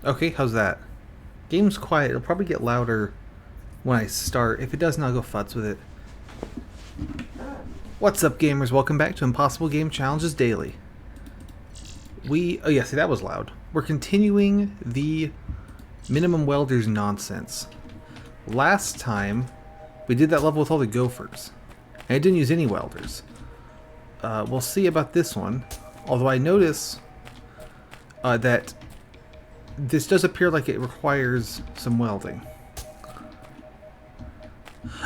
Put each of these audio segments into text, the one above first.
Okay, how's that? Game's quiet. It'll probably get louder when I start. If it doesn't, I'll go futz with it. What's up, gamers? Welcome back to Impossible Game Challenges Daily. Oh yeah, see, that was loud. We're continuing the minimum welders nonsense. Last time, we did that level with all the gophers. And I didn't use any welders. We'll see about this one. Although I notice that this does appear like it requires some welding.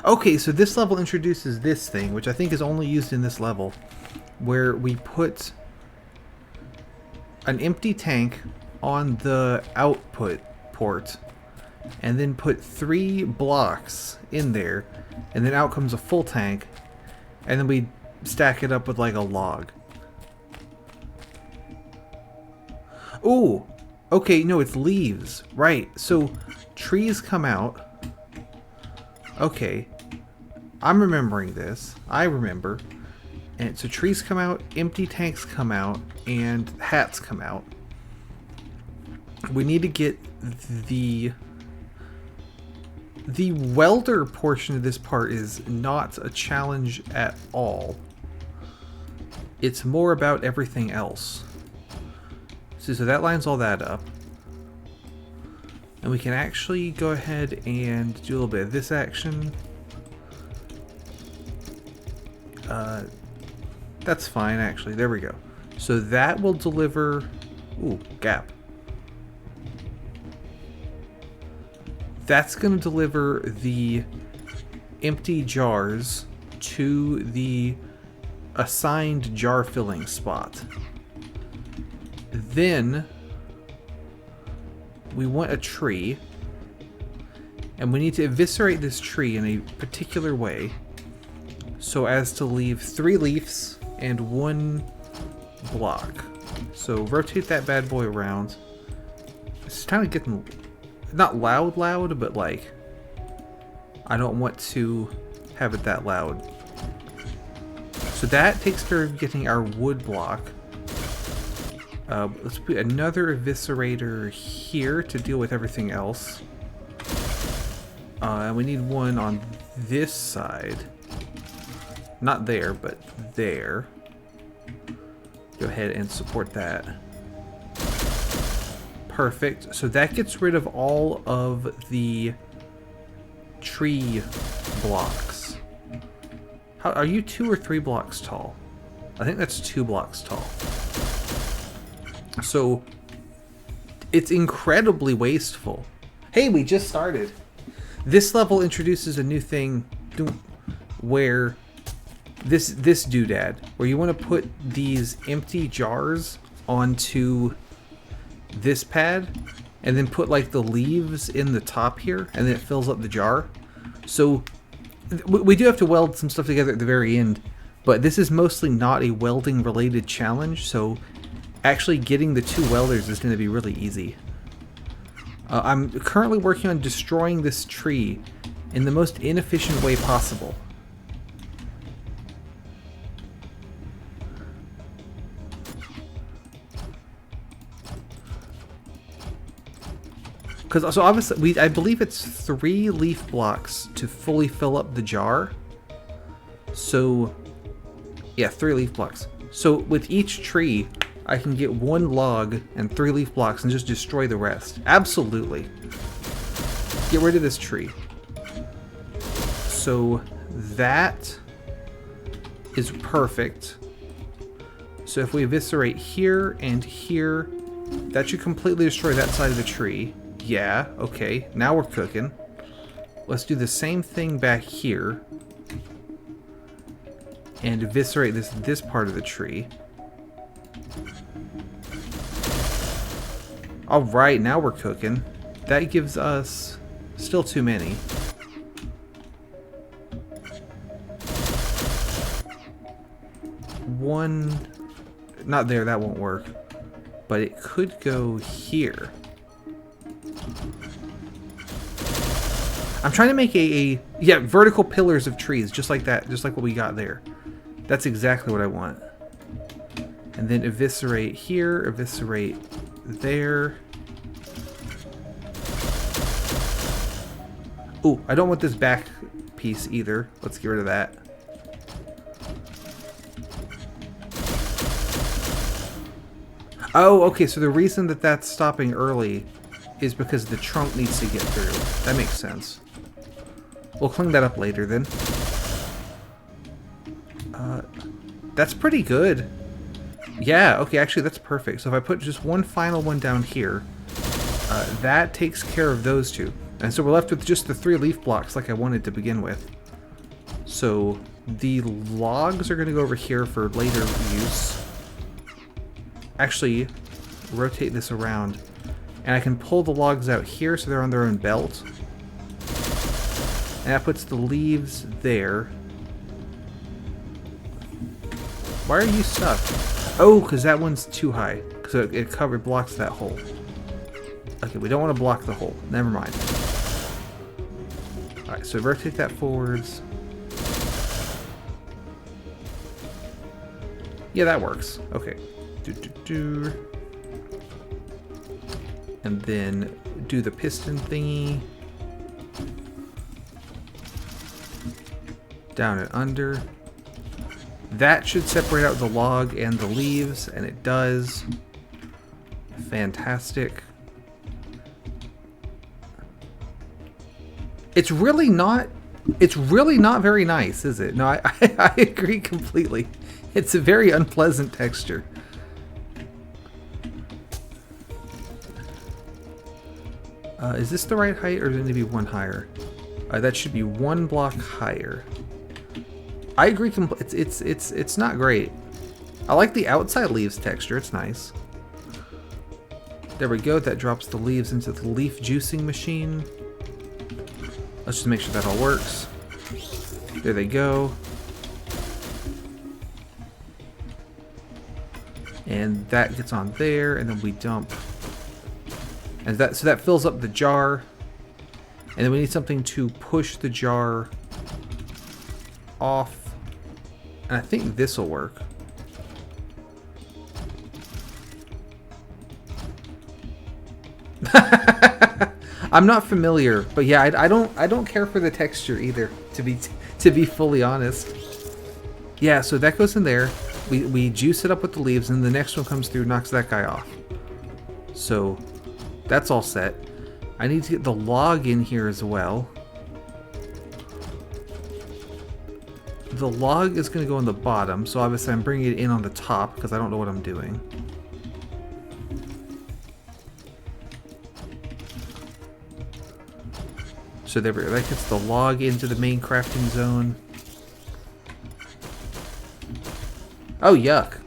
Okay, so this level introduces this thing, which I think is only used in this level, where we put an empty tank on the output port, and then put 3 blocks in there, and then out comes a full tank, and then we stack it up with like a log. Ooh! Okay, no, it's leaves. Right, so trees come out. Okay. I'm remembering this. I remember. And so trees come out, empty tanks come out, and hats come out. We need to get the welder portion of this part is not a challenge at all. It's more about everything else. So that lines all that up. And we can actually go ahead and do a little bit of this action. That's fine, actually. There we go. So that will deliver... Ooh, gap. That's going to deliver the empty jars to the assigned jar filling spot. Then we want a tree, and we need to eviscerate this tree in a particular way so as to leave 3 leaves and 1 block. So rotate that bad boy around. It's kind of getting not loud, but like I don't want to have it that loud. So that takes care of getting our wood block. Let's put another eviscerator here to deal with everything else. And we need one on this side. Not there, but there. Go ahead and support that. Perfect. So that gets rid of all of the tree blocks. How, are you 2 or 3 blocks tall? I think that's 2 blocks tall. So it's incredibly wasteful. Hey, we just started. This level introduces a new thing where this doodad, where you want to put these empty jars onto this pad and then put like the leaves in the top here, and then it fills up the jar. So we do have to weld some stuff together at the very end, but this is mostly not a welding related challenge, so actually getting the 2 welders is going to be really easy. I'm currently working on destroying this tree in the most inefficient way possible. Because so obviously I believe it's 3 leaf blocks to fully fill up the jar. So yeah, 3 leaf blocks. So with each tree, I can get 1 log and 3 leaf blocks and just destroy the rest. Absolutely. Get rid of this tree. So that is perfect. So if we eviscerate here and here, that should completely destroy that side of the tree. Yeah, okay. Now we're cooking. Let's do the same thing back here. And eviscerate this part of the tree. Alright, now we're cooking. That gives us still too many. One, not there, that won't work. But it could go here. I'm trying to make yeah, vertical pillars of trees, just like that, just like what we got there. That's exactly what I want. And then eviscerate here, eviscerate there. Ooh, I don't want this back piece either. Let's get rid of that. Oh, okay, so the reason that that's stopping early is because the trunk needs to get through. That makes sense. We'll clean that up later then. That's pretty good. Yeah, okay, actually that's perfect. So if I put just one final one down here, that takes care of those two. And so we're left with just the 3 leaf blocks like I wanted to begin with. So the logs are going to go over here for later use. Actually, rotate this around. And I can pull the logs out here so they're on their own belt. And that puts the leaves there. Why are you stuck? Oh, because that one's too high. Because it blocks that hole. Okay, we don't want to block the hole. Never mind. Alright, so rotate that forwards. Yeah, that works. Okay. And then do the piston thingy. Down and under. That should separate out the log and the leaves, and it does. Fantastic. It's really not very nice, is it? No, I agree completely. It's a very unpleasant texture. Is this the right height, or does it need to be one higher? That should be 1 block higher. I agree. It's not great. I like the outside leaves texture. It's nice. There we go. That drops the leaves into the leaf juicing machine. Let's just make sure that all works. There they go. And that gets on there, and then we dump. And so that fills up the jar. And then we need something to push the jar off. And I think this will work. I'm not familiar, but yeah, I don't care for the texture either, to be fully honest. Yeah, so that goes in there. We juice it up with the leaves, and the next one comes through, knocks that guy off. So that's all set. I need to get the log in here as well. The log is going to go on the bottom, so obviously I'm bringing it in on the top because I don't know what I'm doing. So there we go. That gets the log into the main crafting zone. Oh, yuck.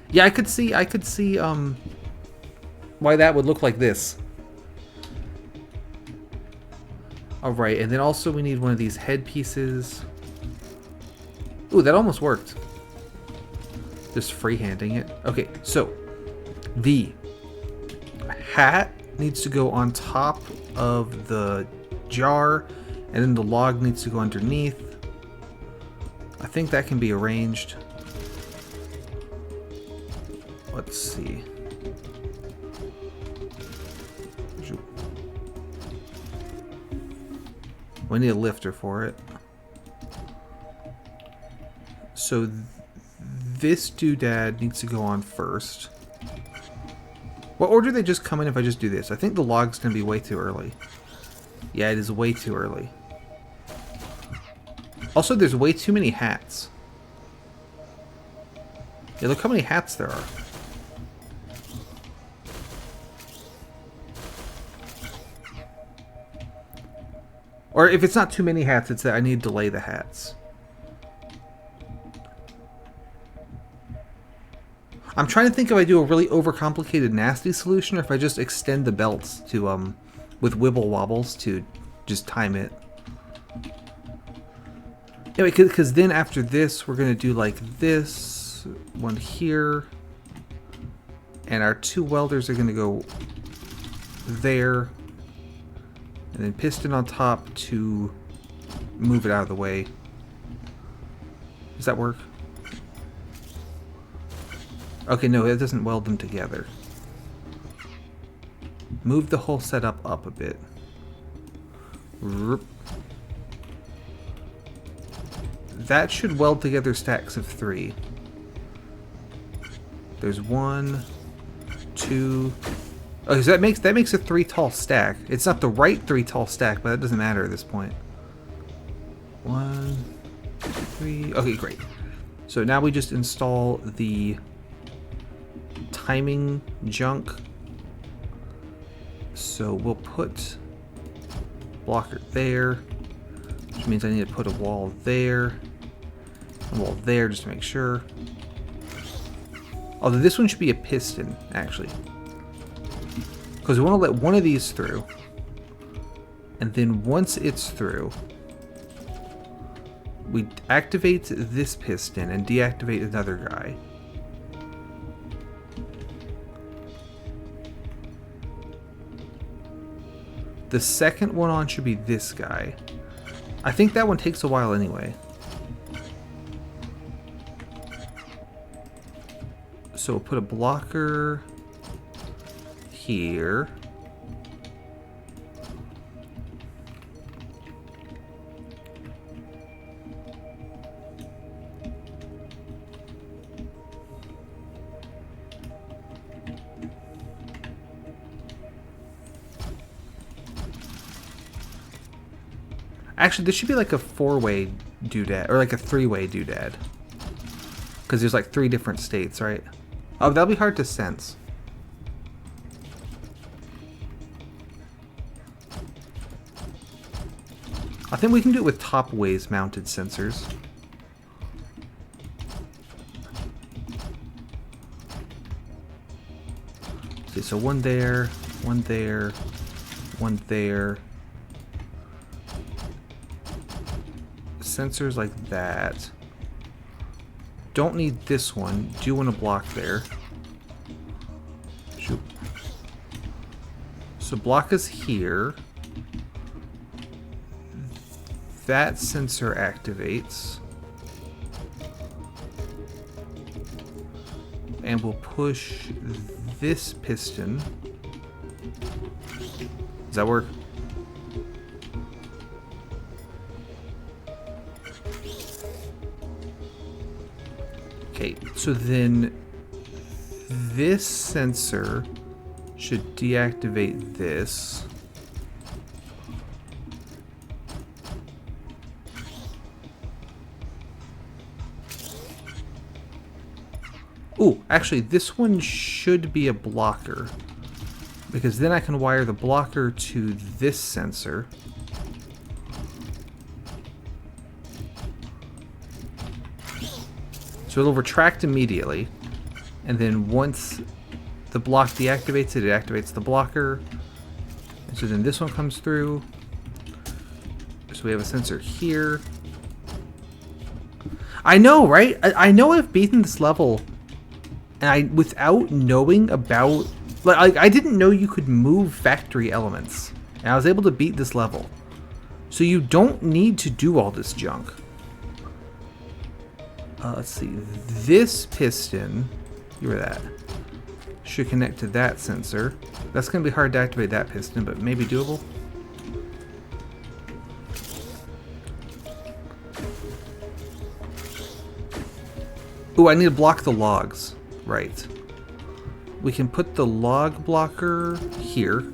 Yeah, I could see why that would look like this. Alright, and then also we need one of these head pieces. Ooh, that almost worked. Just freehanding it. Okay, so the hat needs to go on top of the jar, and then the log needs to go underneath. I think that can be arranged. Let's see. We need a lifter for it. So this doodad needs to go on first. What order do they just come in if I just do this? I think the log's going to be way too early. Yeah, it is way too early. Also, there's way too many hats. Yeah, look how many hats there are. Or if it's not too many hats, it's that I need to delay the hats. I'm trying to think if I do a really overcomplicated nasty solution or if I just extend the belts to with wibble wobbles to just time it. Anyway, because then after this we're gonna do like this one here, and our 2 welders are gonna go there, and then piston on top to move it out of the way. Does that work? Okay, no, it doesn't weld them together. Move the whole setup up a bit. That should weld together stacks of 3. There's 1, 2. Oh, so that makes a 3 tall stack. It's not the right 3 tall stack, but that doesn't matter at this point. 1, 3. Okay, great. So now we just install the timing junk. So we'll put blocker there, which means I need to put a wall there, a wall there just to make sure. Although this one should be a piston, actually. Because we want to let one of these through. And then once it's through, we activate this piston and deactivate another guy. The second one on should be this guy. I think that one takes a while anyway. So we'll put a blocker here. Actually, this should be like a 4-way doodad, or like a 3-way doodad. Because there's like 3 different states, right? Oh, that'll be hard to sense. I think we can do it with top ways mounted sensors. Okay, so one there, one there, one there. Sensors like that. Don't need this one. Do want a block there. Shoot. So block is here. That sensor activates. And we'll push this piston. Does that work? Okay, so then this sensor should deactivate this. Ooh, actually this one should be a blocker, because then I can wire the blocker to this sensor. So it'll retract immediately, and then once the block deactivates it, it activates the blocker. And so then this one comes through. So we have a sensor here. I know, right? I know I've beaten this level, and without knowing about, like, I didn't know you could move factory elements, and I was able to beat this level. So you don't need to do all this junk. Let's see, this piston, you were that, should connect to that sensor. That's going to be hard to activate that piston, but maybe doable. Ooh, I need to block the logs. Right. We can put the log blocker here.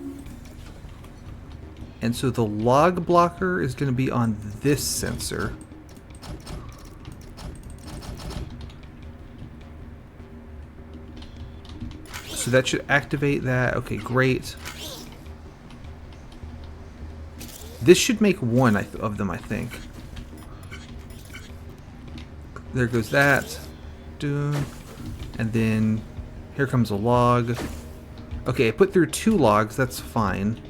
And so the log blocker is going to be on this sensor. So that should activate that. Okay, great. This should make one of them, I think. There goes that. And then here comes a log. Okay, I put through 2 logs. That's fine.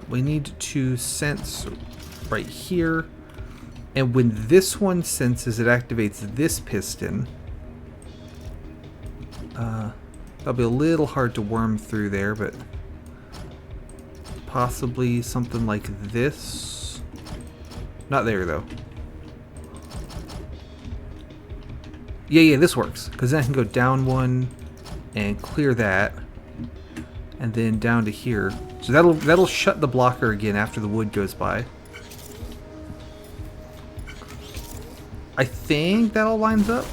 We need to sense right here. And when this one senses, it activates this piston. That'll be a little hard to worm through there, but possibly something like this. Not there, though. Yeah, this works, because then I can go down one and clear that, and then down to here. So that'll shut the blocker again after the wood goes by. I think that all lines up.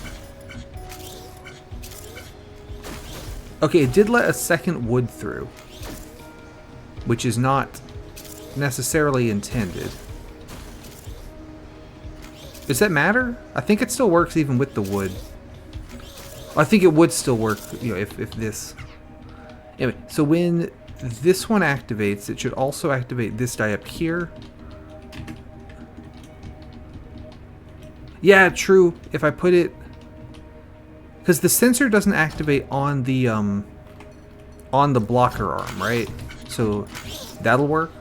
Okay, it did let a second wood through, which is not necessarily intended. Does that matter? I think it still works even with the wood. I think it would still work, you know, if this... Anyway, so when this one activates, it should also activate this die up here. Yeah, true. If I put it... Because the sensor doesn't activate on the blocker arm, right? So that'll work.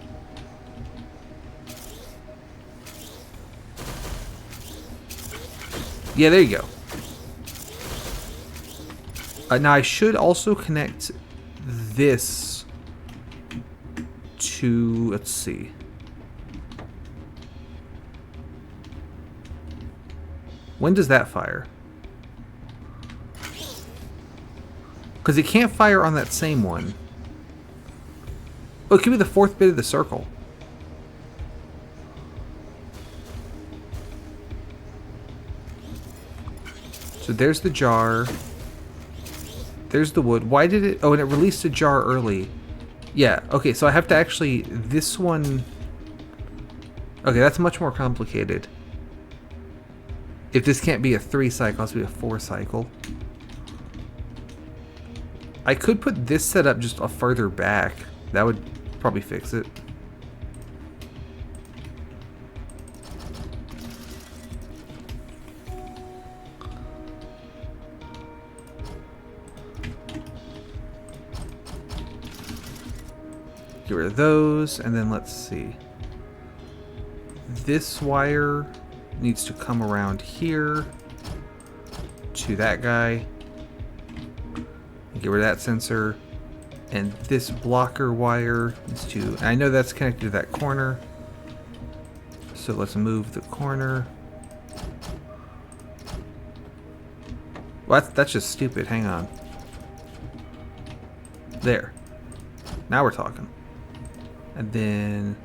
Yeah, there you go. Now I should also connect this to, let's see. When does that fire? Because it can't fire on that same one. Oh, it could be the fourth bit of the circle. So there's the jar. There's the wood. Why did it... Oh, and it released a jar early. Yeah, okay, so I have to actually... This one... Okay, that's much more complicated. If this can't be a 3 cycle, it has to be a 4 cycle. I could put this setup just a further back. That would probably fix it. Get rid of those, and then let's see. This wire needs to come around here to that guy. Get rid of that sensor. And this blocker wire is to... I know that's connected to that corner. So let's move the corner. Well, that's just stupid. Hang on. There. Now we're talking. And then...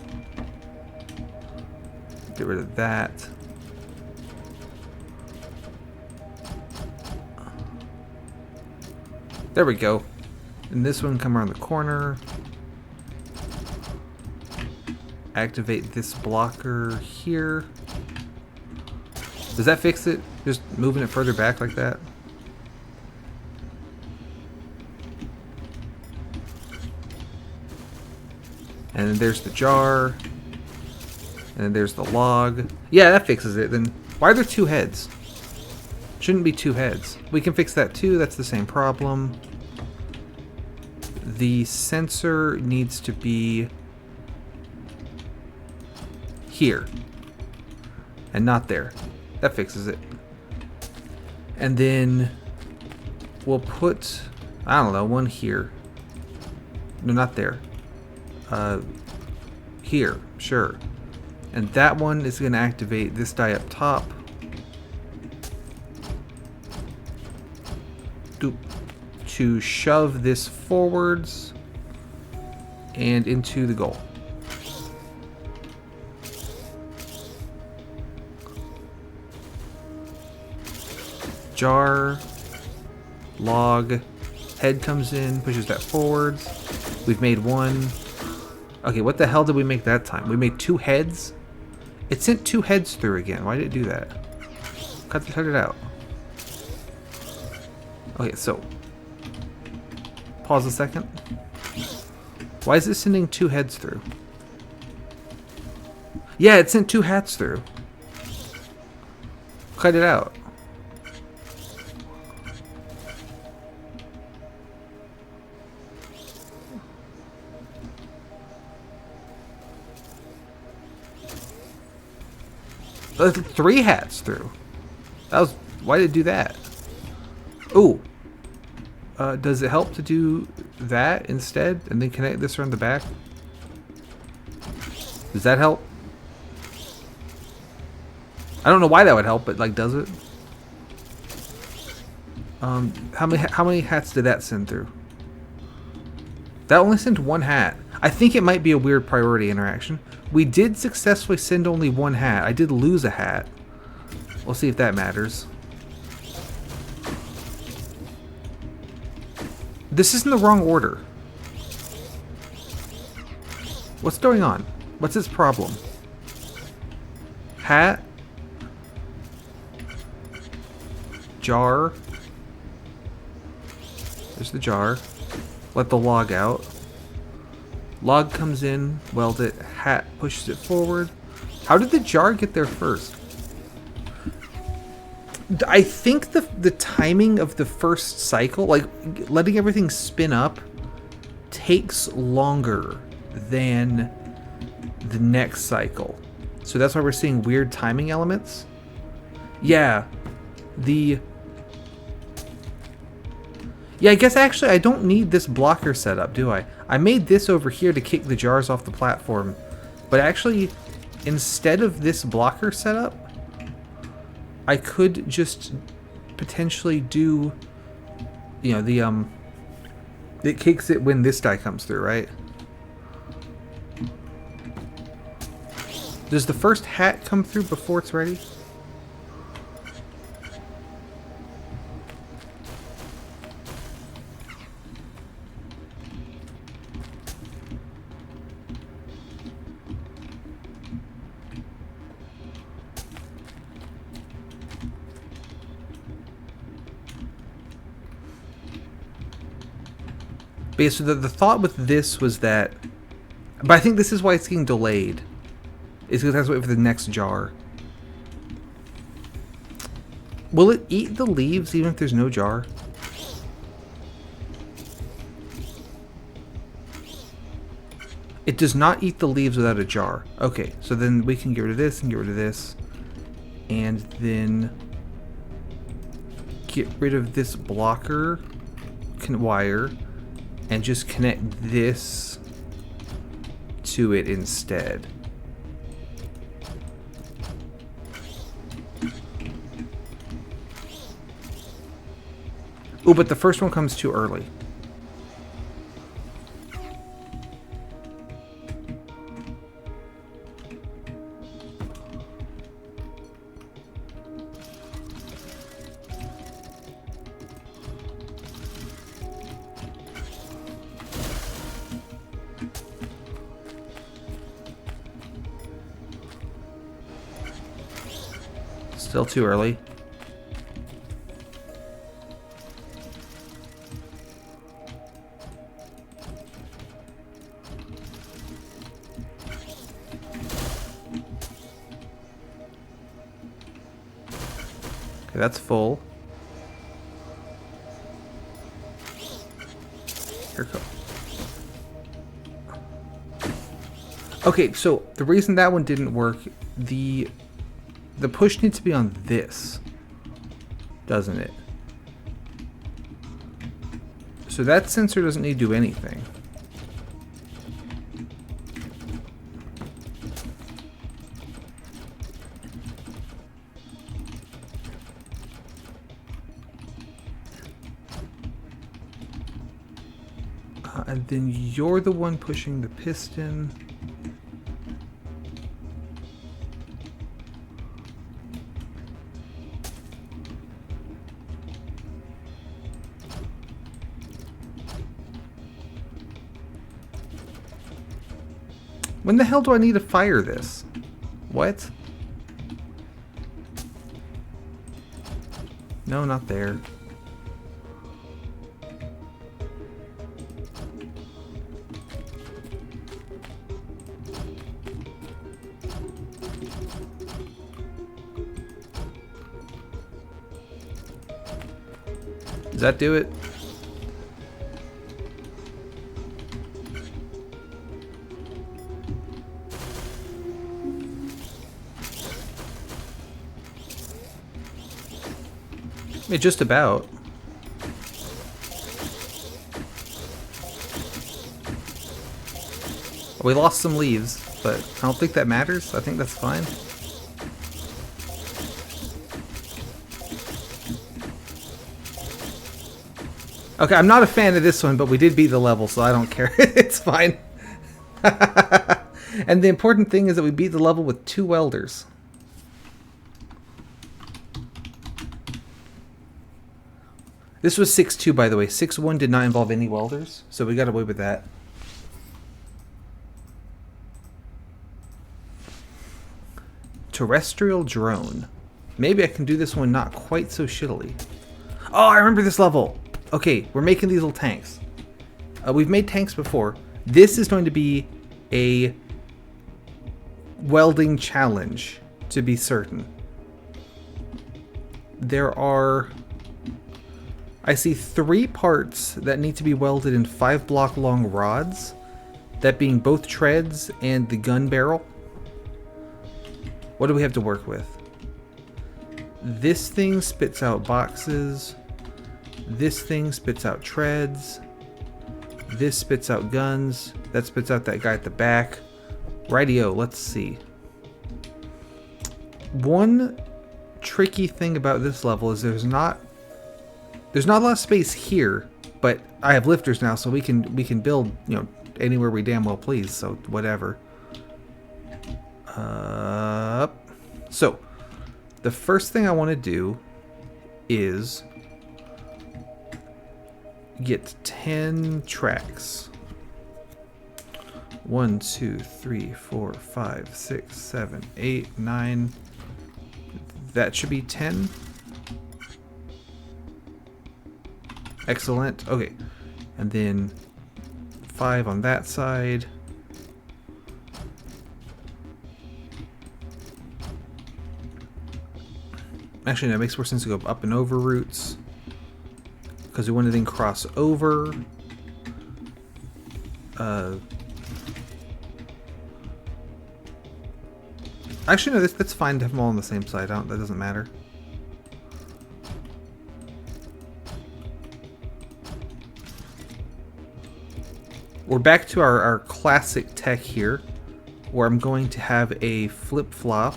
Get rid of that. There we go. And this one come around the corner. Activate this blocker here. Does that fix it? Just moving it further back like that? And then there's the jar. And then there's the log. Yeah, that fixes it. Then why are there 2 heads? Shouldn't be 2 heads. We can fix that too. That's the same problem. The sensor needs to be here and not there. That fixes it. And then we'll put, I don't know, one here. No, not there. Here, sure. And that one is going to activate this die up top. To shove this forwards and into the goal. Jar, log, head comes in, pushes that forwards. We've made one. Okay, what the hell did we make that time? We made 2 heads? It sent 2 heads through again. Why did it do that? Cut it out. Okay, so pause a second. Why is it sending 2 heads through? Yeah, it sent 2 hats through. Cut it out. That's 3 hats through. That was... Why did it do that? Ooh. Does it help to do that instead and then connect this around the back? Does that help? I don't know why that would help, but like, does it? How many hats did that send through? That only sent 1 hat. I think it might be a weird priority interaction. We did successfully send only one hat. I did lose a hat. We'll see if that matters. This is in the wrong order. What's going on? What's its problem? Hat. Jar. There's the jar. Let the log out. Log comes in, weld it, hat pushes it forward. How did the jar get there first? I think the timing of the first cycle, like letting everything spin up, takes longer than the next cycle. So that's why we're seeing weird timing elements. Yeah. Yeah, I guess actually I don't need this blocker setup, do I? I made this over here to kick the jars off the platform. But actually, instead of this blocker setup, I could just potentially do, you know, it kicks it when this die comes through, right? Does the first hat come through before it's ready? But yeah, so the thought with this was that, but I think this is why it's getting delayed. Is because it has to wait for the next jar. Will it eat the leaves even if there's no jar? It does not eat the leaves without a jar. Okay, so then we can get rid of this and get rid of this. And then get rid of this blocker wire and just connect this to it instead. Oh, but the first one comes too early. Still too early. Okay, that's full. Here it goes. Okay, so the reason that one didn't work, the push needs to be on this, doesn't it? So that sensor doesn't need to do anything. And then you're the one pushing the piston. When the hell do I need to fire this? What? No, not there. Does that do it? Just about. We lost some leaves, but I don't think that matters. I think that's fine. Okay, I'm not a fan of this one, but we did beat the level, so I don't care. It's fine. And the important thing is that we beat the level with 2 welders. This was 6-2, by the way. 6-1 did not involve any welders, so we got away with that. Terrestrial drone. Maybe I can do this one not quite so shittily. Oh, I remember this level. Okay, we're making these little tanks. We've made tanks before. This is going to be a welding challenge, to be certain. There are... I see 3 parts that need to be welded in 5-block long rods. That being both treads and the gun barrel. What do we have to work with? This thing spits out boxes. This thing spits out treads. This spits out guns. That spits out that guy at the back. Rightio, let's see. One tricky thing about this level is there's not a lot of space here, but I have lifters now, so we can build, you know, anywhere we damn well please, so whatever. So the first thing I want to do is get 10 tracks. 1, 2, 3, 4, 5, 6, 7, 8, 9. That should be 10. Excellent. Okay. And then 5 on that side. Actually, no, it makes more sense to go up and over routes, because we want to then cross over. Actually, no, that's fine to have them all on the same side. That doesn't matter. We're back to our classic tech here, where I'm going to have a flip-flop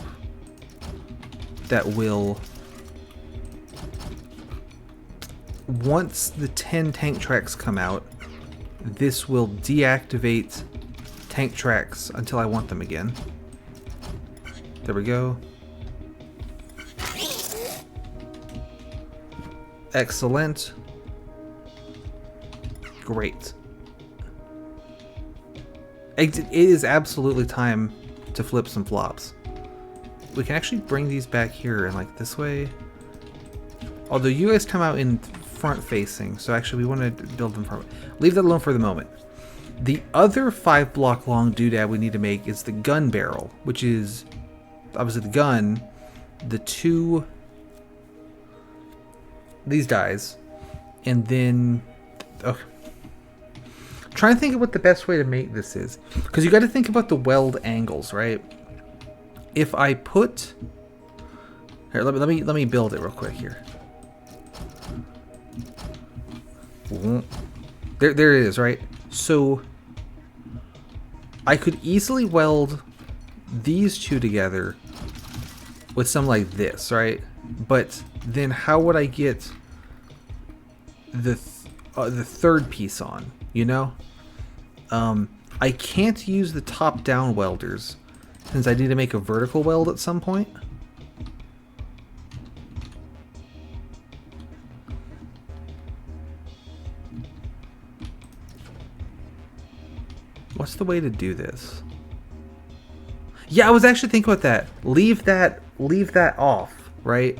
that will, once the 10 tank tracks come out, this will deactivate tank tracks until I want them again. There we go. Excellent. Great. It is absolutely time to flip some flops. We can actually bring these back here and like this way. Although you guys come out in front facing, so actually we want to build them from... Leave that alone for the moment. The other 5-block long doodad we need to make is the gun barrel, which is obviously the gun, the 2... these dies, and then... Oh, try and think of what the best way to make this is, because you got to think about the weld angles, right? If I put here, let me build it real quick here. There it is, right? So I could easily weld these 2 together with something like this, right? But then how would I get the third piece on? You know, I can't use the top-down welders, since I need to make a vertical weld at some point. What's the way to do this? Yeah, I was actually thinking about that. Leave that off, right?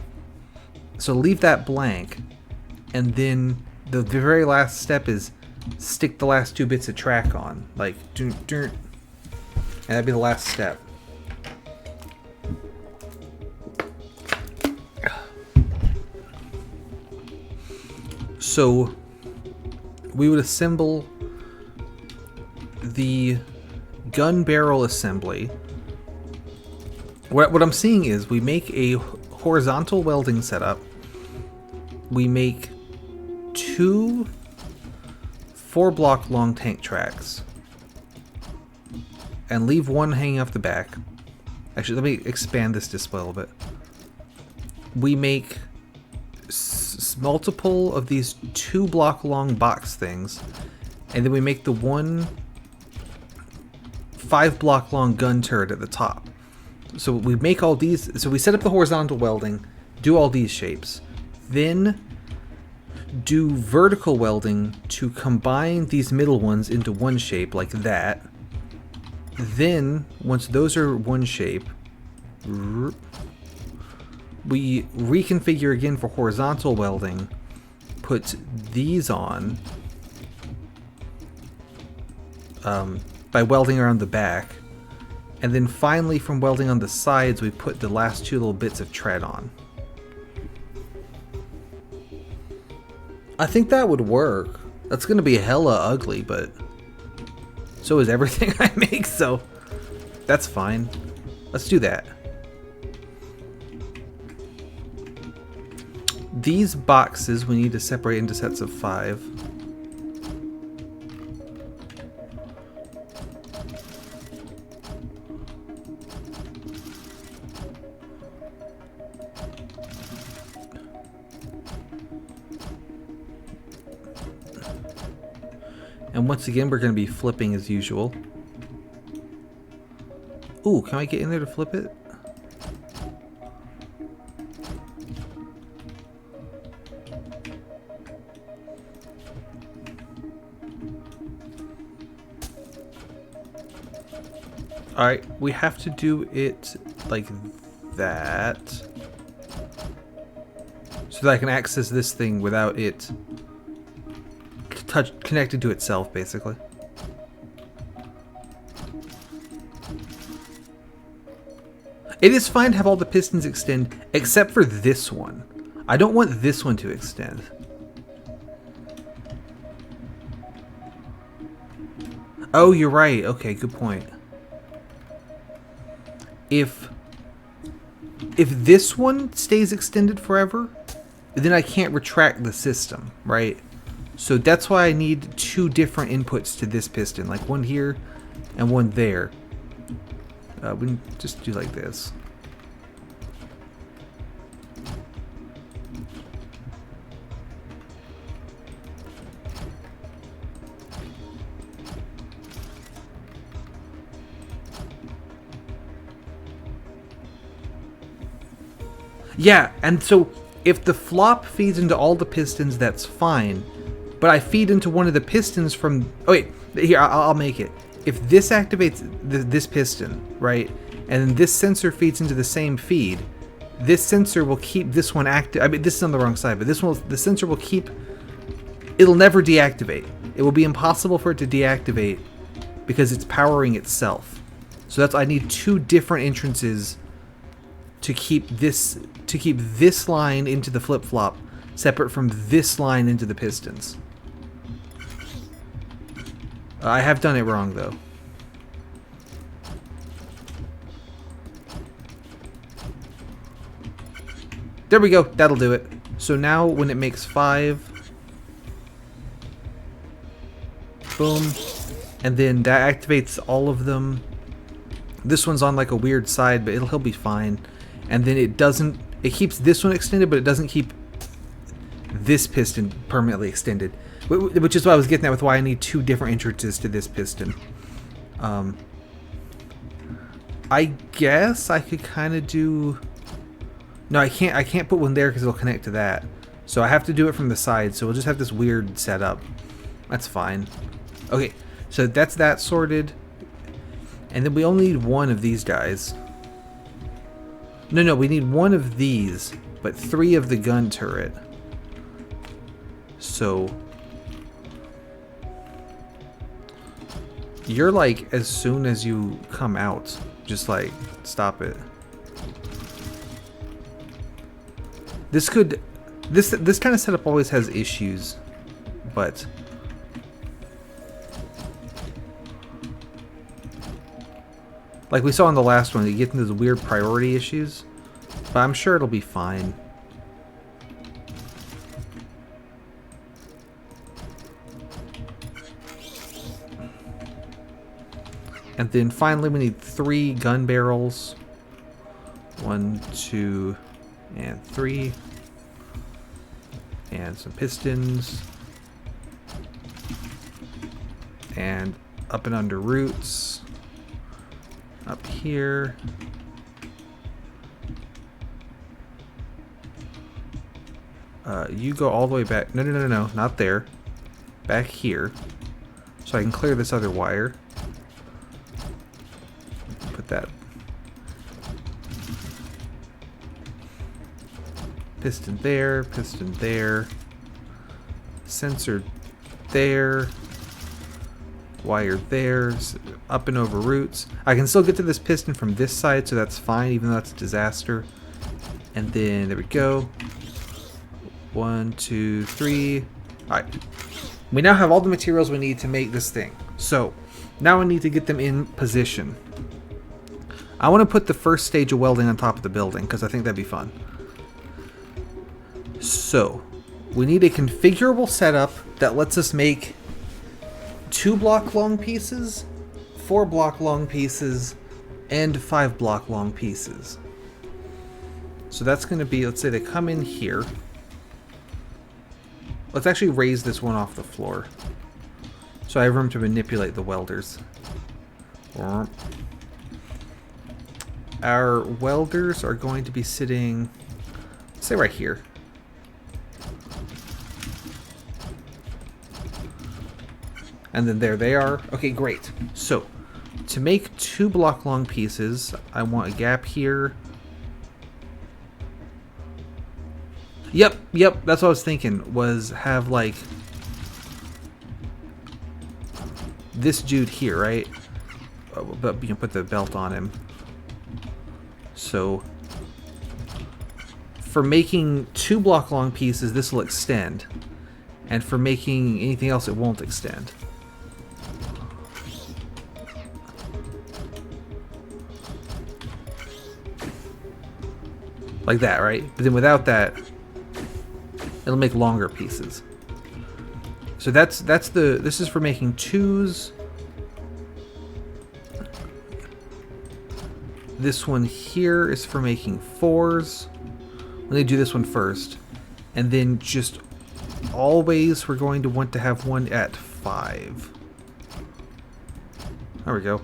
So leave that blank, and then the very last step is stick the last 2 bits of track on, like, and that'd be the last step. So we would assemble the gun barrel assembly. What I'm seeing is we make a horizontal welding setup. We make 2 4-block long tank tracks and leave 1 hanging off the back. Actually, let me expand this display a little bit. We make multiple of these 2 block long box things, and then we make the 1 5-block long gun turret at the top. So we make all these. So we set up the horizontal welding, do all these shapes, then do vertical welding to combine these middle ones into one shape like that. Then once those are one shape, we reconfigure again for horizontal welding, put these on by welding around the back, and then finally from welding on the sides we put the last 2 little bits of tread on. I think that would work. That's gonna be hella ugly, but so is everything I make, so that's fine. Let's do that. These boxes we need to separate into sets of 5. And once again, we're going to be flipping as usual. Ooh, can I get in there to flip it? Alright, we have to do it like that. So that I can access this thing without it connected to itself, basically. It is fine to have all the pistons extend, except for this one. I don't want this one to extend. Oh, you're right. Okay, good point. If this one stays extended forever, then I can't retract the system, right? So that's why I need 2 different inputs to this piston, like one here and one there. We can just do like this. Yeah, and so if the flop feeds into all the pistons, that's fine. But I feed into one of the pistons from... Oh, wait. Here, I'll make it. If this activates this piston, right, and then this sensor feeds into the same feed, this sensor will keep this one active. I mean, this is on the wrong side, but the sensor will keep... It'll never deactivate. It will be impossible for it to deactivate because it's powering itself. So I need 2 different entrances to keep this line into the flip-flop separate from this line into the pistons. I have done it wrong, though. There we go. That'll do it. So now when it makes 5, boom, and then that activates all of them. This one's on like a weird side, but he'll be fine. And then it keeps this one extended, but it doesn't keep this piston permanently extended. Which is what I was getting at with why I need 2 different entrances to this piston. I guess I could kind of do... No, I can't put one there because it'll connect to that. So I have to do it from the side, so we'll just have this weird setup. That's fine. Okay, so that's that sorted. And then we only need 1 of these guys. No, we need 1 of these, but 3 of the gun turret. So... You're like, as soon as you come out, just like, stop it. This kind of setup always has issues, but... Like we saw in the last one, you get into those weird priority issues, but I'm sure it'll be fine. And then finally we need 3 gun barrels. 1, 2, and 3. And some pistons. And up and under roots. Up here. You go all the way back. No, no, no, no, no, not there. Back here. So I can clear this other wire. Put that. Piston there, sensor there, wire there, up and over roots. I can still get to this piston from this side, so that's fine, even though that's a disaster. And then, there we go. 1, 2, 3. Alright. We now have all the materials we need to make this thing. So, now we need to get them in position. I want to put the first stage of welding on top of the building, because I think that'd be fun. So, we need a configurable setup that lets us make 2 block long pieces, 4 block long pieces, and 5 block long pieces. So that's going to be, let's say they come in here. Let's actually raise this one off the floor, so I have room to manipulate the welders. Our welders are going to be sitting, say right here. And then there they are. Okay, great. So, to make 2 block long pieces, I want a gap here. Yep, that's what I was thinking, was have like this dude here, right? But you can put the belt on him. So, for making 2 block long pieces, this will extend. And for making anything else, it won't extend. Like that, right? But then without that, it'll make longer pieces. So this is for making 2s. This one here is for making 4s. Let me do this one first. And then just always we're going to want to have one at 5. There we go.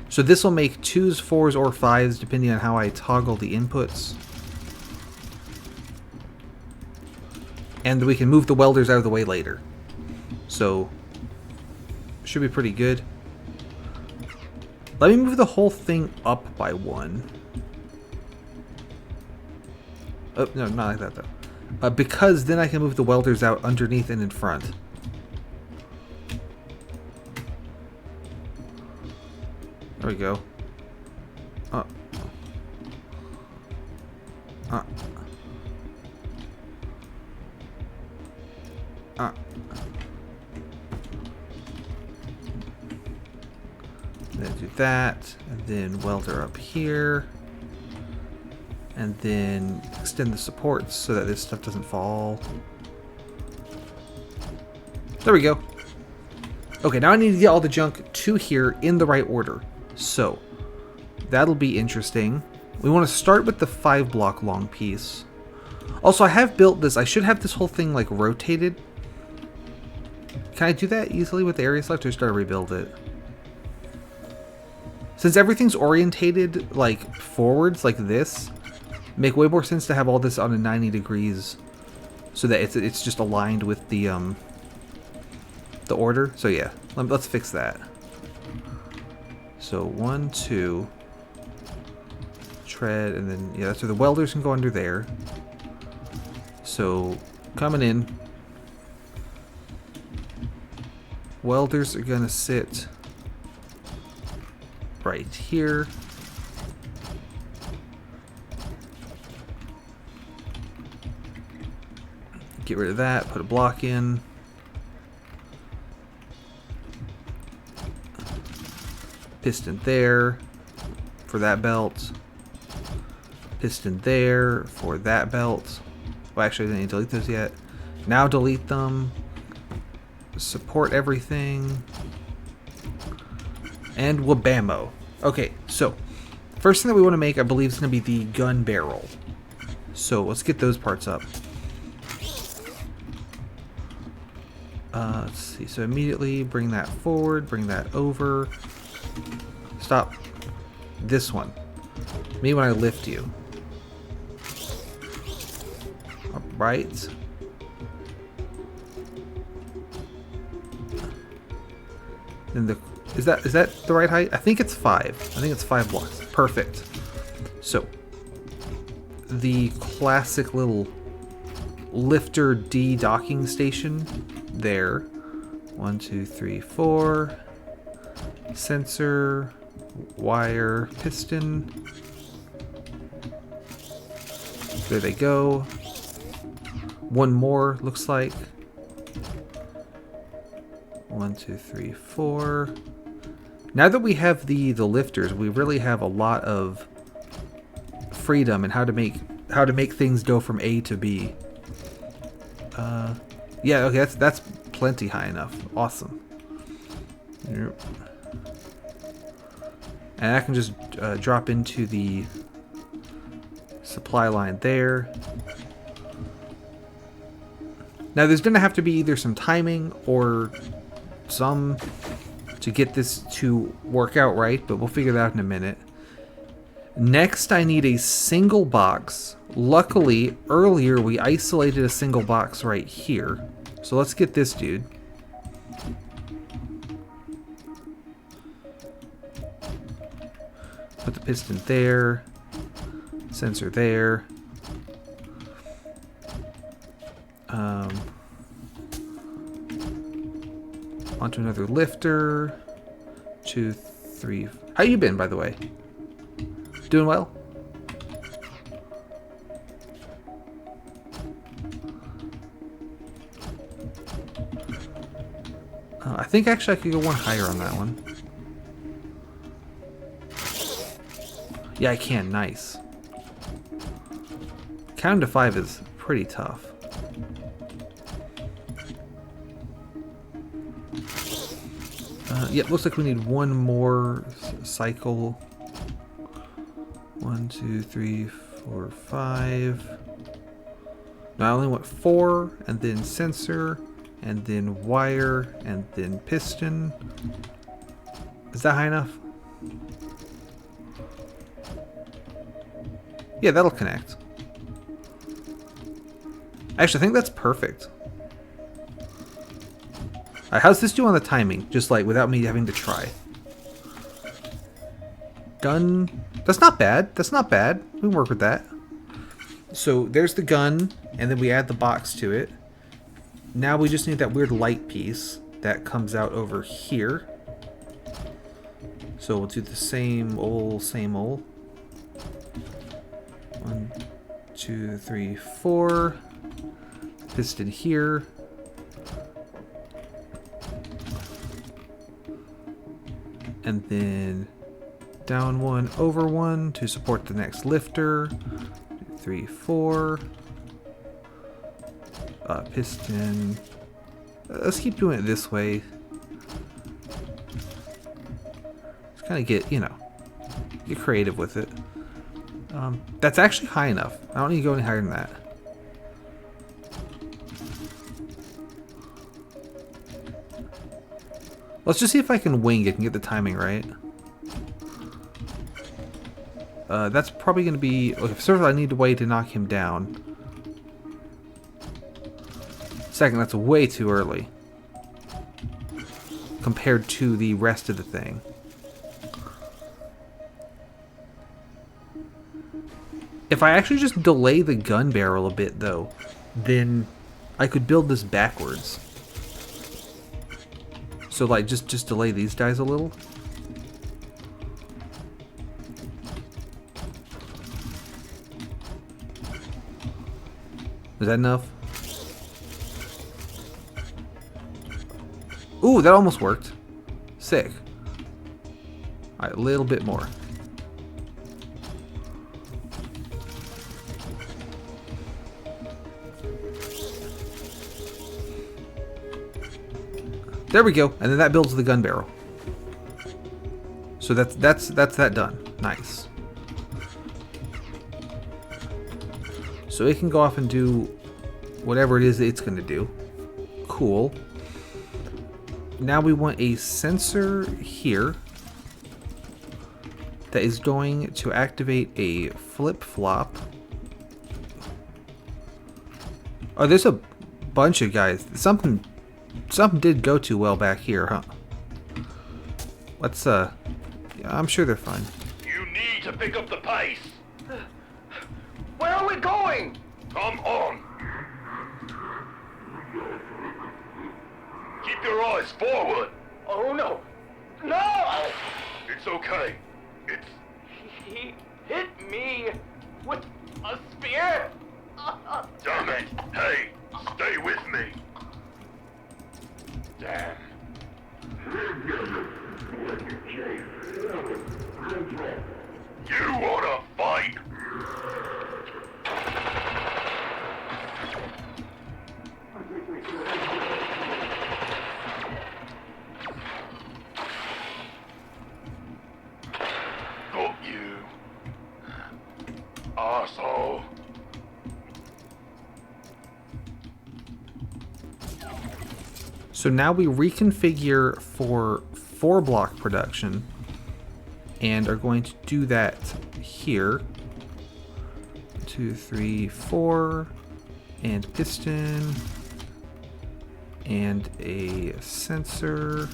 So this will make 2s, 4s, or 5s depending on how I toggle the inputs. And we can move the welders out of the way later. So, should be pretty good. Let me move the whole thing up by 1. Oh, no, not like that though. Because then I can move the welders out underneath and in front. There we go. Then do that, and then welder up here, and then extend the supports so that this stuff doesn't fall. There we go. Okay, now I need to get all the junk to here in the right order. So, that'll be interesting. We want to start with the 5 block long piece. Also, I have built this. I should have this whole thing, like, rotated. Can I do that easily with the area select, or just rebuild it? Since everything's orientated, like, forwards, like this, make way more sense to have all this on a 90 degrees so that it's just aligned with the order. So, yeah, let's fix that. So 1, 2, tread, and then, yeah, so the welders can go under there. So, coming in, welders are gonna sit right here. Get rid of that, put a block in. Piston there for that belt. Piston there for that belt. Well, actually, I didn't delete those yet. Now delete them. Support everything. And wabamo. Okay, so first thing that we want to make, I believe, is going to be the gun barrel. So let's get those parts up. Let's see. So immediately bring that forward, bring that over. Stop. This one. Me when I lift you. Alright. And the is that the right height? I think it's 5. I think it's 5 blocks. Perfect. So the classic little lifter D docking station there. 1, 2, 3, 4. Sensor, wire, piston. There they go. One more, looks like. 1, 2, 3, 4. Now that we have the lifters, we really have a lot of freedom in how to make things go from A to B. Yeah, okay, that's plenty high enough. Awesome. Yep. And I can just drop into the supply line there. Now there's gonna have to be either some timing or some to get this to work out right, but we'll figure that out in a minute. Next, I need a single box. Luckily, earlier we isolated a single box right here. So let's get this dude. Put the piston there. Sensor there. Onto another lifter. 2, 3. How you been, by the way? Doing well? I think actually I could go one higher on that one. Yeah, I can. Nice. Counting to 5 is pretty tough. Yep, looks like we need one more cycle. 1, 2, 3, 4, 5. No, I only want 4, and then sensor, and then wire, and then piston. Is that high enough? Yeah, that'll connect. Actually, I think that's perfect. Alright, how's this do on the timing? Just like without me having to try. Gun. That's not bad. That's not bad. We can work with that. So there's the gun, and then we add the box to it. Now we just need that weird light piece that comes out over here. So we'll do the same old, same old. 1, 2, 3, 4. Piston here. And then down 1, over 1 to support the next lifter. 2, 3, 4. Piston. Let's keep doing it this way. Just kind of get, you know, get creative with it. That's actually high enough. I don't need to go any higher than that. Let's just see if I can wing it and get the timing right. That's probably going to be... Okay, first I need a way to knock him down. Second, that's way too early. Compared to the rest of the thing. If I actually just delay the gun barrel a bit, though, then I could build this backwards. So, like, just delay these guys a little. Is that enough? Ooh, that almost worked. Sick. Alright, a little bit more. There we go, and then that builds the gun barrel. So that's that done. Nice. So it can go off and do whatever it is that it's going to do. Cool. Now we want a sensor here that is going to activate a flip-flop. Oh, there's a bunch of guys. Something did go too well back here, huh? Let's, yeah, I'm sure they're fine. You need to pick up the pace. Where are we going? Come on. Keep your eyes forward. Oh no. No! It's okay. It's... He hit me with a spear. Damn it. Hey, stay with me. Damn. You wanna fight? Got you. Arsehole. So now we reconfigure for 4-block production and are going to do that here. 2, 3, 4, and piston, and a sensor,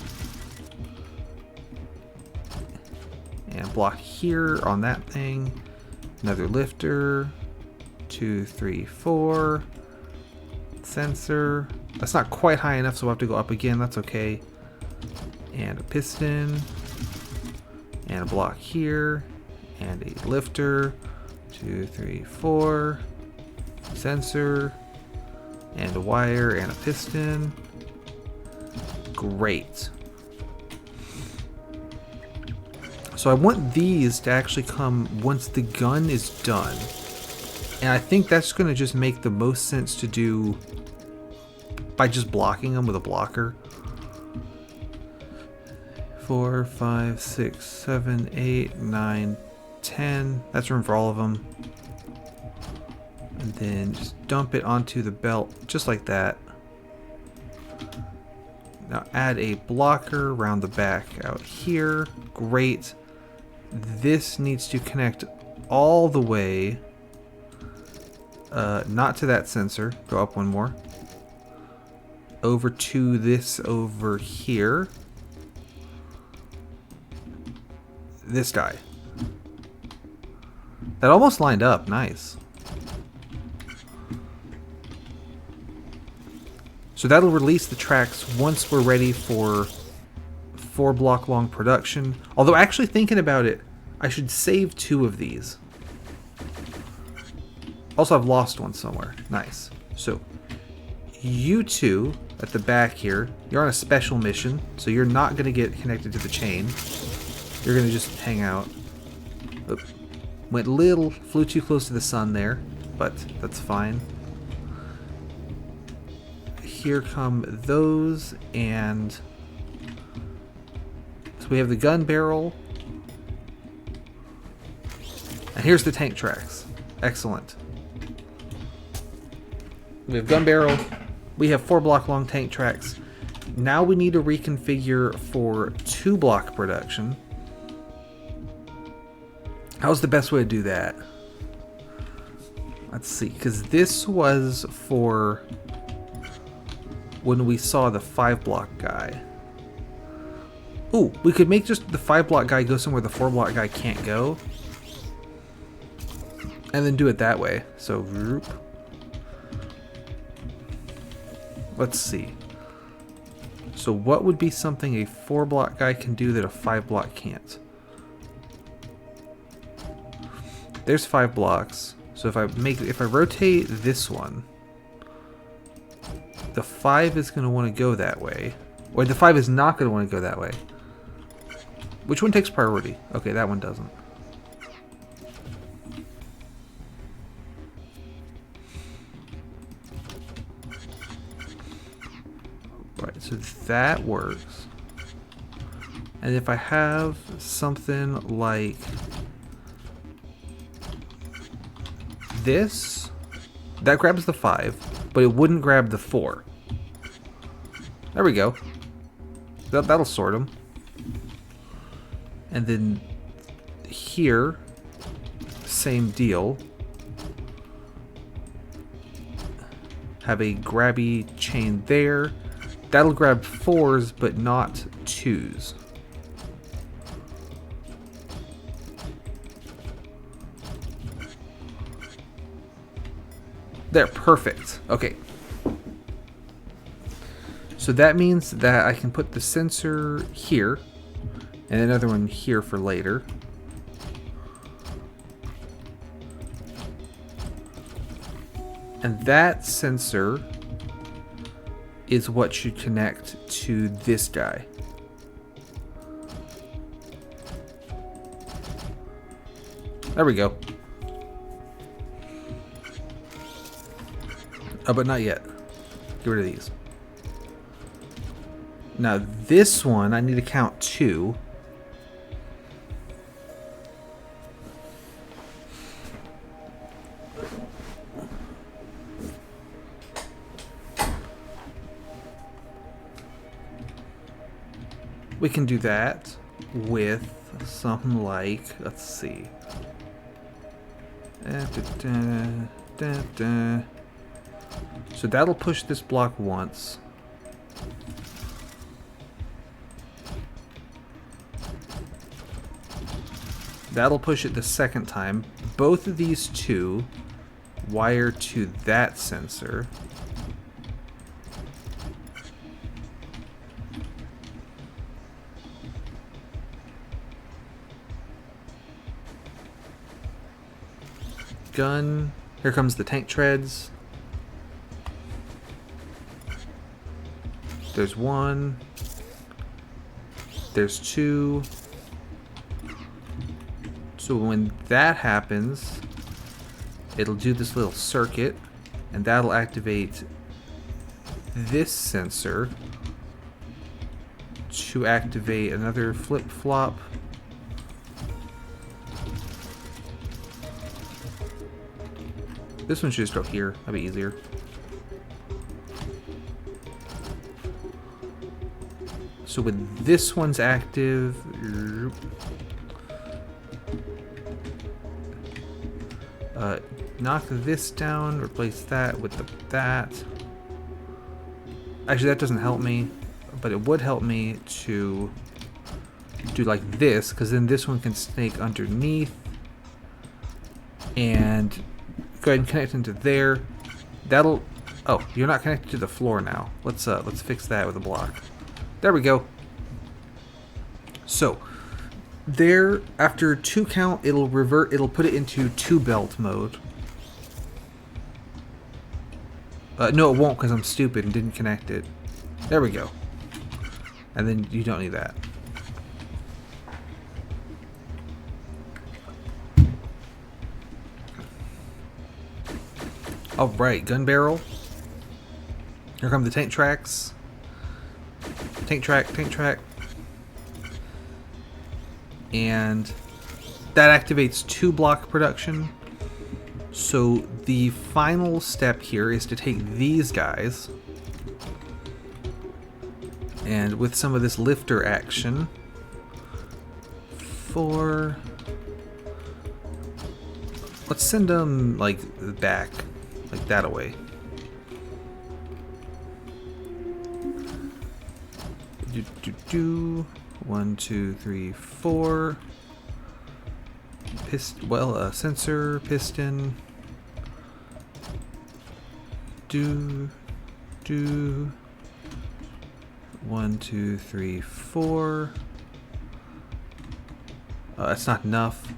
and block here on that thing, another lifter, 2, 3, 4, sensor. That's not quite high enough, so we'll have to go up again. That's okay. And a piston, and a block here, and a lifter, 2, 3, 4, sensor, and a wire, and a piston. Great. So I want these to actually come once the gun is done. And I think that's going to just make the most sense to do by just blocking them with a blocker. 4, 5, 6, 7, 8, 9, 10. That's room for all of them. And then just dump it onto the belt just like that. Now add a blocker around the back out here. Great. This needs to connect all the way, not to that sensor. Go up one more. Over to this over here. This guy. That almost lined up. Nice. So that'll release the tracks once we're ready for 4-block long production. Although actually thinking about it, I should save 2 of these. Also, I've lost one somewhere. Nice. So you two at the back here, you're on a special mission, so you're not going to get connected to the chain. You're going to just hang out. Oop. Flew too close to the sun there, but that's fine. Here come those, and so we have the gun barrel, and here's the tank tracks. Excellent. We have gun barrel, we have 4-block long tank tracks. Now we need to reconfigure for 2-block production. How's the best way to do that? Let's see, because this was for when we saw the 5-block guy. Ooh, we could make just the 5-block guy go somewhere the 4-block guy can't go. And then do it that way. So, group. Let's see. So what would be something a 4-block guy can do that a 5-block can't? There's 5 blocks. So if I rotate this one, the 5 is going to want to go that way. Or the 5 is not going to want to go that way. Which one takes priority? Okay, that one doesn't. Right, so that works. And if I have something like this, that grabs the 5, but it wouldn't grab the 4. There we go. That'll sort them. And then here, same deal. Have a grabby chain there. That'll grab 4s, but not 2s. There, perfect. Okay. So that means that I can put the sensor here, and another one here for later. And that sensor is what should connect to this guy. There we go. Oh, but not yet. Get rid of these. Now this one, I need to count 2. We can do that with something like, let's see. So that'll push this block once. That'll push it the second time. Both of these two wire to that sensor. Gun. Here comes the tank treads. There's 1. There's 2. So when that happens, it'll do this little circuit, and that'll activate this sensor to activate another flip-flop. This one should just go here. That'd be easier. So when this one's active, knock this down, replace that with that. Actually, that doesn't help me, but it would help me to do like this, because then this one can snake underneath. And go ahead and connect into there. That'll... Oh, you're not connected to the floor now. Let's fix that with a block. There we go. So there, after 2 count, it'll revert. It'll put it into 2 belt mode. No, it won't, because I'm stupid and didn't connect it. There we go. And then you don't need that. Alright, gun barrel. Here come the tank tracks. Tank track, tank track. And that activates 2 block production. So the final step here is to take these guys, and with some of this lifter action, let's send them like back, like that away. One, 2, 3, 4. Sensor, piston. Do. 1, 2, 3, 4. That's not enough.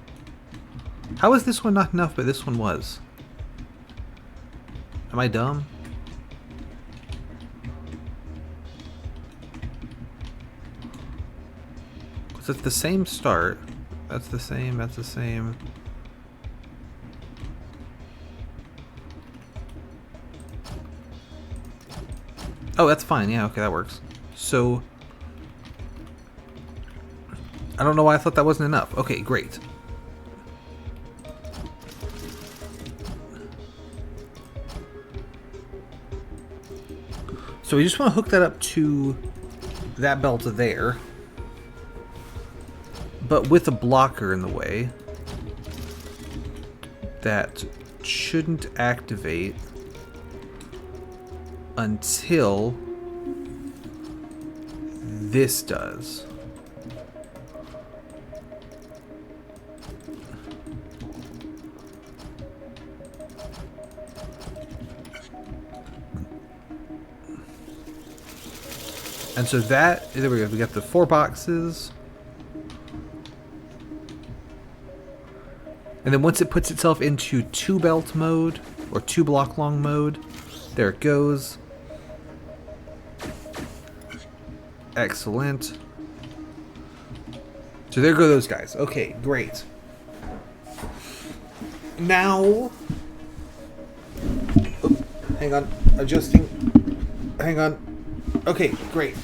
How is this one not enough, but this one was? Am I dumb? Because it's the same start. That's the same, that's the same. Oh, that's fine. Yeah, okay, that works. So, I don't know why I thought that wasn't enough. Okay, great. So we just want to hook that up to that belt there. But with a blocker in the way, that shouldn't activate until this does. And so that, there we go, we got the 4 boxes. And then once it puts itself into 2 belt mode, or 2 block long mode, there it goes. Excellent. So there go those guys. Okay, great. Now, oop, hang on, adjusting. Hang on. Okay, great.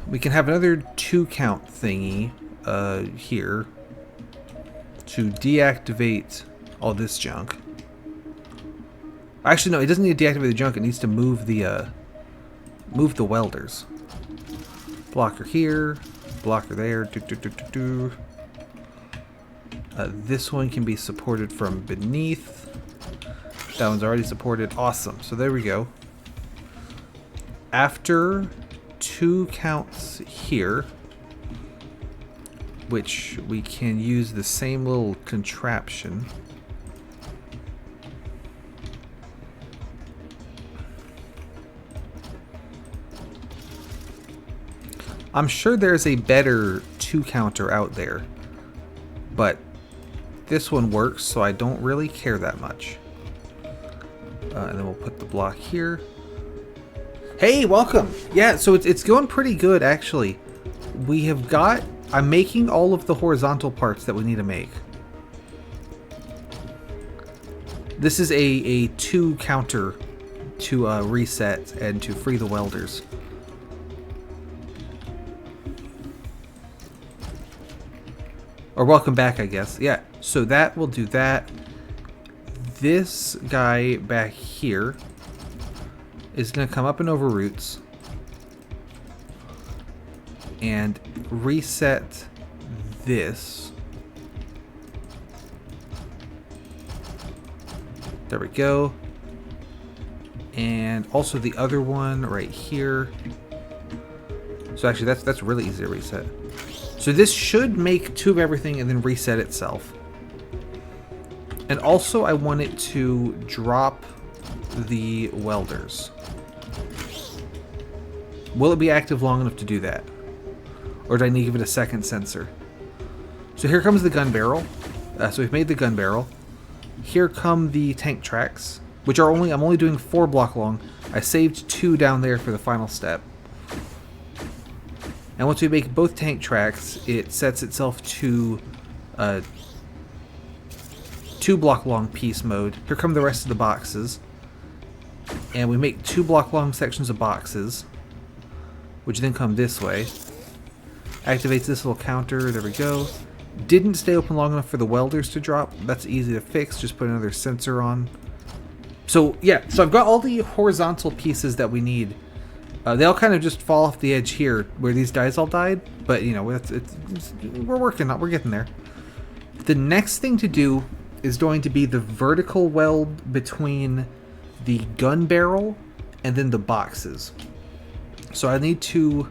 We can have another 2 count thingy here to deactivate all this junk. Actually, no, it doesn't need to deactivate the junk. It needs to move the welders. Blocker here, blocker there. This one can be supported from beneath. That one's already supported. Awesome. So there we go. After 2 counts here, which we can use the same little contraption. I'm sure there's a better 2 counter out there, but this one works, so I don't really care that much. And then we'll put the block here. Hey, welcome! Yeah, so it's going pretty good, actually. We have got... I'm making all of the horizontal parts that we need to make. This is a 2 counter to reset and to free the welders. Or welcome back, I guess. Yeah, so that will do that. This guy back here is going to come up and over roots and reset this. There we go. And also the other one right here. So actually that's really easy to reset. So this should make 2 of everything and then reset itself. And also I want it to drop the welders. Will it be active long enough to do that? Or do I need to give it a second sensor? So here comes the gun barrel. So we've made the gun barrel. Here come the tank tracks, which are I'm only doing 4 block long. I saved 2 down there for the final step. And once we make both tank tracks, it sets itself to 2 block long piece mode. Here come the rest of the boxes. And we make 2 block long sections of boxes, which then come this way. Activates this little counter. There we go. Didn't stay open long enough for the welders to drop. That's easy to fix. Just put another sensor on. So yeah, so I've got all the horizontal pieces that we need. They all kind of just fall off the edge here where these guys all died. But you know, we're working on. We're getting there. The next thing to do is going to be the vertical weld between the gun barrel and then the boxes. So I need to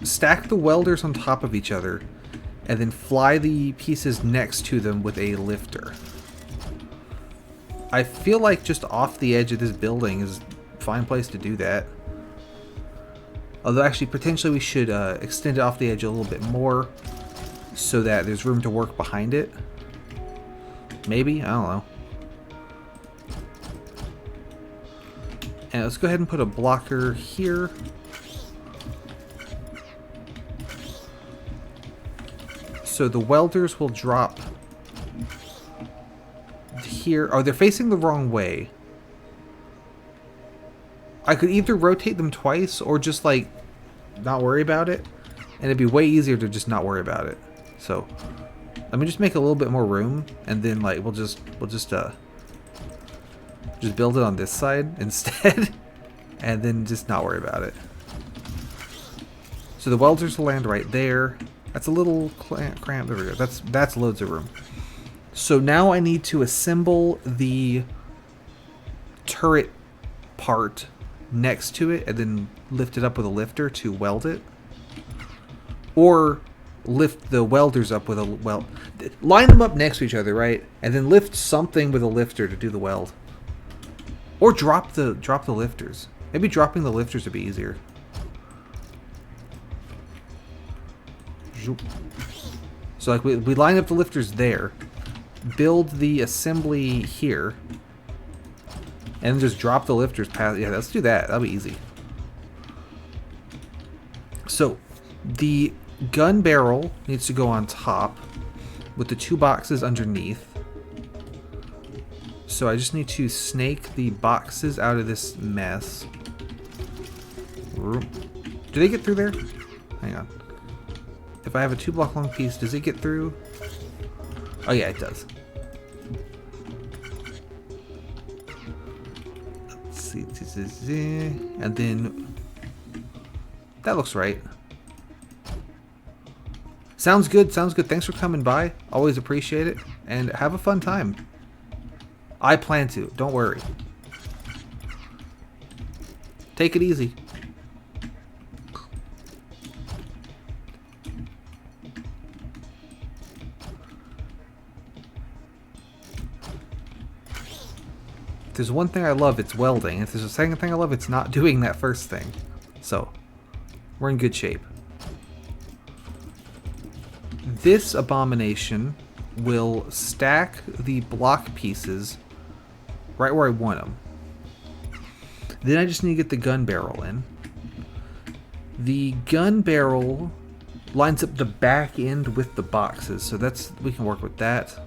stack the welders on top of each other and then fly the pieces next to them with a lifter. I feel like just off the edge of this building is a fine place to do that. Although actually potentially we should extend it off the edge a little bit more so that there's room to work behind it. Maybe? I don't know. And let's go ahead and put a blocker here. So the welders will drop here. Oh, they're facing the wrong way. I could either rotate them twice or just like not worry about it. And it'd be way easier to just not worry about it. So let me just make a little bit more room and then like we'll just build it on this side instead. and then just not worry about it. So the welders will land right there. That's a little cramped. There we go. That's loads of room. So now I need to assemble the turret part next to it and then lift it up with a lifter to weld it. Or lift the welders up with a weld. Line them up next to each other, right? And then lift something with a lifter to do the weld. Or drop the lifters. Maybe dropping the lifters would be easier. So like we line up the lifters there, build the assembly here, and then just drop the lifters past. Yeah, let's do that. That'll be easy. So the gun barrel needs to go on top with the 2 boxes underneath. So I just need to snake the boxes out of this mess. Do they get through there? Hang on. If I have a 2 block long piece, does it get through? Oh yeah, it does. Let's see. And then that looks right. Sounds good. Sounds good. Thanks for coming by. Always appreciate it. And have a fun time. I plan to. Don't worry. Take it easy. If there's one thing I love, it's welding. If there's a second thing I love, it's not doing that first thing. So, we're in good shape. This abomination will stack the block pieces right where I want them. Then I just need to get the gun barrel in. The gun barrel lines up the back end with the boxes, so we can work with that.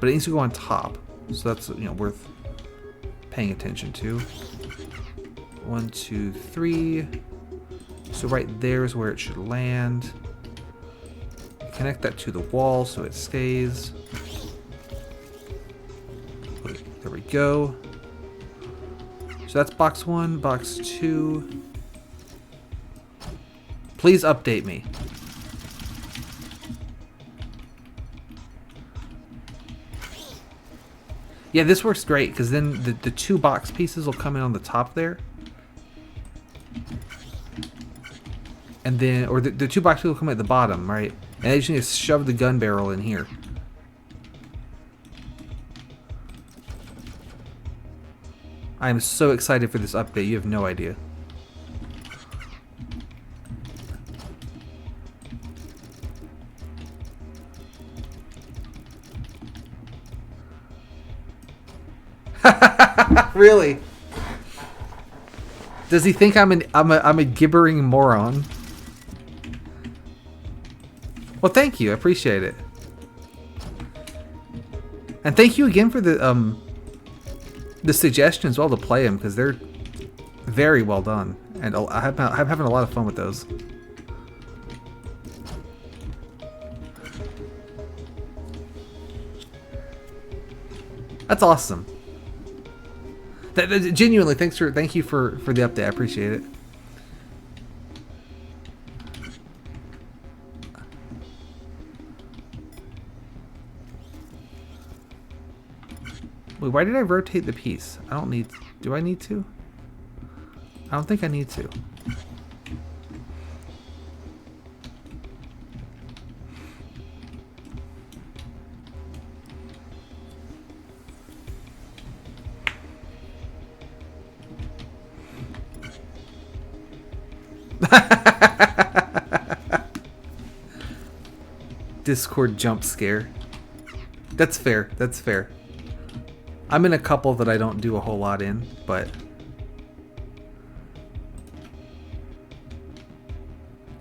But it needs to go on top, so that's worth paying attention to. 1, 2, 3. So right there is where it should land. Connect that to the wall so it stays. There we go. So that's box 1, box 2. Please update me. Yeah, this works great because then the 2 box pieces will come in on the top there. And then, or the 2 box pieces will come at the bottom, right? And I just need to shove the gun barrel in here. I am so excited for this update, you have no idea. Really? Does he think I'm a gibbering moron? Well, thank you. I appreciate it. And thank you again for the suggestions as well to play them, because they're very well done. And I'm having a lot of fun with those. That's awesome. Genuinely, thank you for the update. I appreciate it. Wait, why did I rotate the piece? I don't need... Do I need to? I don't think I need to. Discord jump scare. That's fair. That's fair. I'm in a couple that I don't do a whole lot in, but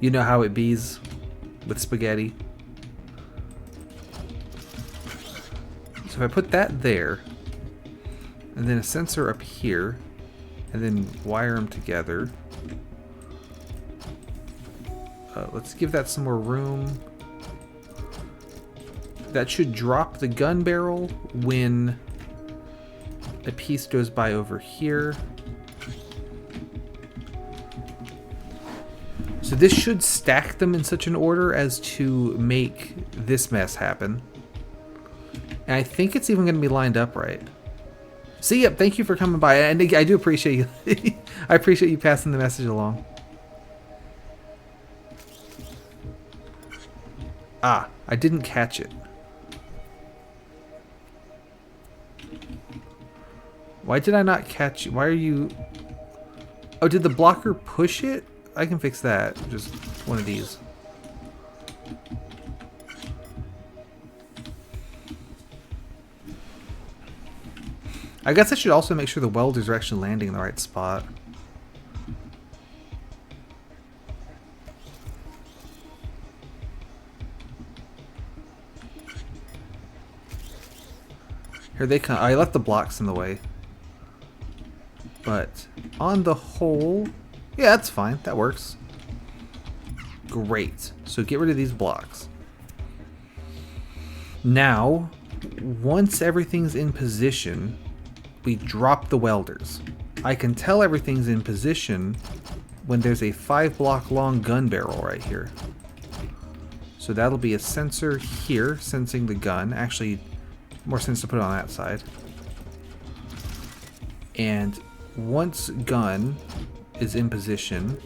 you know how it bees with spaghetti. So if I put that there, and then a sensor up here, and then wire them together. Let's give that some more room. That should drop the gun barrel when a piece goes by over here. So this should stack them in such an order as to make this mess happen. And I think it's even going to be lined up right. See, yep, thank you for coming by. And I do appreciate you. I appreciate you passing the message along. Ah, I didn't catch it. Why did I not catch you? Why are you... Oh, did the blocker push it? I can fix that. Just one of these. I guess I should also make sure the welders are actually landing in the right spot. Here they come. I left the blocks in the way. But on the whole, yeah, that's fine. That works. Great. So get rid of these blocks. Now, once everything's in position, we drop the welders. I can tell everything's in position when there's a 5-block long gun barrel right here. So that'll be a sensor here sensing the gun. Actually, more sense to put it on that side. And once gun is in position,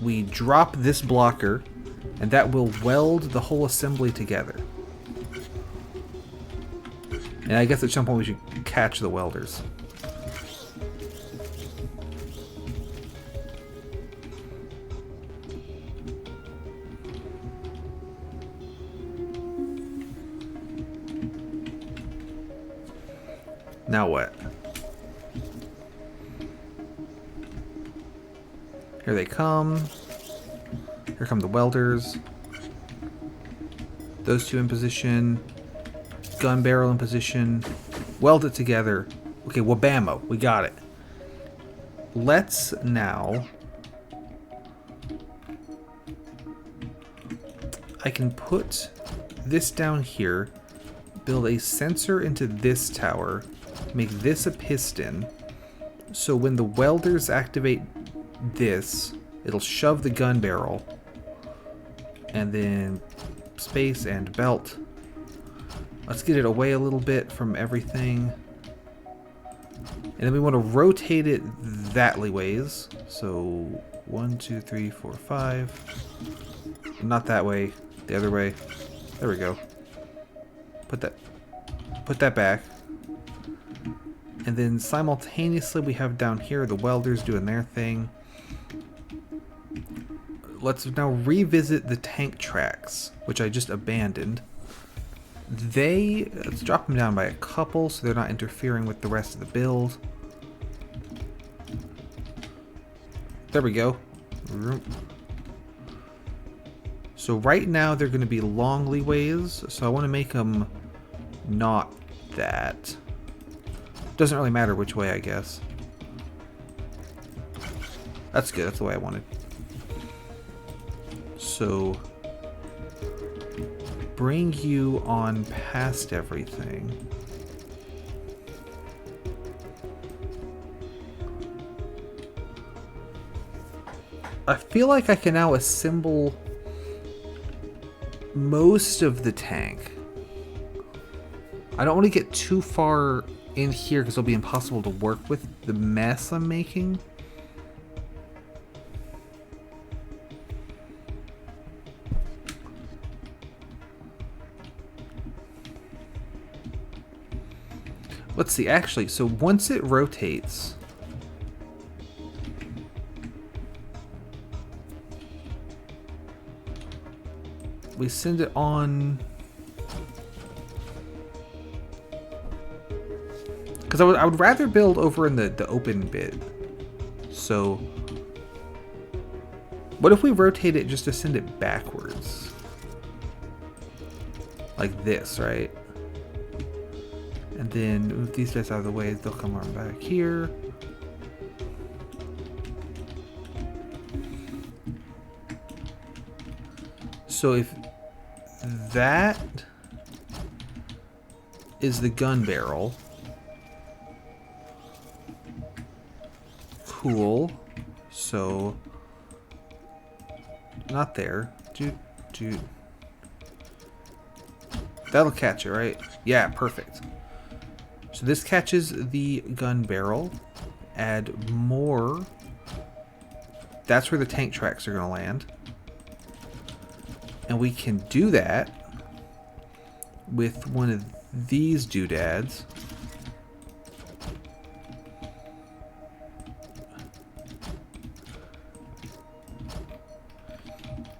we drop this blocker, and that will weld the whole assembly together. And I guess at some point we should catch the welders. Now what? Here they come. Here come the welders. Those two in position. Gun barrel in position. Weld it together. Okay, wabamo. We got it. Let's now... I can put this down here. Build a sensor into this tower. Make this a piston. So when the welders activate this, it'll shove the gun barrel. And then space and belt. Let's get it away a little bit from everything. And then we want to rotate it that ways. So 1, 2, 3, 4, 5. Not that way. The other way. There we go. Put that back. And then simultaneously we have down here the welders doing their thing. Let's now revisit the tank tracks, which I just abandoned. Let's drop them down by a couple so they're not interfering with the rest of the build. There we go. So right now they're going to be long leeways, so I want to make them not that. Doesn't really matter which way, I guess. That's good, that's the way I wanted. So bring you on past everything. I feel like I can now assemble most of the tank. I don't want to get too far in here because it'll be impossible to work with the mess I'm making. Let's see, actually, so once it rotates, we send it on, because I would rather build over in the open bit. So what if we rotate it just to send it backwards? Like this, right? And then move these guys out of the way, they'll come around back here. So if that is the gun barrel, cool. So not there. Dude, dude. That'll catch it, right? Yeah, perfect. So this catches the gun barrel. Add more. That's where the tank tracks are going to land. And we can do that with one of these doodads.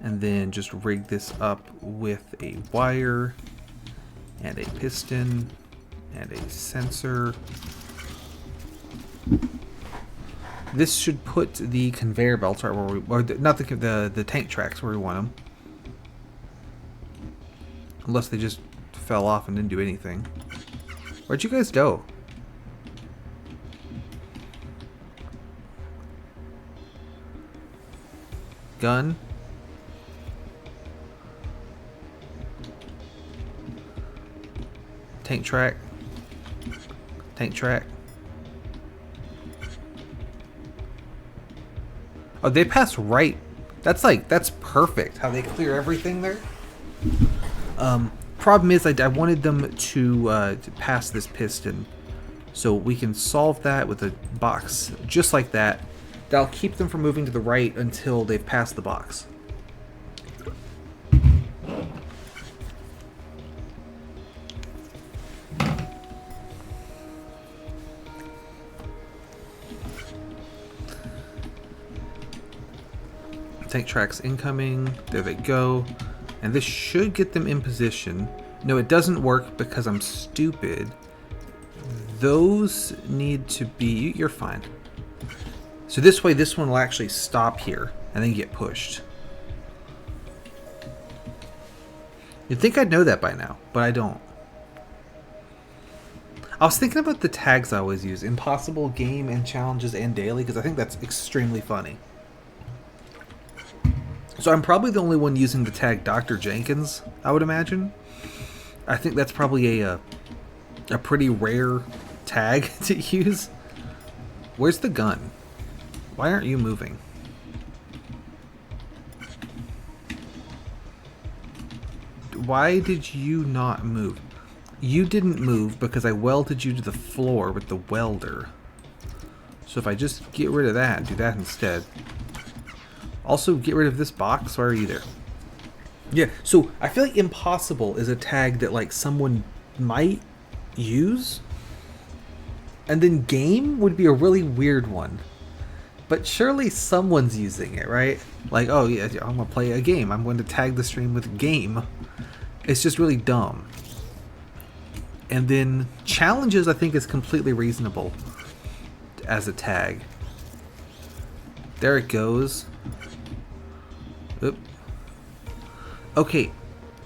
And then just rig this up with a wire and a piston and a sensor. This should put the conveyor belts right where we, or not the tank tracks where we want them. Unless they just fell off and didn't do anything. Where'd you guys go? Gun. Tank track. Tank track. Oh, they pass right. That's perfect how they clear everything there. Problem is I wanted them to pass this piston. So we can solve that with a box just like that. That'll keep them from moving to the right until they've passed the box. Tank tracks incoming. There they go. And this should get them in position. No, it doesn't work because I'm stupid. Those need to be... You're fine. So this way, this one will actually stop here and then get pushed. You'd think I'd know that by now, but I don't. I was thinking about the tags I always use. Impossible, game, and challenges, and daily, because I think that's extremely funny. So I'm probably the only one using the tag Dr. Jenkins, I would imagine. I think that's probably a pretty rare tag to use. Where's the gun? Why aren't you moving? Why did you not move? You didn't move because I welded you to the floor with the welder. So if I just get rid of that and do that instead. Also, get rid of this box. Why are you there? Yeah, so I feel like impossible is a tag that like someone might use. And then game would be a really weird one. But surely someone's using it, right? Like, oh yeah, I'm going to play a game. I'm going to tag the stream with game. It's just really dumb. And then challenges I think is completely reasonable as a tag. There it goes. Oop. Okay,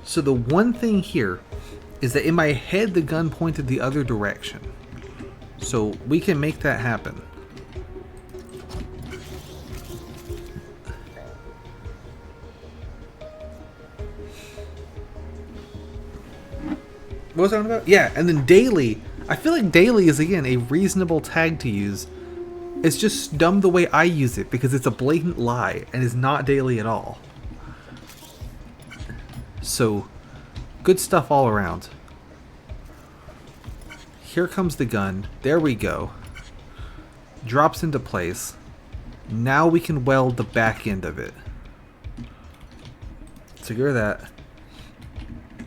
so the one thing here is that in my head the gun pointed the other direction. So we can make that happen. What was I on about? Yeah, and then daily. I feel like daily is again a reasonable tag to use. It's just dumb the way I use it because it's a blatant lie and is not daily at all. So, good stuff all around. Here comes the gun. There we go. Drops into place. Now we can weld the back end of it. So get rid of that.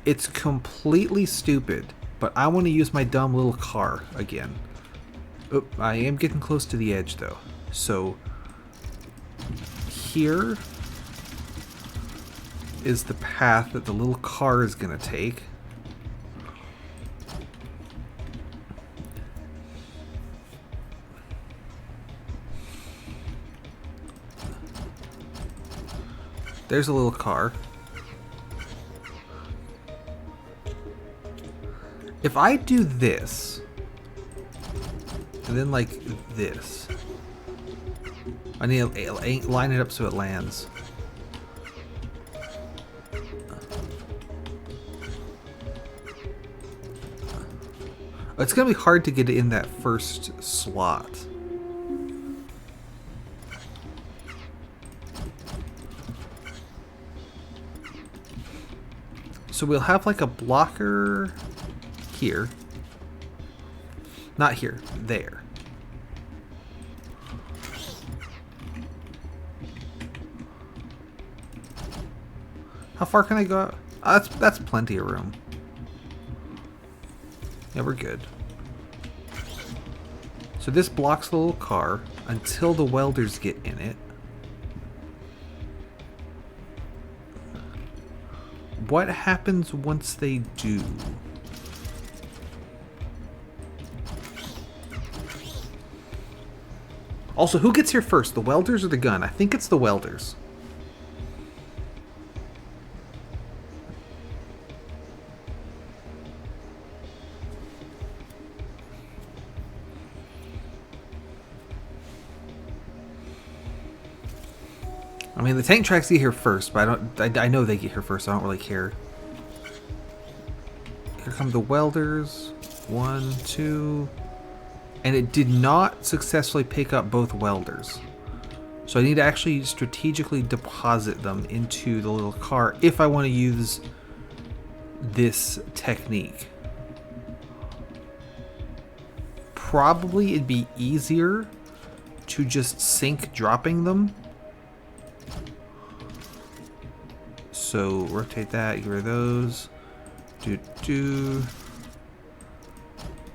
It's completely stupid, but I want to use my dumb little car again. Oh, I am getting close to the edge though. So here is the path that the little car is going to take. There's a little car. If I do this, and then like this, I need to line it up so it lands. It's gonna be hard to get it in that first slot. So we'll have like a blocker here. Not here, there. How far can I go out? That's plenty of room. Yeah, we're good. So this blocks the little car until the welders get in it. What happens once they do? Also, who gets here first, the welders or the gun? I think it's the welders. I mean, the tank tracks get here first, but I know they get here first, so I don't really care. Here come the welders. 1, 2... And it did not successfully pick up both welders. So I need to actually strategically deposit them into the little car if I want to use this technique. Probably it'd be easier to just sink dropping them. So rotate that, get rid of those.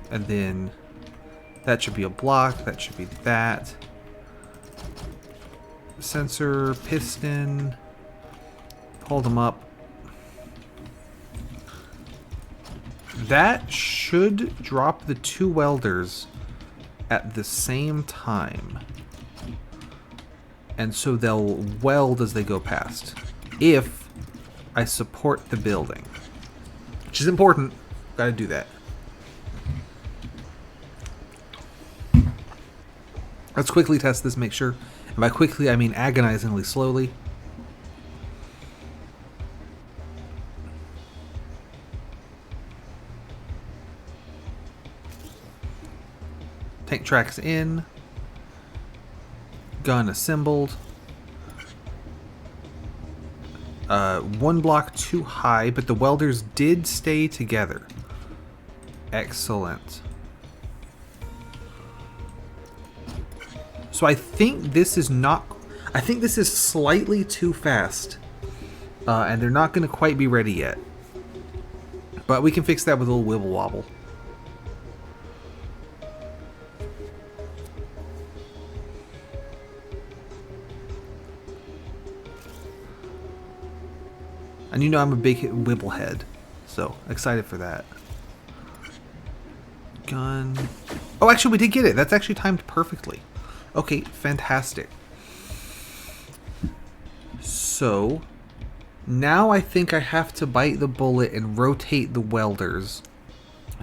And then that should be a block, that should be that. Sensor, piston. Hold them up. That should drop the 2 welders at the same time. And so they'll weld as they go past. If I support the building. Which is important. Gotta do that. Let's quickly test this, make sure. And by quickly, I mean agonizingly slowly. Tank tracks in. Gun assembled. 1 block too high, but the welders did stay together. Excellent. So I think this is not... I think this is slightly too fast. And they're not going to quite be ready yet. But we can fix that with a little wibble wobble. And you know I'm a big wibble head. So, excited for that. Gun. Oh, actually we did get it. That's actually timed perfectly. Okay, fantastic. So, now I think I have to bite the bullet and rotate the welders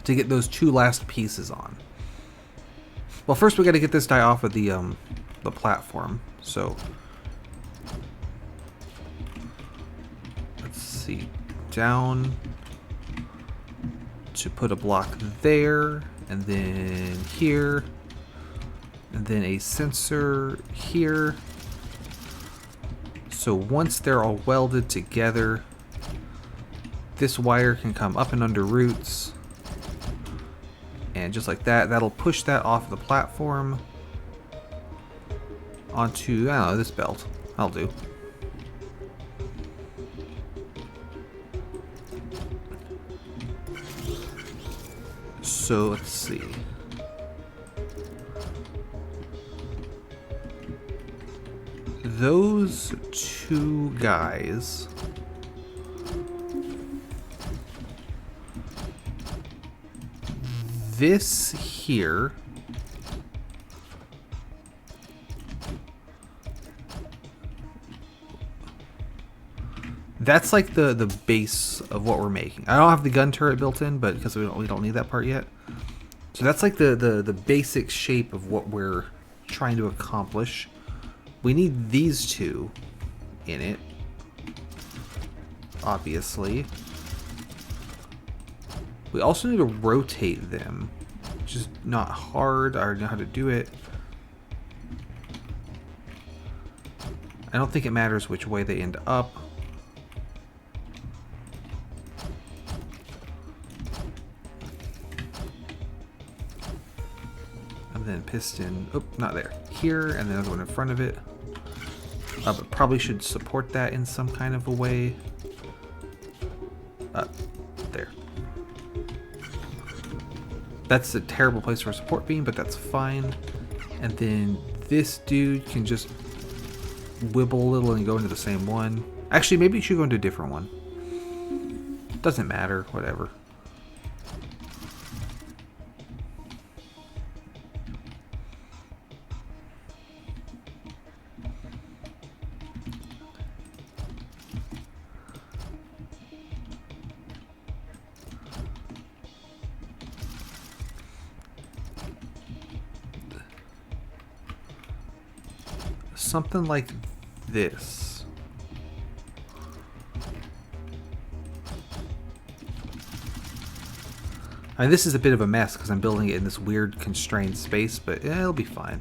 to get those 2 last pieces on. Well, first we got to get this guy off of the platform. So, let's see, down to put a block there, and then here. And then a sensor here. So once they're all welded together, this wire can come up and under roots. And just like that, that'll push that off the platform onto, I don't know, this belt. I'll do. So let's see. Those 2 guys this here that's like the base of what we're making. I don't have the gun turret built in, but because we don't need that part yet. So that's like the basic shape of what we're trying to accomplish. We need these 2 in it, obviously. We also need to rotate them, which is not hard. I already know how to do it. I don't think it matters which way they end up. then piston, oh, not there, here, and then another one in front of it. But probably should support that in some kind of a way. There. That's a terrible place for a support beam, but that's fine. And then this dude can just wibble a little and go into the same one. Actually, maybe you should go into a different one. Doesn't matter, whatever. Something like this. I mean, this is a bit of a mess because I'm building it in this weird constrained space, but yeah, it'll be fine.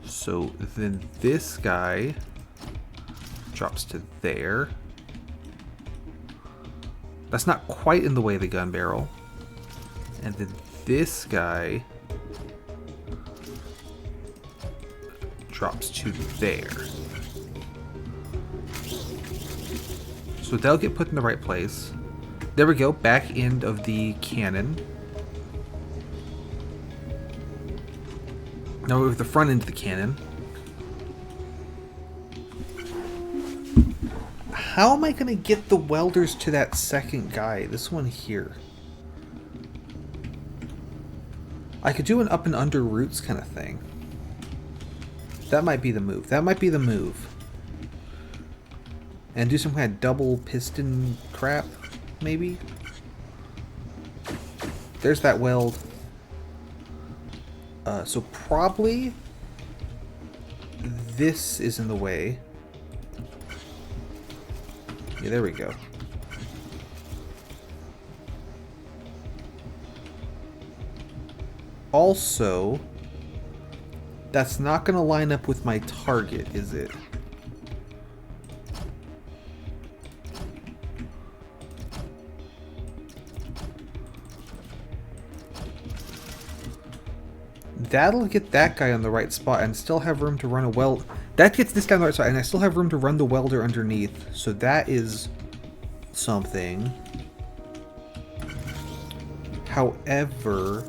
So then this guy drops to there. That's not quite in the way of the gun barrel. And then this guy drops to there. So they'll get put in the right place. There we go, back end of the cannon. Now we have the front end of the cannon. How am I going to get the welders to that second guy? This one here. I could do an up and under roots kind of thing. That might be the move. That might be the move. And do some kind of double piston crap, maybe? There's that weld. So probably this is in the way. Yeah, there we go. Also, that's not going to line up with my target, is it? That'll get that guy on the right spot and still have room to run a weld. That gets this guy on the right spot, and I still have room to run the welder underneath. So that is something. However,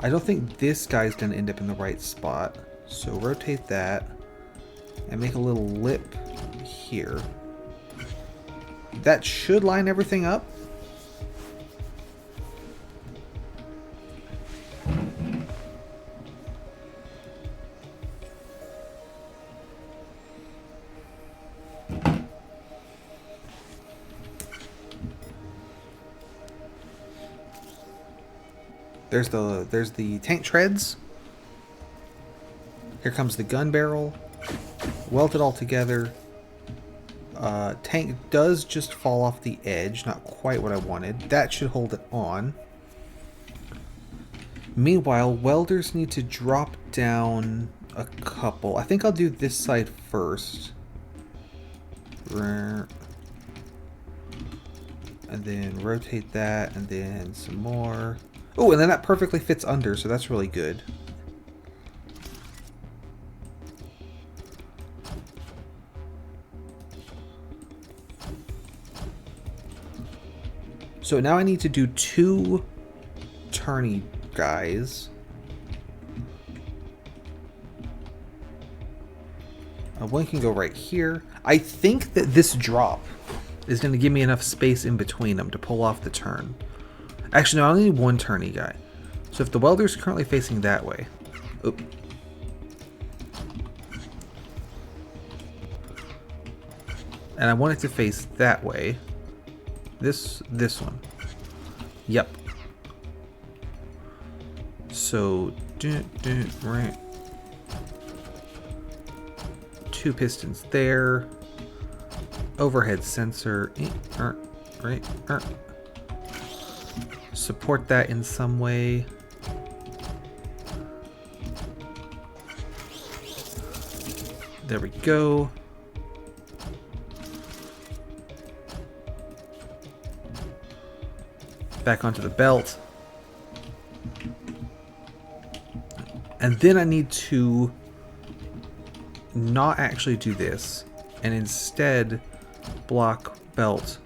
I don't think this guy's going to end up in the right spot. So rotate that and make a little lip here. That should line everything up. There's the tank treads. Here comes the gun barrel. Weld it all together. Tank does just fall off the edge. Not quite what I wanted. That should hold it on. Meanwhile, welders need to drop down a couple. I think I'll do this side first. And then rotate that, and then some more. Oh, and then that perfectly fits under, so that's really good. So now I need to do two turny guys. One can go right here. I think that this drop is going to give me enough space in between them to pull off the turn. Actually, no, I only need one turny guy. So if the welder's currently facing that way... Oop. And I want it to face that way. This one. Yep. So, right. Two pistons there. Overhead sensor. Right. Support that in some way. There we go. Back onto the belt. And then I need to not actually do this and instead block belt.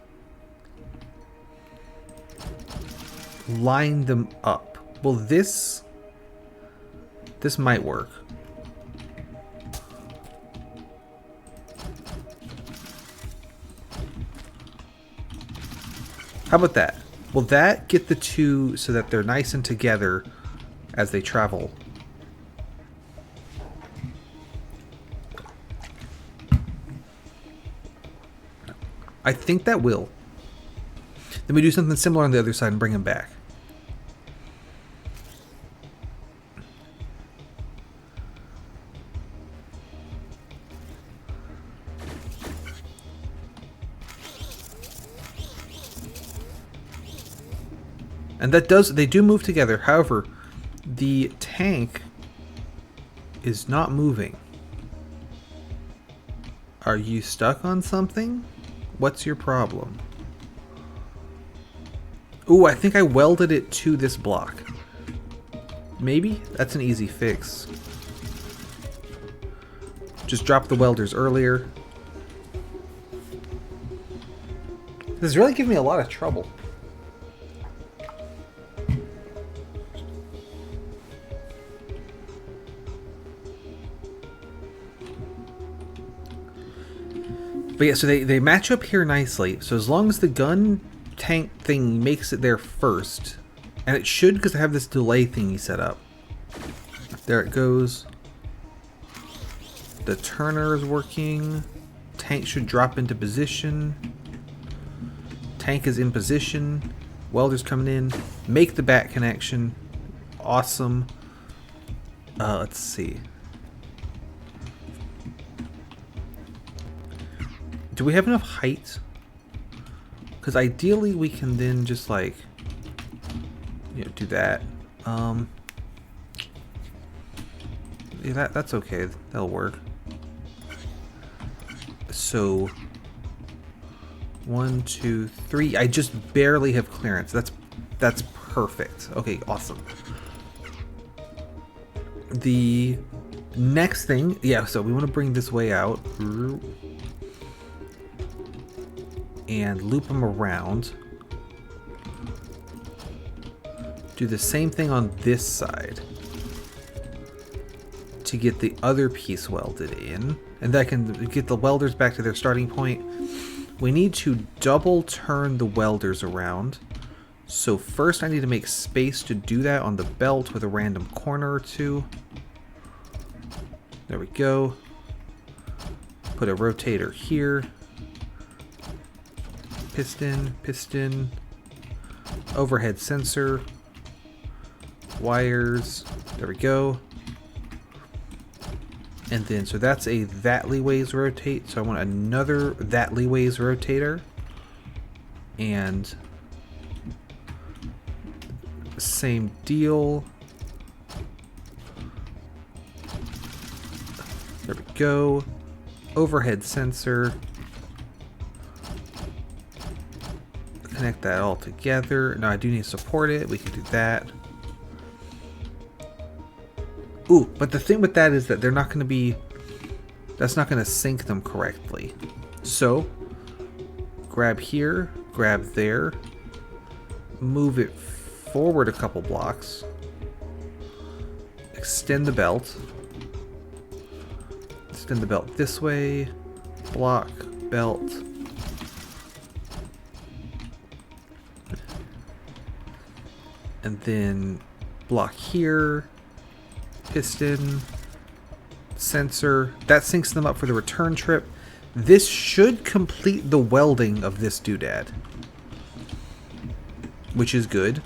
Line them up. Well, this might work. How about that? Will that get the two so that they're nice and together as they travel? I think that will. Then we do something similar on the other side and bring them back. And that does, they do move together. However, the tank is not moving. Are you stuck on something? What's your problem? Ooh, I think I welded it to this block. Maybe? That's an easy fix. Just drop the welders earlier. This is really giving me a lot of trouble. But yeah, so they match up here nicely. So as long as the gun tank thing makes it there first, and it should because I have this delay thingy set up. There it goes. The turner is working. Tank should drop into position. Tank is in position. Welder's coming in. Make the back connection. Awesome. Let's see. Do we have enough height? Because ideally we can then just like, you know, do that. Yeah, that's okay. That'll work. So 1, 2, 3. I just barely have clearance. That's perfect. Okay, awesome. The next thing, yeah. So we want to bring this way out. And loop them around. Do the same thing on this side to get the other piece welded in. And that can get the welders back to their starting point. We need to double turn the welders around. So first I need to make space to do that on the belt with a random corner or two. There we go. Put a rotator here. Piston, overhead sensor, wires, there we go. And then, so that's a that leeways rotate, so I want another that leeways rotator. And same deal. There we go. Overhead sensor. Connect that all together. Now I do need to support it. We can do that. Ooh, but the thing with that is that they're not going to be... That's not going to sync them correctly. So, grab here, grab there. Move it forward a couple blocks. Extend the belt. Extend the belt this way. Block, belt. And then block here, piston, sensor. That syncs them up for the return trip. This should complete the welding of this doodad, which is good.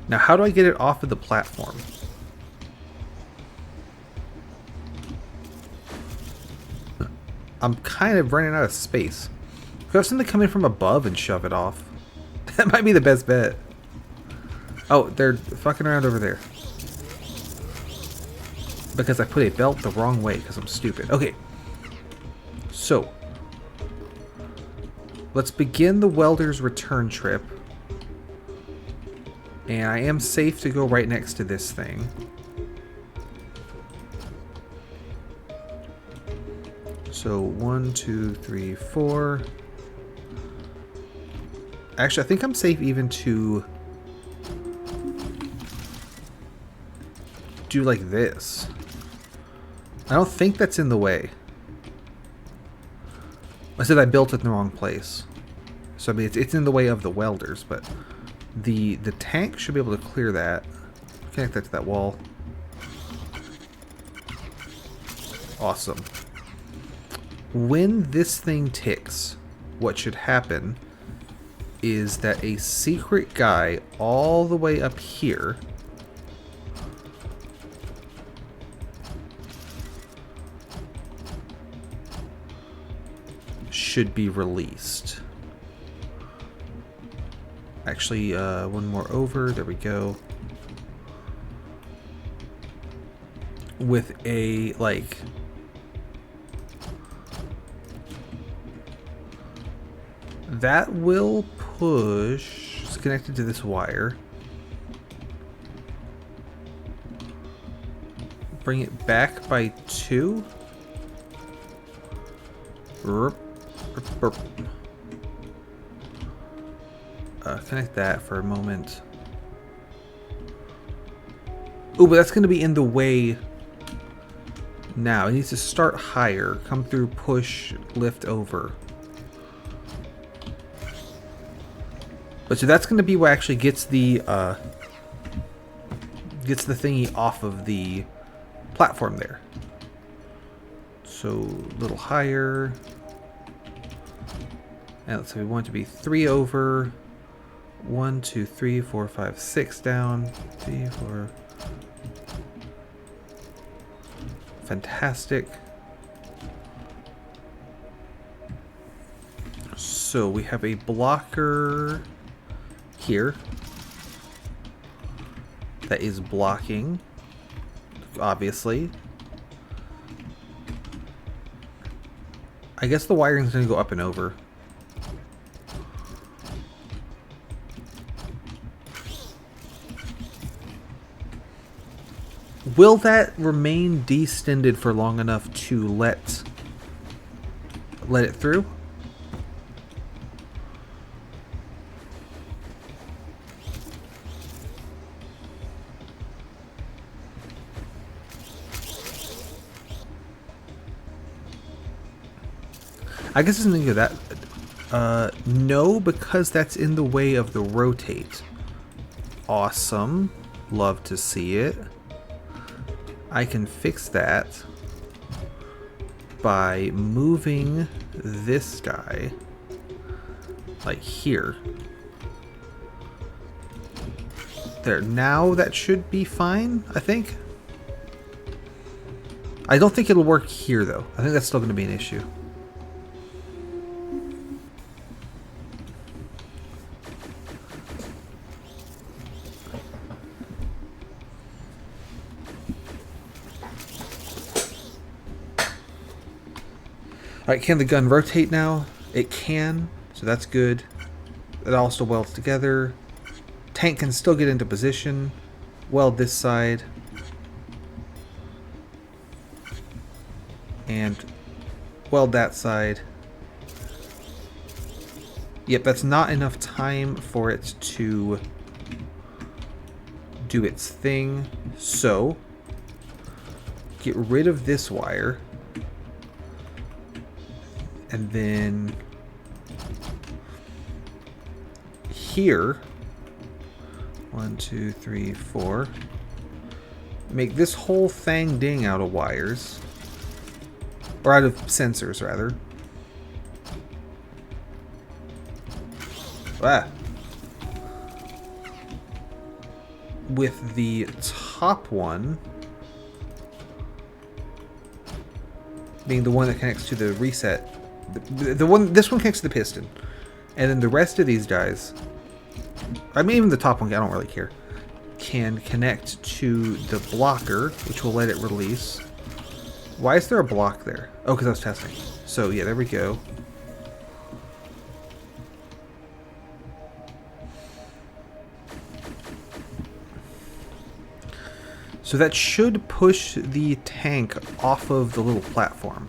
Now, how do I get it off of the platform? I'm kind of running out of space. If I have something come in from above and shove it off, that might be the best bet. Oh, they're fucking around over there. Because I put a belt the wrong way because I'm stupid. Okay. So. Let's begin the welder's return trip. And I am safe to go right next to this thing. So 1, 2, 3, 4. Actually, I think I'm safe even to do like this. I don't think that's in the way. I said I built it in the wrong place. So I mean, it's in the way of the welders, but the tank should be able to clear that. Connect that to that wall. Awesome. When this thing ticks, what should happen is that a secret guy all the way up here should be released. Actually, one more over. There we go. With a, like... That will push... It's connected to this wire. Bring it back by 2. Burp, burp, burp. Connect that for a moment. Oh, but that's going to be in the way now. It needs to start higher. Come through, push, lift over. But so that's going to be what actually gets the thingy off of the platform there. So a little higher. And let's say we want it to be 3 over. 1, 2, 3, 4, 5, 6 down. 3, 4. Fantastic. So we have a blocker here that is blocking, obviously. I guess the wiring is going to go up and over. Will that remain distended for long enough to let it through? I guess it's something to that. No, because that's in the way of the rotate. Awesome. Love to see it. I can fix that by moving this guy like here. There. Now that should be fine, I think. I don't think it'll work here, though. I think that's still going to be an issue. Alright, can the gun rotate now? It can, so that's good. It all still welds together. Tank can still get into position. Weld this side. And weld that side. Yep, that's not enough time for it to do its thing. So, get rid of this wire. And then here, 1, 2, 3, 4, make this whole thing ding out of wires, or out of sensors rather. With the top one being the one that connects to the reset. This one connects to the piston, and then the rest of these guys, I mean even the top one, I don't really care, can connect to the blocker, which will let it release. Why is there a block there? Oh, because I was testing. So yeah, there we go. So that should push the tank off of the little platform.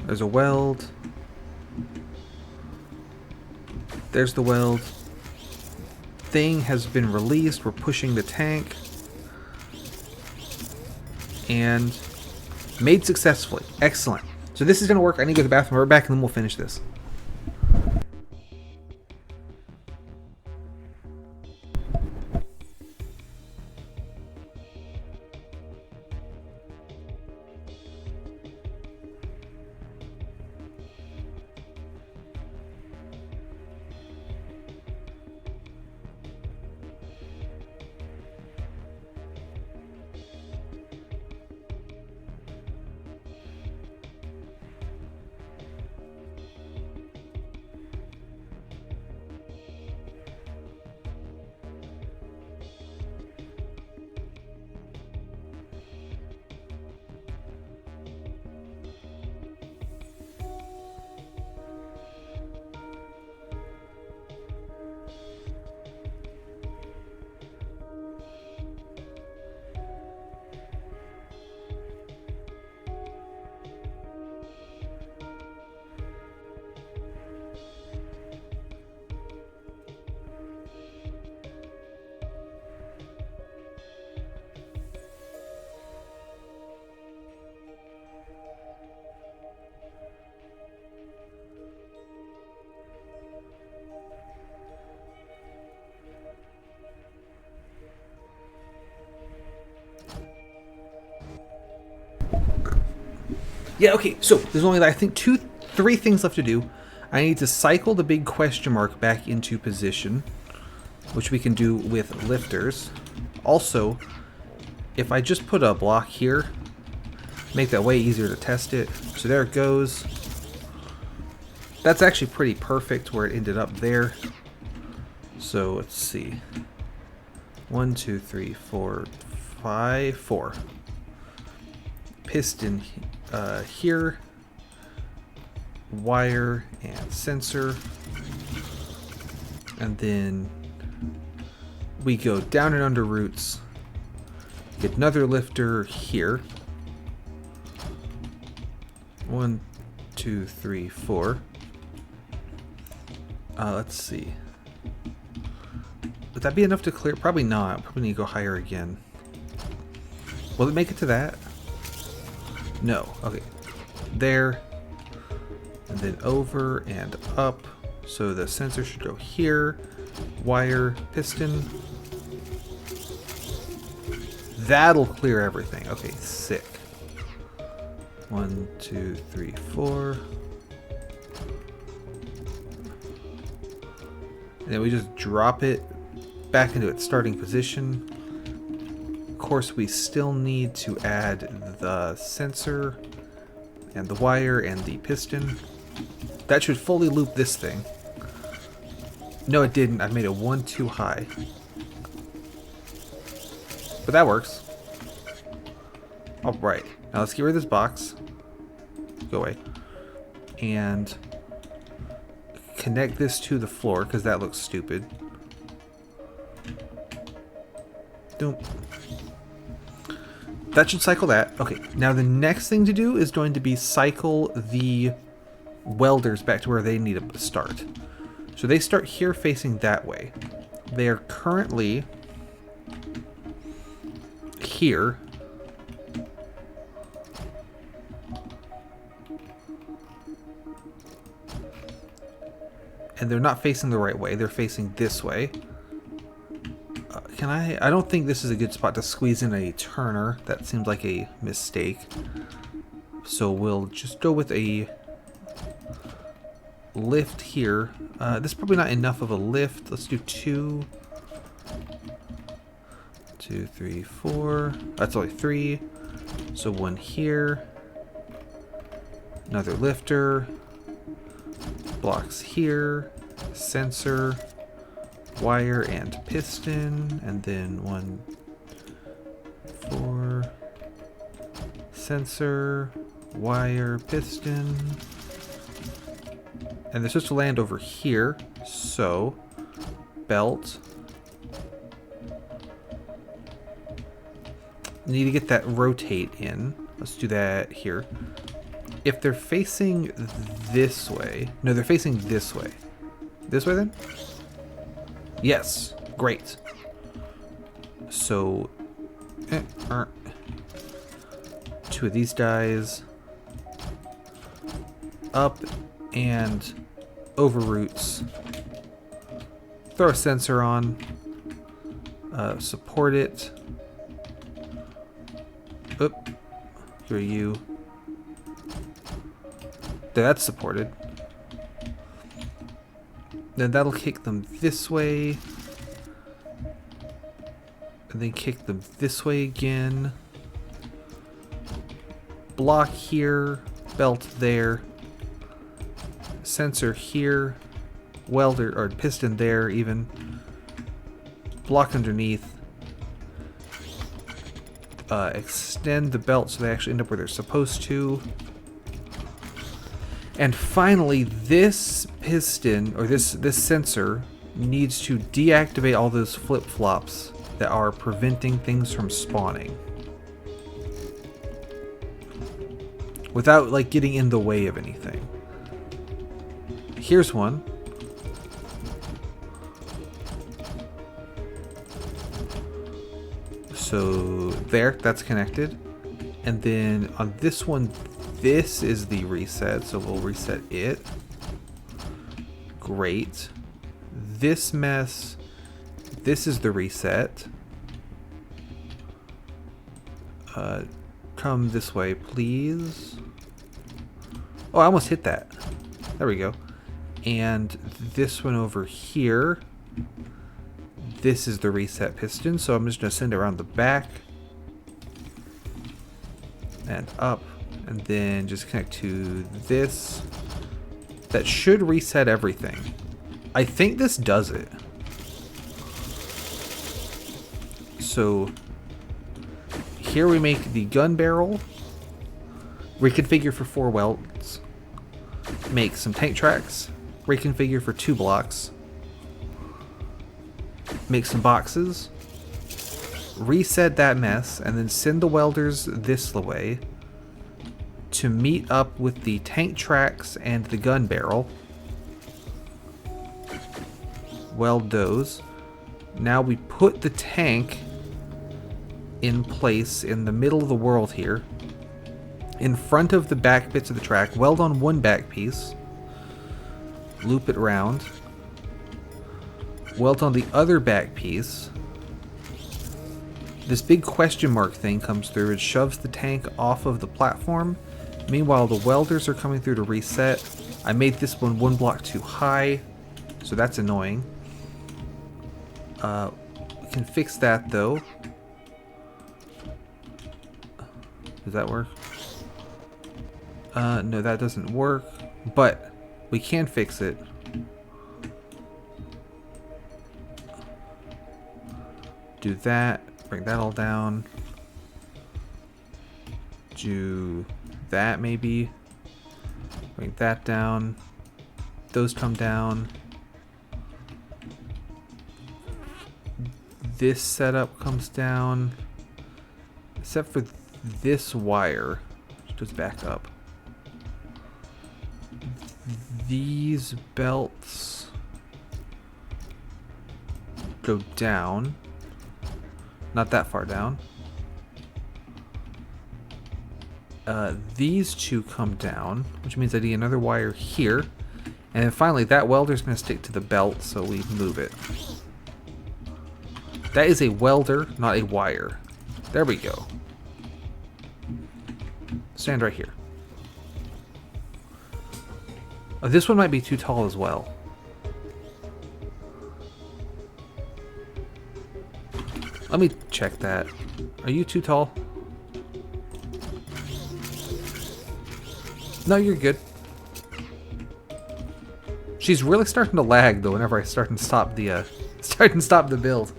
There's a weld. There's the weld. Thing has been released. We're pushing the tank. And made successfully. Excellent. So this is going to work. I need to go to the bathroom. We're back and then we'll finish this. Yeah, okay, so there's only, I think, three things left to do. I need to cycle the big question mark back into position, which we can do with lifters. Also, if I just put a block here, make that way easier to test it. So there it goes. That's actually pretty perfect where it ended up there. So let's see. 1, 2, 3, 4, 5, 4. Piston here, wire and sensor, and then we go down and under roots, get another lifter here. 1, 2, 3, 4. Let's see. Would that be enough to clear? Probably not. Probably need to go higher again. Will it make it to that? No. Okay. There. And then over and up. So the sensor should go here. Wire, piston. That'll clear everything. Okay, sick. 1, 2, 3, 4. And then we just drop it back into its starting position. Of course, we still need to add the sensor and the wire and the piston. That should fully loop this thing. No, it didn't. I made it one too high. But that works. Alright. Now let's get rid of this box. Go away. And connect this to the floor, because that looks stupid. Doom. That should cycle that. Okay, now the next thing to do is going to be cycle the welders back to where they need to start. So they start here facing that way. They are currently here. And they're not facing the right way. They're facing this way. I don't think this is a good spot to squeeze in a turner. That seems like a mistake. So we'll just go with a lift here. This is probably not enough of a lift. Let's do 2. 2, 3, 4. That's only 3. So one here. Another lifter. Blocks here. Sensor. Wire and piston. And then 1, 4. Sensor. Wire. Piston. And they're supposed to land over here. So, belt. Need to get that rotate in. Let's do that here. If they're facing this way... No, they're facing this way. This way then? Yes. Great. So... 2 of these guys. Up and over roots. Throw a sensor on. Support it. Oop. Here are you. That's supported. Then that'll kick them this way. And then kick them this way again. Block here. Belt there. Sensor here. Welder or piston there even. Block underneath. Extend the belt so they actually end up where they're supposed to. And finally, this piston, or this sensor, needs to deactivate all those flip-flops that are preventing things from spawning. Without, like, getting in the way of anything. Here's one. So, there, that's connected. And then on this one, this is the reset, so we'll reset it. Great. This mess, this is the reset. Come this way, please. Oh, I almost hit that. There we go. And this one over here, this is the reset piston, so I'm just going to send it around the back. And up. And then just connect to this. That should reset everything. I think this does it. So here we make the gun barrel. Reconfigure for 4 welds. Make some tank tracks. Reconfigure for 2 blocks. Make some boxes. Reset that mess. And then send the welders this way to meet up with the tank tracks and the gun barrel. Weld those. Now we put the tank in place in the middle of the world here. In front of the back bits of the track. Weld on one back piece. Loop it round. Weld on the other back piece. This big question mark thing comes through. It shoves the tank off of the platform. Meanwhile, the welders are coming through to reset. I made this one block too high, so that's annoying. We can fix that though. Does that work? No, that doesn't work, but we can fix it. Do that, bring that all down. Do that maybe. Bring that down. Those come down. This setup comes down. Except for this wire, which goes back up. These belts go down. Not that far down. These two come down, which means I need another wire here. And then finally, that welder's going to stick to the belt, so we move it. That is a welder, not a wire. There we go. Stand right here. Oh, this one might be too tall as well. Let me check that. Are you too tall? No, you're good. She's really starting to lag though whenever I start and stop the build.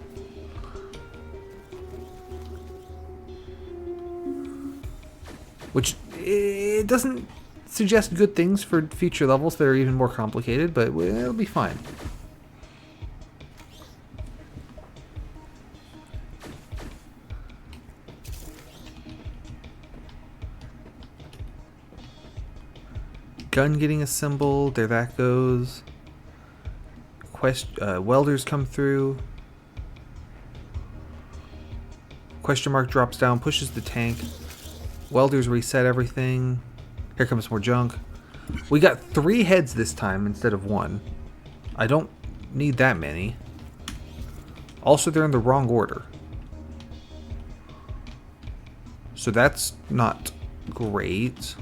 Which it doesn't suggest good things for future levels that are even more complicated, but it'll be fine. Gun getting assembled, there that goes. Welders come through. Question mark drops down, pushes the tank. Welders reset everything. Here comes more junk. We got 3 heads this time instead of 1. I don't need that many. Also, they're in the wrong order. So that's not great.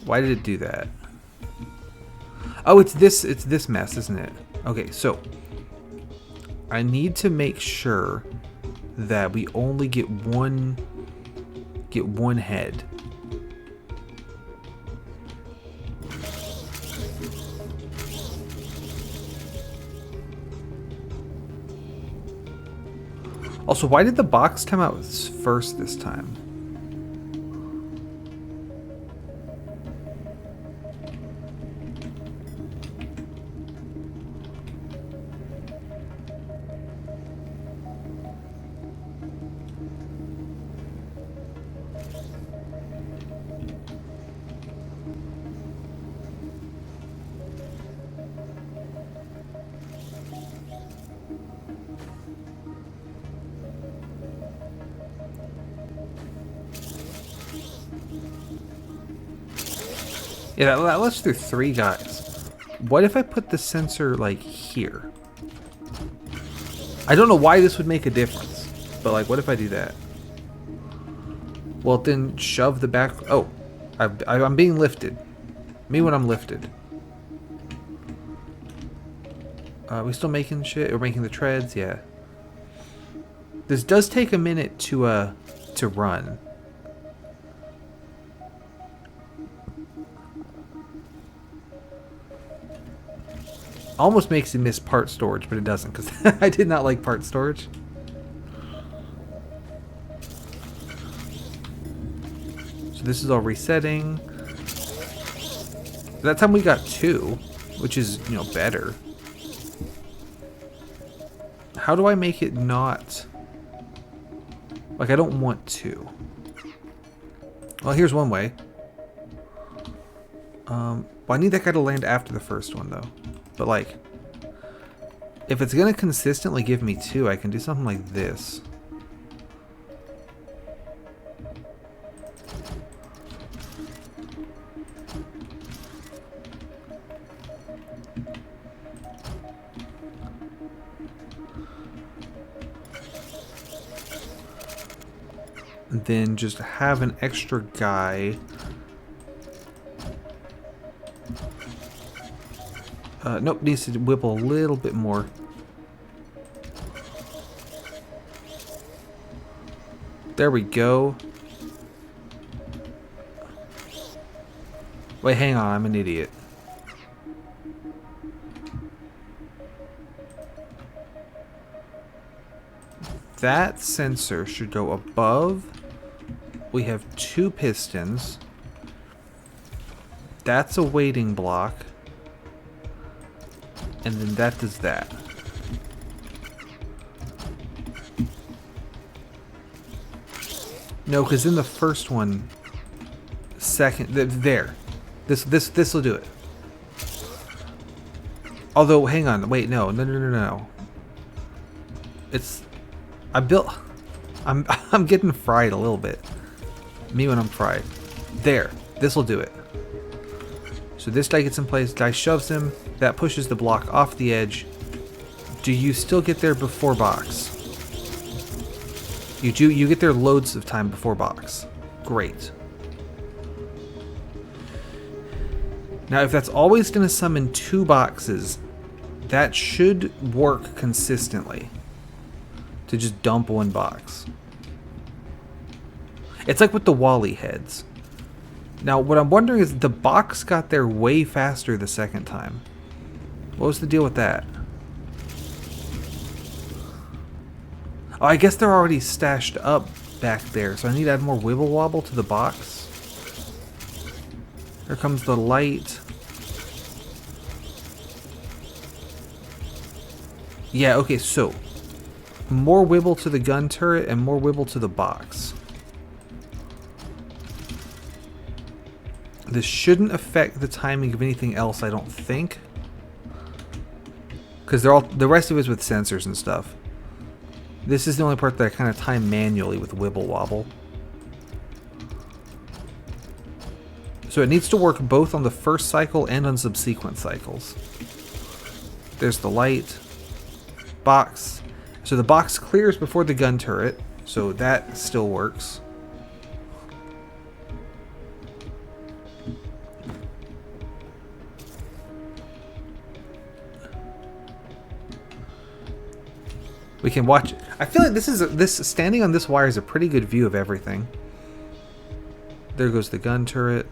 Why did it do that? Oh, it's this mess, isn't it? Okay, so I need to make sure that we only get one head. Also, why did the box come out first this time? Yeah, that lets through 3 guys. What if I put the sensor, like, here? I don't know why this would make a difference, but, like, what if I do that? Well, then shove the back... Oh, I'm being lifted. Me when I'm lifted. We still making shit? We're making the treads? Yeah. This does take a minute to run. Almost makes you miss part storage, but it doesn't, because I did not like part storage. So this is all resetting. That time we got 2, which is, you know, better. How do I make it not... Like, I don't want to. Well, here's one way. Well, I need that guy to land after the first one, though. But, like, if it's going to consistently give me 2, I can do something like this. And then just have an extra guy. Nope, needs to whipple a little bit more. There we go. Wait, hang on, I'm an idiot. That sensor should go above. We have 2 pistons. That's a weighting block. And then that does that. No, because in the first one, there. This will do it. Although, hang on, wait, no. It's, I'm getting fried a little bit. Me when I'm fried. There, this will do it. So this guy gets in place, guy shoves him, that pushes the block off the edge. Do you still get there before box? You do, you get there loads of time before box. Great. Now if that's always going to summon 2 boxes, that should work consistently. to just dump one box. It's like with the Wally heads. Now, what I'm wondering is the box got there way faster the second time. What was the deal with that? Oh, I guess they're already stashed up back there, so I need to add more wibble wobble to the box. Here comes the light. Yeah, okay, so more wibble to the gun turret and more wibble to the box. This shouldn't affect the timing of anything else, I don't think. Because the rest of it is with sensors and stuff. This is the only part that I kind of time manually with wibble wobble. So it needs to work both on the first cycle and on subsequent cycles. There's the light. Box. So the box clears before the gun turret, so that still works. We can watch. I feel like this standing on this wire is a pretty good view of everything. There goes the gun turret.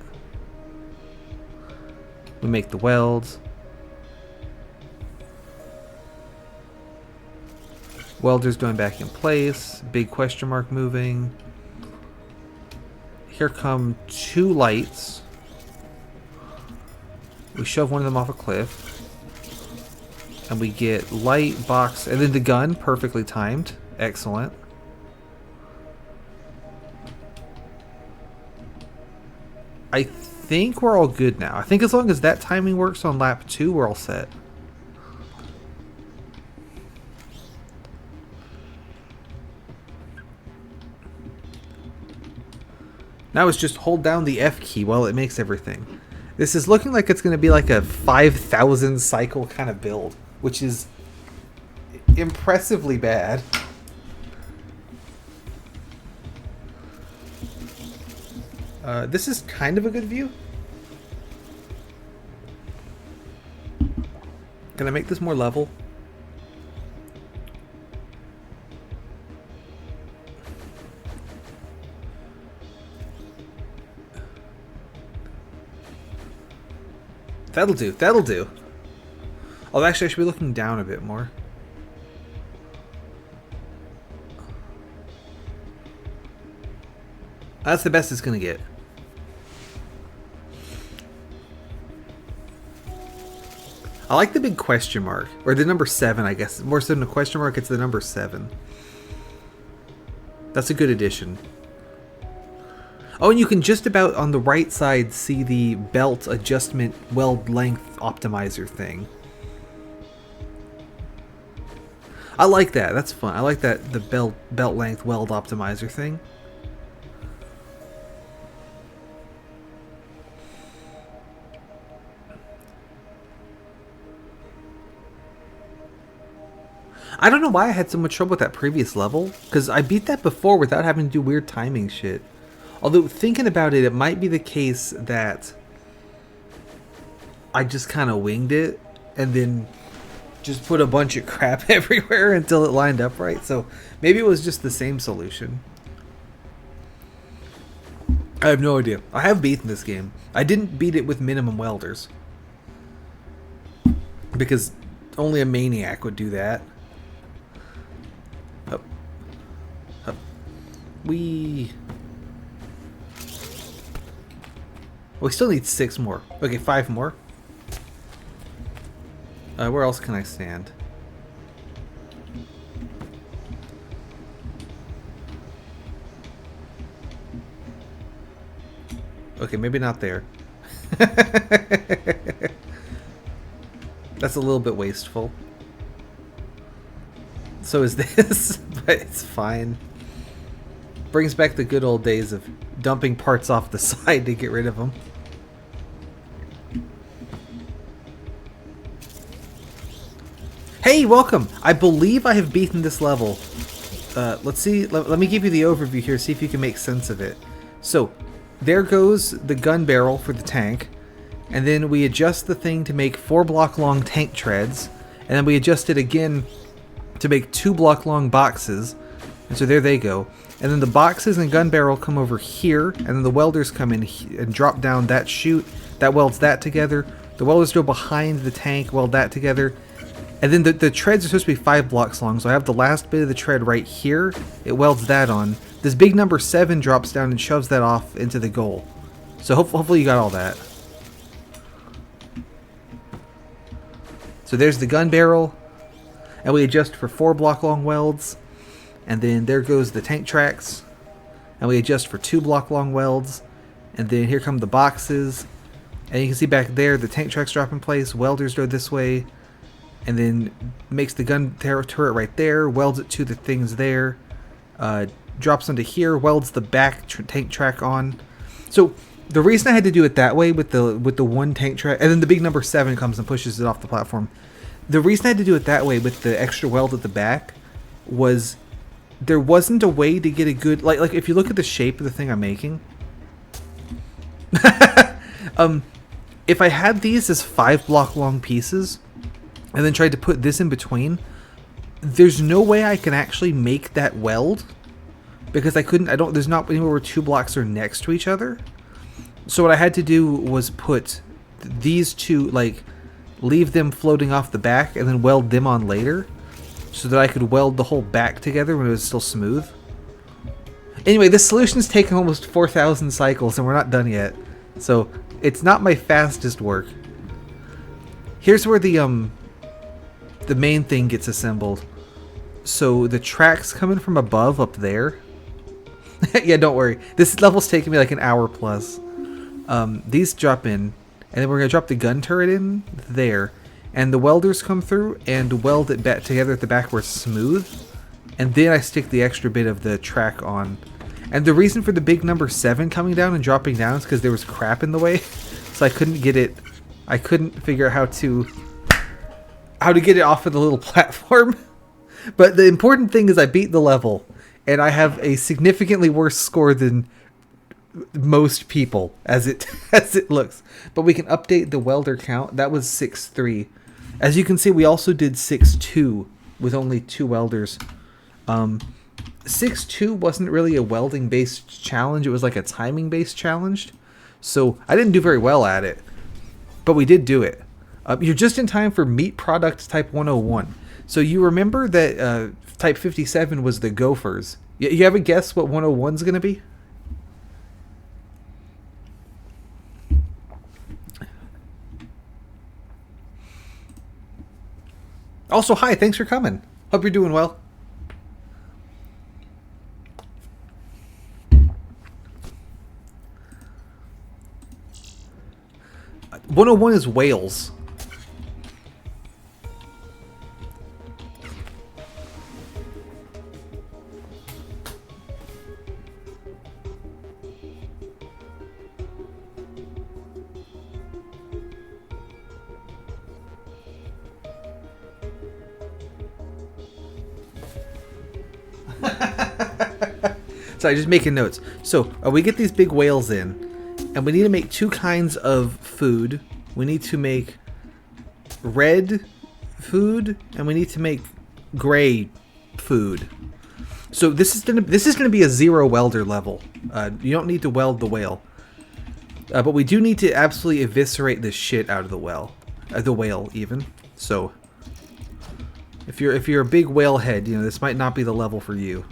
We make the welds. Welders going back in place. Big question mark moving. Here come two lights. We shove one of them off a cliff. And we get light, box, and then the gun. Perfectly timed. Excellent. I think we're all good now. I think as long as that timing works on lap 2, we're all set. Now it's just hold down the F key while it makes everything. This is looking like it's going to be like a 5,000 cycle kind of build, which is impressively bad. This is kind of a good view. Can I make this more level? That'll do. That'll do. Oh, actually, I should be looking down a bit more. That's the best it's going to get. I like the big question mark. Or the number 7, I guess. More so than a question mark, it's the number 7. That's a good addition. Oh, and you can just about on the right side see the belt adjustment weld length optimizer thing. I like that. That's fun. I like that, the belt length weld optimizer thing. I don't know why I had so much trouble with that previous level, because I beat that before without having to do weird timing shit. Although, thinking about it, it might be the case that I just kind of winged it and then just put a bunch of crap everywhere until it lined up right. So maybe it was just the same solution. I have no idea. I have beaten this game. I didn't beat it with minimum welders, because only a maniac would do that. Up. Up. We still need 6 more. Okay, 5 more. Where else can I stand? Okay, maybe not there. That's a little bit wasteful. So is this, but it's fine. Brings back the good old days of dumping parts off the side to get rid of them. Hey, welcome! I believe I have beaten this level. Let's see, let me give you the overview here, see if you can make sense of it. So, there goes the gun barrel for the tank, and then we adjust the thing to make 4 block long tank treads, and then we adjust it again to make 2 block long boxes. And so there they go. And then the boxes and gun barrel come over here, and then the welders come in and drop down that chute. That welds that together. The welders go behind the tank, weld that together. And then the treads are supposed to be 5 blocks long, so I have the last bit of the tread right here. It welds that on. This big number 7 drops down and shoves that off into the goal. So hopefully you got all that. So there's the gun barrel. And we adjust for 4 block long welds. And then there goes the tank tracks. And we adjust for 2 block long welds. And then here come the boxes. And you can see back there the tank tracks drop in place. Welders go this way. And then makes the gun turret right there. Welds it to the things there. Drops onto here. Welds the back tank track on. So the reason I had to do it that way with the one tank track. And then the big number 7 comes and pushes it off the platform. The reason I had to do it that way with the extra weld at the back was there wasn't a way to get a good... Like if you look at the shape of the thing I'm making... if I had these as 5 block long pieces and then tried to put this in between, there's no way I can actually make that weld because there's not anywhere where 2 blocks are next to each other. So what I had to do was put these two, like, leave them floating off the back and then weld them on later so that I could weld the whole back together when it was still smooth. Anyway, this solution's taken almost 4,000 cycles and we're not done yet. So it's not my fastest work. Here's where the main thing gets assembled. So the tracks coming from above up there. Yeah, don't worry. This level's taking me like an hour plus. These drop in. And then we're going to drop the gun turret in there. And the welders come through and weld it back together at the back where it's smooth. And then I stick the extra bit of the track on. And the reason for the big number 7 coming down and dropping down is because there was crap in the way. So I couldn't get it. I couldn't figure out how to get it off of the little platform. But the important thing is I beat the level. And I have a significantly worse score than most people as it looks. But we can update the welder count. That was 6-3. As you can see, we also did 6-2 with only 2 welders. 6-2 wasn't really a welding based challenge. It was like a timing based challenge. So I didn't do very well at it, but we did do it. You're just in time for meat product type 101. So you remember that type 57 was the gophers. You have a guess what 101 is going to be? Also, hi, thanks for coming. Hope you're doing well. .101 is whales. Sorry, just making notes. So, we get these big whales in, and we need to make 2 kinds of food. We need to make red food, and we need to make gray food. So this is gonna be a 0 welder level. You don't need to weld the whale, but we do need to absolutely eviscerate the shit out of the whale even. So if you're a big whale head, you know this might not be the level for you.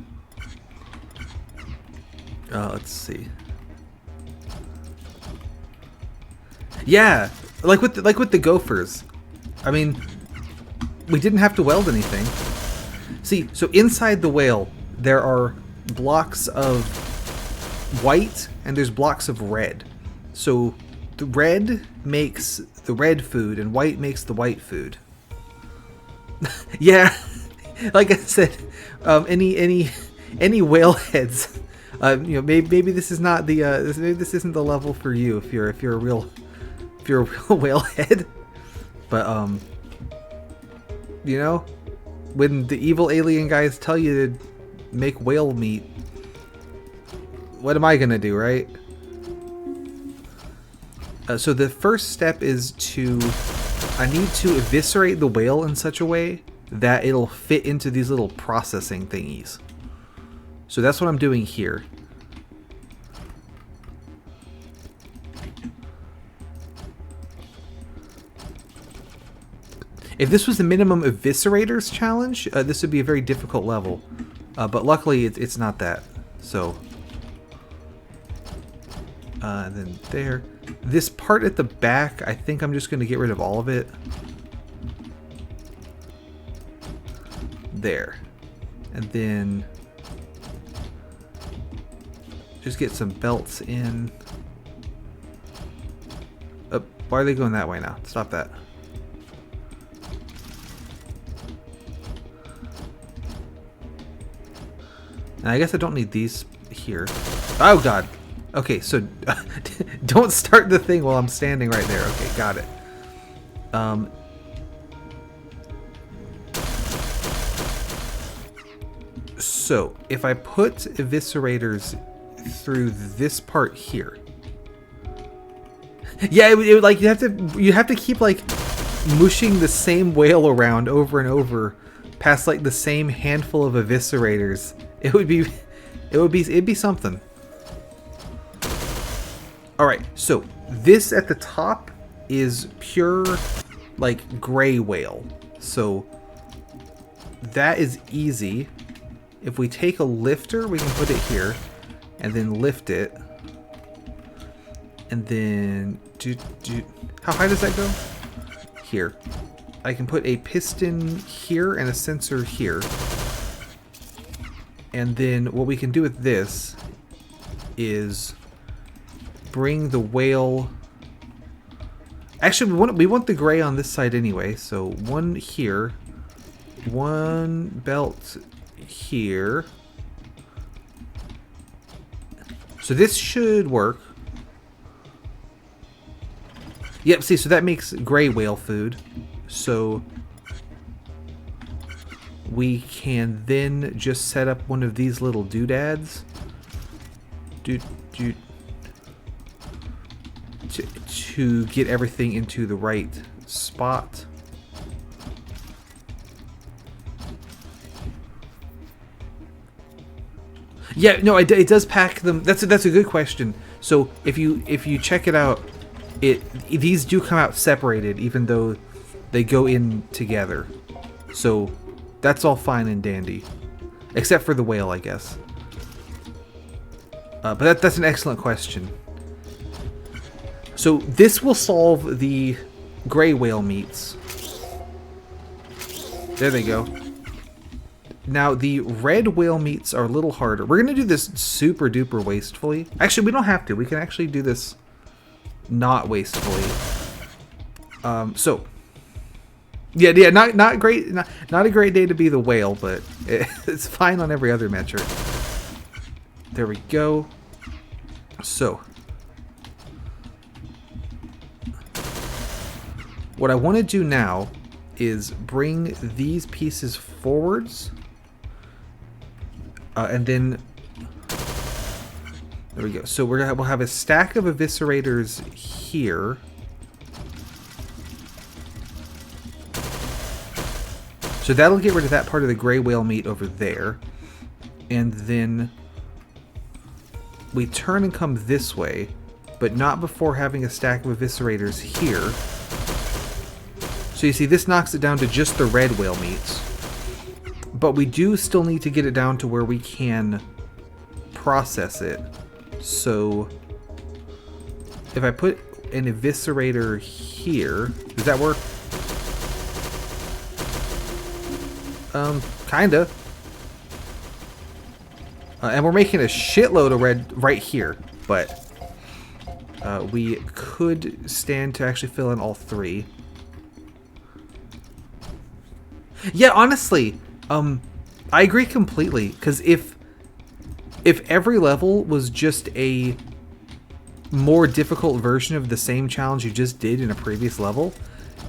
Let's see. Yeah, like with the gophers. I mean, we didn't have to weld anything. See, so inside the whale there are blocks of white and there's blocks of red. So the red makes the red food and white makes the white food. Yeah, like I said, any whale heads. You know, maybe this is not the maybe this isn't the level for you if you're a real whale head. But you know, when the evil alien guys tell you to make whale meat, what am I gonna do, right? So the first step is I need to eviscerate the whale in such a way that it'll fit into these little processing thingies. So that's what I'm doing here. If this was the minimum eviscerators challenge, this would be a very difficult level. But luckily, it's not that. So, then there. This part at the back, I think I'm just going to get rid of all of it. There. And then just get some belts in. Why are they going that way now? Stop that. And I guess I don't need these here. Oh god. Okay, so don't start the thing while I'm standing right there. Okay, got it. So if I put eviscerators through this part here, yeah, it would like you have to keep like mushing the same whale around over and over past like the same handful of eviscerators. It'd be something. All right, so this at the top is pure like gray whale. So that is easy. If we take a lifter, we can put it here and then lift it. And then how high does that go? Here. I can put a piston here and a sensor here. And then what we can do with this is bring the whale... Actually, we want the gray on this side anyway. So one here. One belt here. So this should work. Yep, see, so that makes gray whale food. So we can then just set up one of these little doodads to get everything into the right spot. Yeah, no, it does pack them. That's a good question. So if you check it out, these do come out separated, even though they go in together. So that's all fine and dandy, except for the whale, I guess. But that's an excellent question. So this will solve the gray whale meats. There they go. Now the red whale meats are a little harder. We're gonna do this super duper wastefully. Actually, we don't have to. We can actually do this not wastefully. So yeah, not great, not a great day to be the whale, but it's fine on every other metric. There we go. So what I want to do now is bring these pieces forwards, and then there we go. So we'll have a stack of eviscerators here. So that'll get rid of that part of the gray whale meat over there. And then we turn and come this way, but not before having a stack of eviscerators here. So you see, this knocks it down to just the red whale meats. But we do still need to get it down to where we can process it. So if I put an eviscerator here, does that work? Kinda. And we're making a shitload of red right here, but we could stand to actually fill in all three. Yeah, honestly, I agree completely, because if every level was just a more difficult version of the same challenge you just did in a previous level,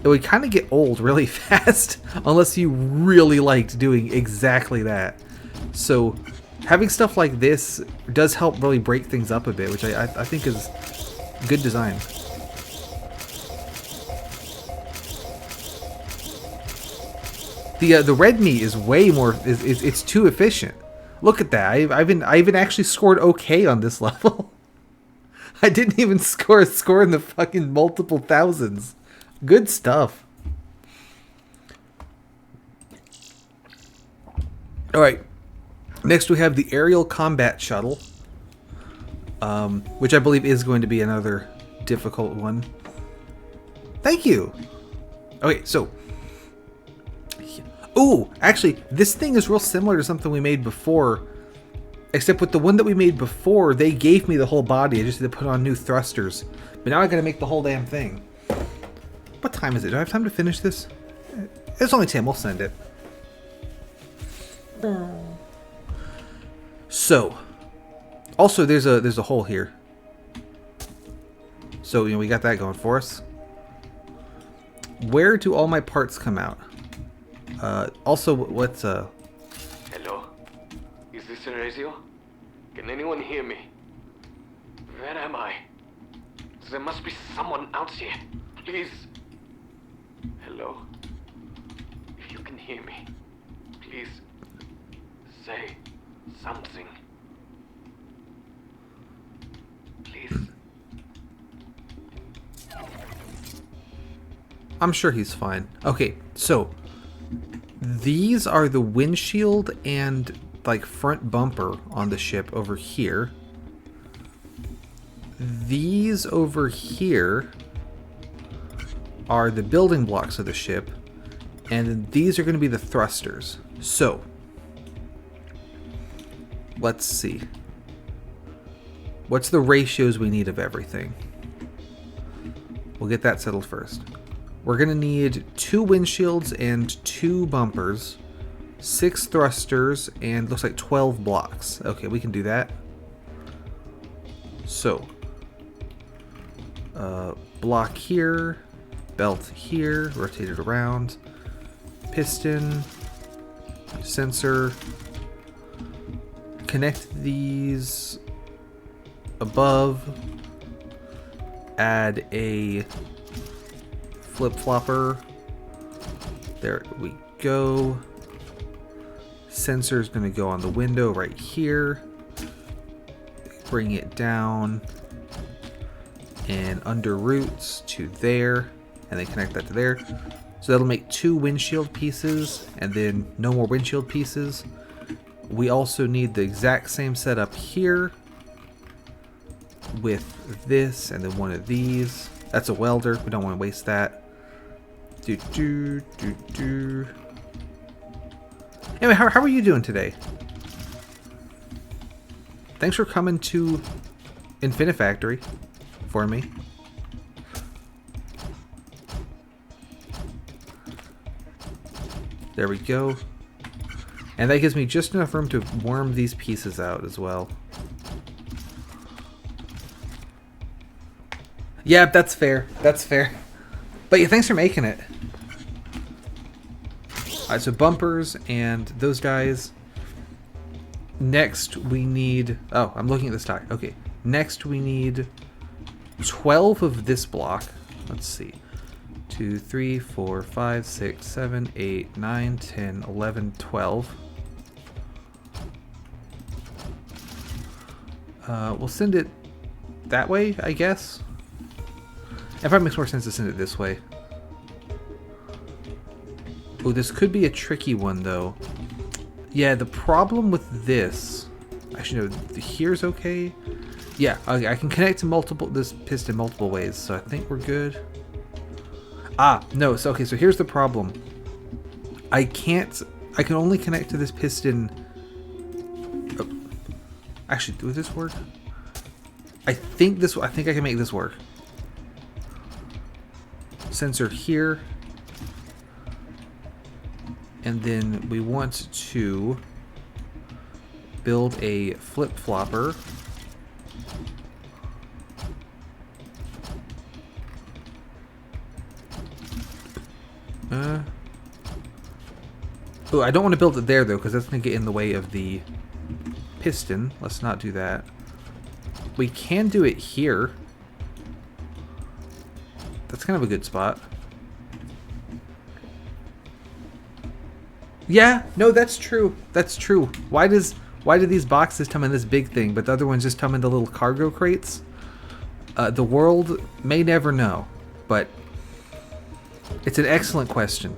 it would kind of get old really fast, unless you really liked doing exactly that. So having stuff like this does help really break things up a bit, which I think is good design. The red meat is way more. It's too efficient. Look at that. I even actually scored okay on this level. I didn't even score in the fucking multiple thousands. Good stuff. All right. Next we have the aerial combat shuttle, which I believe is going to be another difficult one. Thank you. Okay, so. Oh, actually, this thing is real similar to something we made before. Except with the one that we made before, they gave me the whole body. I just had to put on new thrusters. But now I gotta make the whole damn thing. What time is it? Do I have time to finish this? It's only 10. We'll send it. So, also there's a hole here. So, you know, we got that going for us. Where do all my parts come out? Also, what's Hello? Is this a radio? Can anyone hear me? Where am I? There must be someone out here. Please. Hello? If you can hear me, please say something. Please. I'm sure he's fine. Okay, so these are the windshield and like front bumper on the ship over here. These over here are the building blocks of the ship, and these are going to be the thrusters. So let's see. What's the ratios we need of everything? We'll get that settled first. We're going to need 2 windshields and 2 bumpers, 6 thrusters, and looks like 12 blocks. Okay, we can do that. So, block here, belt here, rotate it around, piston, sensor, connect these above, add a flip-flopper. There we go. Sensor is going to go on the window right here. Bring it down and under roots to there, and then connect that to there. So that'll make 2 windshield pieces, and then no more windshield pieces. We also need the exact same setup here with this, and then one of these. That's a welder. We don't want to waste that. Anyway, how are you doing today? Thanks for coming to Infinifactory for me. There we go. And that gives me just enough room to worm these pieces out as well. Yeah, that's fair. That's fair. But yeah, thanks for making it. Alright, so bumpers and those guys. Next we need... Oh, I'm looking at the stock. Okay. Next we need 12 of this block. Let's see. 2, 3, 4, 5, 6, 7, 8, 9, 10, 11, 12. We'll send it that way, I guess. It probably makes more sense to send it this way. Oh, this could be a tricky one, though. Yeah, the problem with this... Actually, no, here's okay. Yeah, I can connect to this piston multiple ways, so I think we're good. Ah, no, so okay, so here's the problem. I can only connect to this piston... Oh. Actually, would this work? I think I can make this work. Sensor here. And then we want to build a flip-flopper. Oh, I don't want to build it there though, because that's going to get in the way of the piston. Let's not do that. We can do it here. That's kind of a good spot. Yeah, no, that's true. That's true. Why do these boxes come in this big thing, but the other ones just come in the little cargo crates? The world may never know, but it's an excellent question.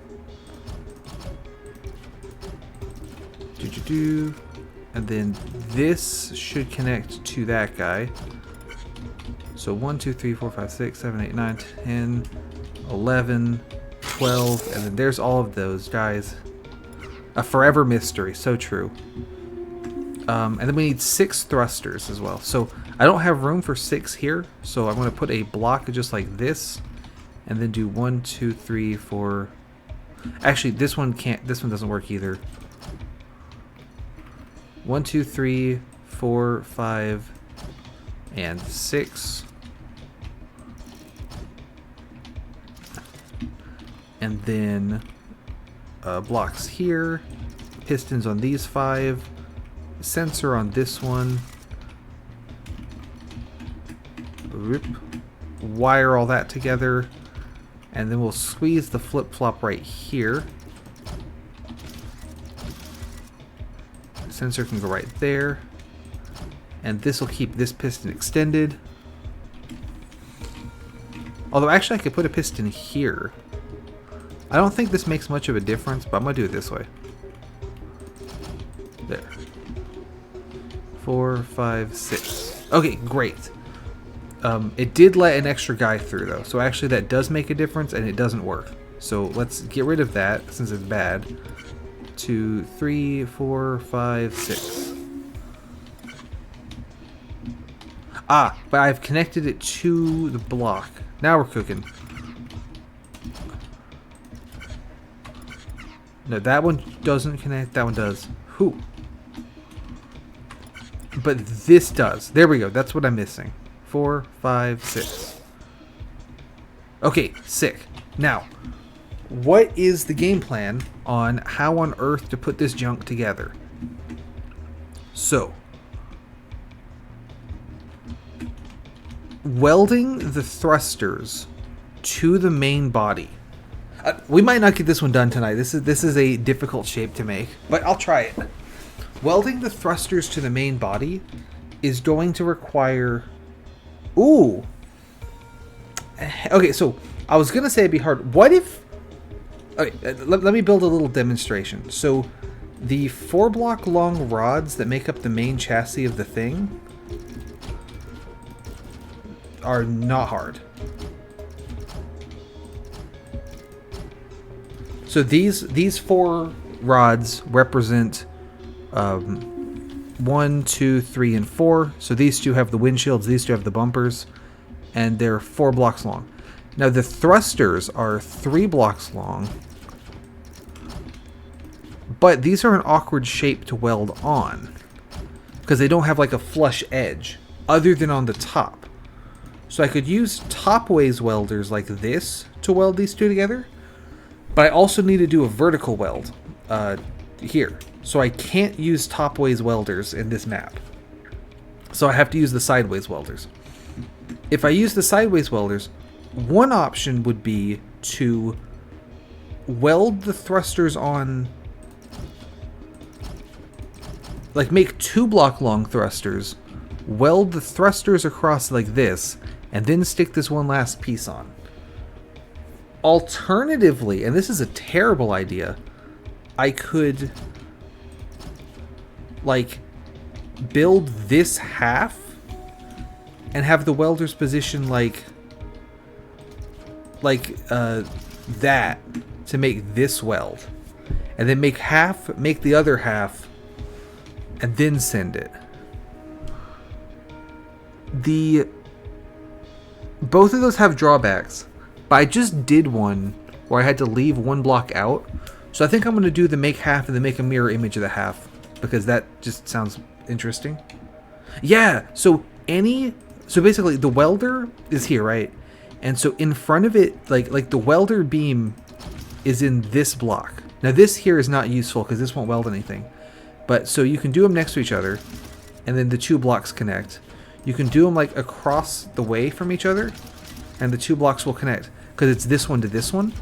And then this should connect to that guy. So 1, 2, 3, 4, 5, 6, 7, 8, 9, 10, 11, 12, and then there's all of those guys. A forever mystery, so true. And then we need 6 thrusters as well. So I don't have room for 6 here, so I'm going to put a block just like this, and then do 1, 2, 3, 4. Actually, this one can't. This one doesn't work either. 1, 2, 3, 4, 5, and 6. And then blocks here, pistons on these 5, sensor on this one. Whoop. Wire all that together, and then we'll squeeze the flip-flop right here. Sensor can go right there, and this will keep this piston extended. Although actually I could put a piston here. I don't think this makes much of a difference, but I'm gonna do it this way. There. 4, 5, 6. Okay, great. It did let an extra guy through though, so actually that does make a difference, and it doesn't work. So let's get rid of that since it's bad. 2, 3, 4, 5, 6. Ah, but I've connected it to the block. Now we're cooking. No, that one doesn't connect. That one does. Who? But this does. There we go. That's what I'm missing. 4, 5, 6. Okay, sick. Now, what is the game plan on how on earth to put this junk together? So, welding the thrusters to the main body. We might not get this one done tonight. This is a difficult shape to make, but I'll try it. Welding the thrusters to the main body is going to require... Ooh! Okay, so I was going to say it'd be hard. What if... Okay, let me build a little demonstration. So, the 4-block long rods that make up the main chassis of the thing are not hard. So these 4 rods represent 1, 2, 3, and 4. So these 2 have the windshields, these 2 have the bumpers, and they're 4 blocks long. Now the thrusters are 3 blocks long, but these are an awkward shape to weld on because they don't have like a flush edge other than on the top. So I could use topways welders like this to weld these 2 together. But I also need to do a vertical weld here. So I can't use topways welders in this map. So I have to use the sideways welders. If I use the sideways welders, one option would be to weld the thrusters on... Like make 2-block long thrusters, weld the thrusters across like this, and then stick this one last piece on. Alternatively, and this is a terrible idea, I could like build this half and have the welders position like that to make this weld, and then make the other half, and then send it. Both of those have drawbacks. But I just did one where I had to leave 1 block out. So I think I'm going to do the make half and then make a mirror image of the half, because that just sounds interesting. Yeah, so basically the welder is here, right? And so in front of it, like the welder beam is in this block. Now this here is not useful because this won't weld anything. But so you can do them next to each other, and then the 2 blocks connect. You can do them like across the way from each other, and the 2 blocks will connect because it's this one to this one.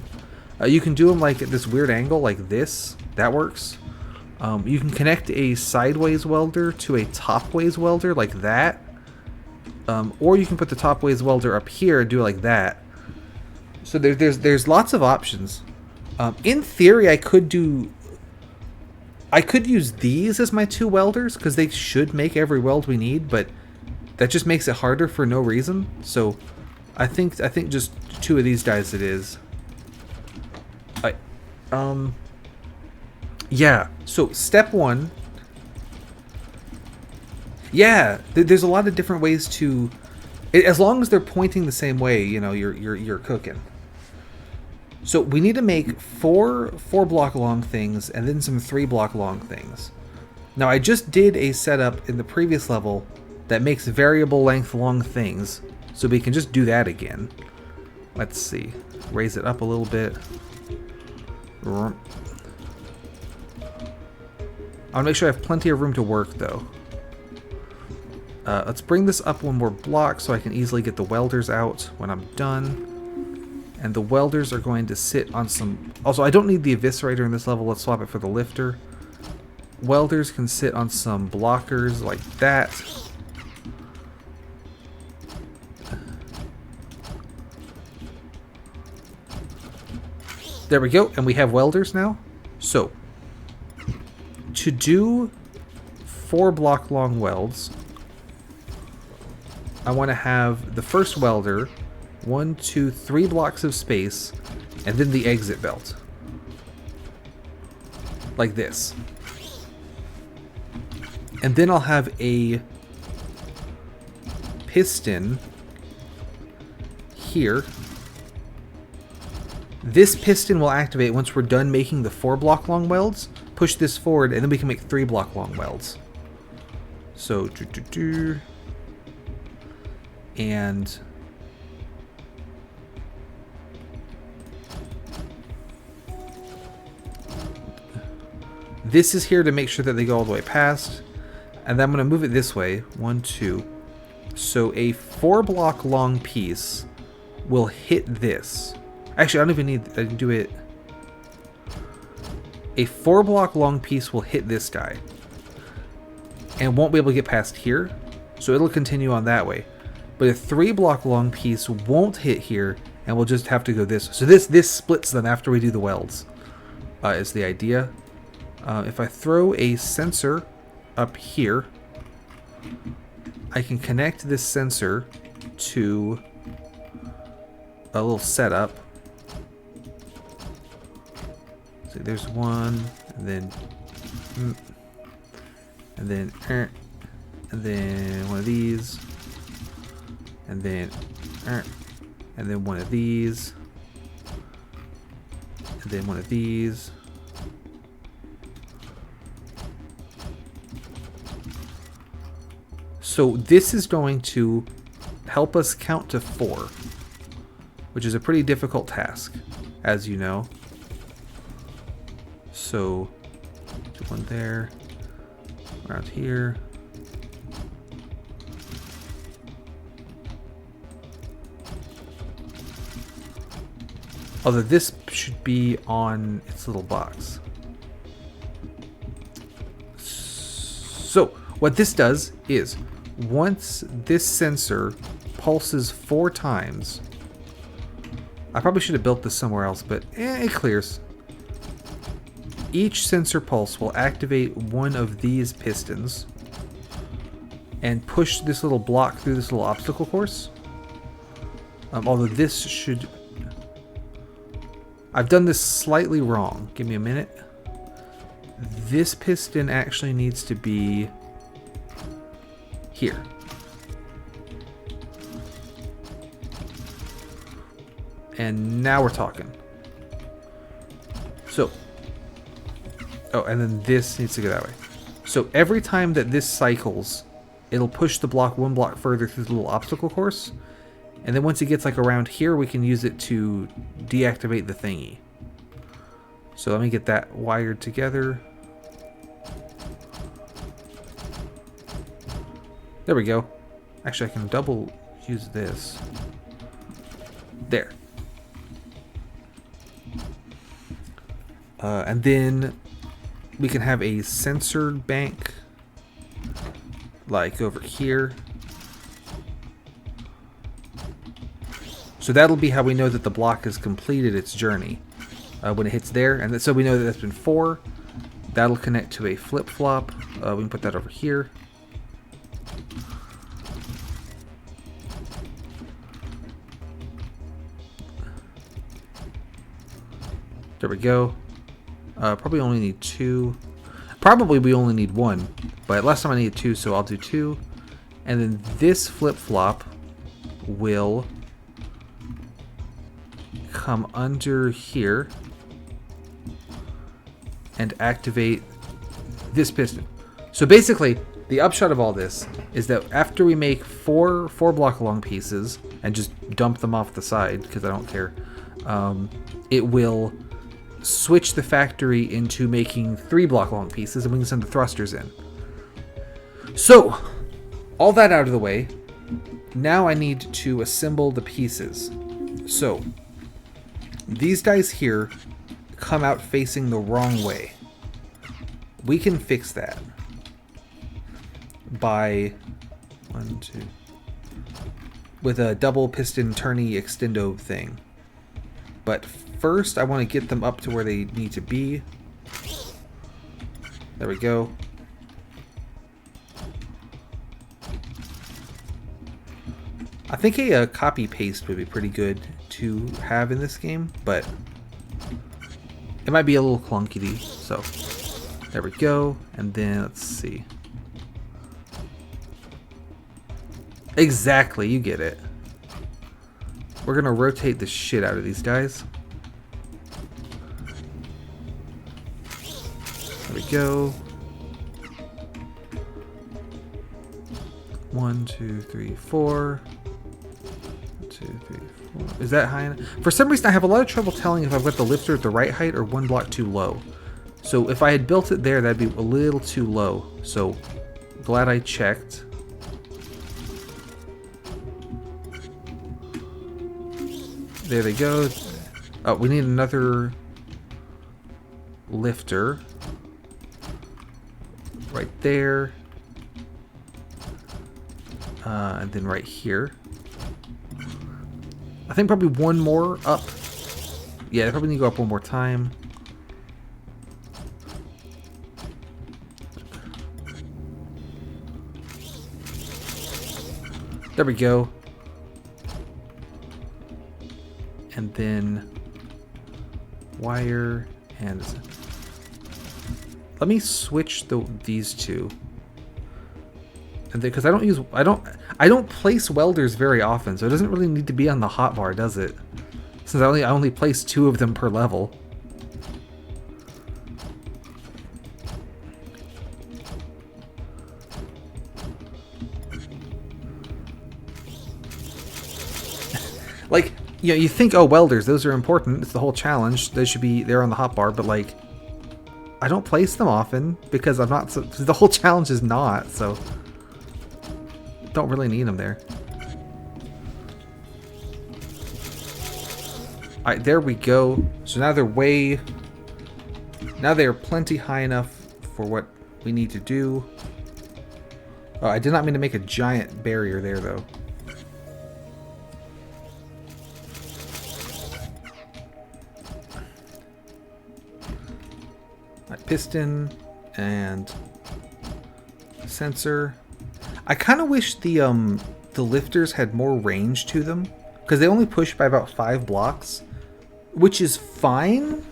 You can do them like at this weird angle like this, That works. You can connect a sideways welder to a topways welder like that. Or you can put the topways welder up here and do it like that. So there's lots of options. In theory, I could use these as my 2 welders because they should make every weld we need, but that just makes it harder for no reason. So I think just 2 of these guys it is. Yeah. So step 1. Yeah, there's a lot of different ways to, as long as they're pointing the same way, you know, you're cooking. So we need to make 4 block long things and then some 3 block long things. Now I just did a setup in the previous level that makes variable length long things, so we can just do that again. Let's see, raise it up a little bit. I want to make sure I have plenty of room to work though. Let's bring this up 1 more block so I can easily get the welders out when I'm done. And the welders are going to sit on some... Also, I don't need the eviscerator in this level. Let's swap it for the lifter. Welders can sit on some blockers like that. There we go. And we have welders now. So, to do 4 block long welds, I want to have the first welder 1, 2, 3 blocks of space, and then the exit belt. Like this. And then I'll have a piston here. This piston will activate once we're done making the 4 block long welds. Push this forward, and then we can make 3 block long welds. So, and this is here to make sure that they go all the way past. And then I'm going to move it this way. 1, 2. So a 4 block long piece will hit this. Actually, I don't even need... I can do it... A 4 block long piece will hit this guy. And won't be able to get past here. So it'll continue on that way. But a 3 block long piece won't hit here. And we'll just have to go this way. So this splits them after we do the welds. Is the idea. If I throw a sensor up here, I can connect this sensor to a little setup. So there's one, and then one of these, and then one of these, and then one of these. So this is going to help us count to 4, which is a pretty difficult task, as you know. So, do one there, around here. Although this should be on its little box. So, what this does is, once this sensor pulses 4 times, I probably should have built this somewhere else, but it clears. Each sensor pulse will activate one of these pistons and push this little block through this little obstacle course. Although this should... I've done this slightly wrong. Give me a minute. This piston actually needs to be here. And now we're talking. So, oh, and then this needs to go that way. So every time that this cycles, it'll push the block 1 block further through the little obstacle course. And then once it gets like around here, we can use it to deactivate the thingy. So let me get that wired together. There we go. Actually, I can double use this. There. And then we can have a censored bank, like over here. So that'll be how we know that the block has completed its journey. When it hits there, and so we know that that's been 4. That'll connect to a flip-flop. We can put that over here. There we go. Probably only need 2. Probably we only need 1, but last time I needed 2, so I'll do 2. And then this flip-flop will come under here and activate this piston. So basically, the upshot of all this is that after we make 4 block long pieces and just dump them off the side, because I don't care, it will switch the factory into making 3 block long pieces, and we can send the thrusters in. So, all that out of the way, now I need to assemble the pieces. So, these guys here come out facing the wrong way. We can fix that by with a double piston turny extendo thing. But first I want to get them up to where they need to be. There we go. I think a copy paste would be pretty good to have in this game, but it might be a little clunky, so there we go. And then let's see. Exactly, you get it. We're gonna rotate the shit out of these guys. There we go. 1, 2, 3, 4. 2, 3, 4. Is that high enough? For some reason, I have a lot of trouble telling if I've got the lifter at the right height or 1 block too low. So if I had built it there, that'd be a little too low. So glad I checked. There they go. Oh, we need another lifter right there. And then right here. I think probably 1 more up. Yeah, they probably need to go up 1 more time. There we go. And then wire and let me switch these two. And because I don't place welders very often, so it doesn't really need to be on the hotbar, does it? Since I only place 2 of them per level. Like, you know, you think, oh, welders, those are important. It's the whole challenge. They should be there on the hotbar, but like, I don't place them often because I'm not. So, the whole challenge is not. So, don't really need them there. All right, there we go. So now they're way. Now they are plenty high enough for what we need to do. Oh, I did not mean to make a giant barrier there, though. Piston and sensor. I kind of wish the lifters had more range to them because they only push by about 5 blocks, which is fine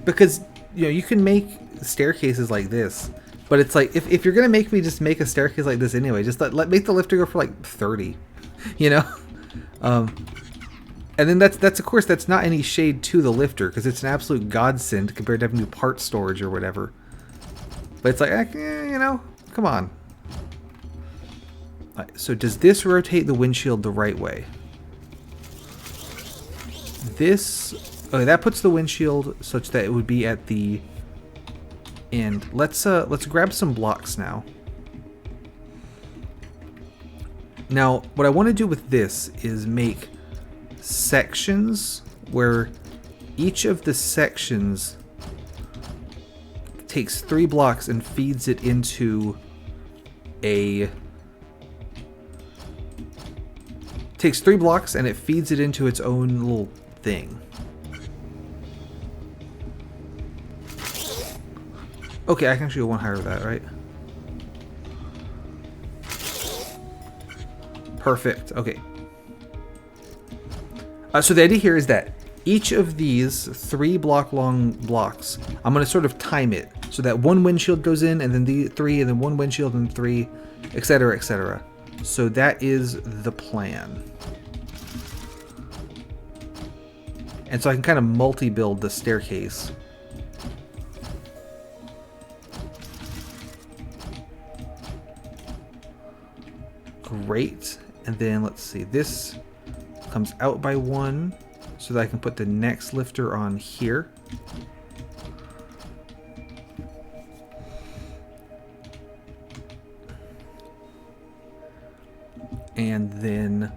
because you know you can make staircases like this, but it's like if you're gonna make me just make a staircase like this anyway, just make the lifter go for like 30, you know. And then that's of course that's not any shade to the lifter because it's an absolute godsend compared to having new part storage or whatever. But it's like, you know, come on. Right, so does this rotate the windshield the right way? This, okay, that puts the windshield such that it would be at the end. Let's grab some blocks now. Now, what I want to do with this is make takes takes 3 blocks and feeds it into a... Takes 3 blocks and it feeds it into its own little thing. Okay, I can actually go one higher with that, right? Perfect. Okay. So the idea here is that each of these 3 block long blocks, I'm going to sort of time it so that 1 windshield goes in and then the 3 and then 1 windshield and 3, etc., etc. So that is the plan. And so I can kind of multi-build the staircase. Great. And then let's see, this comes out by 1 so that I can put the next lifter on here. And then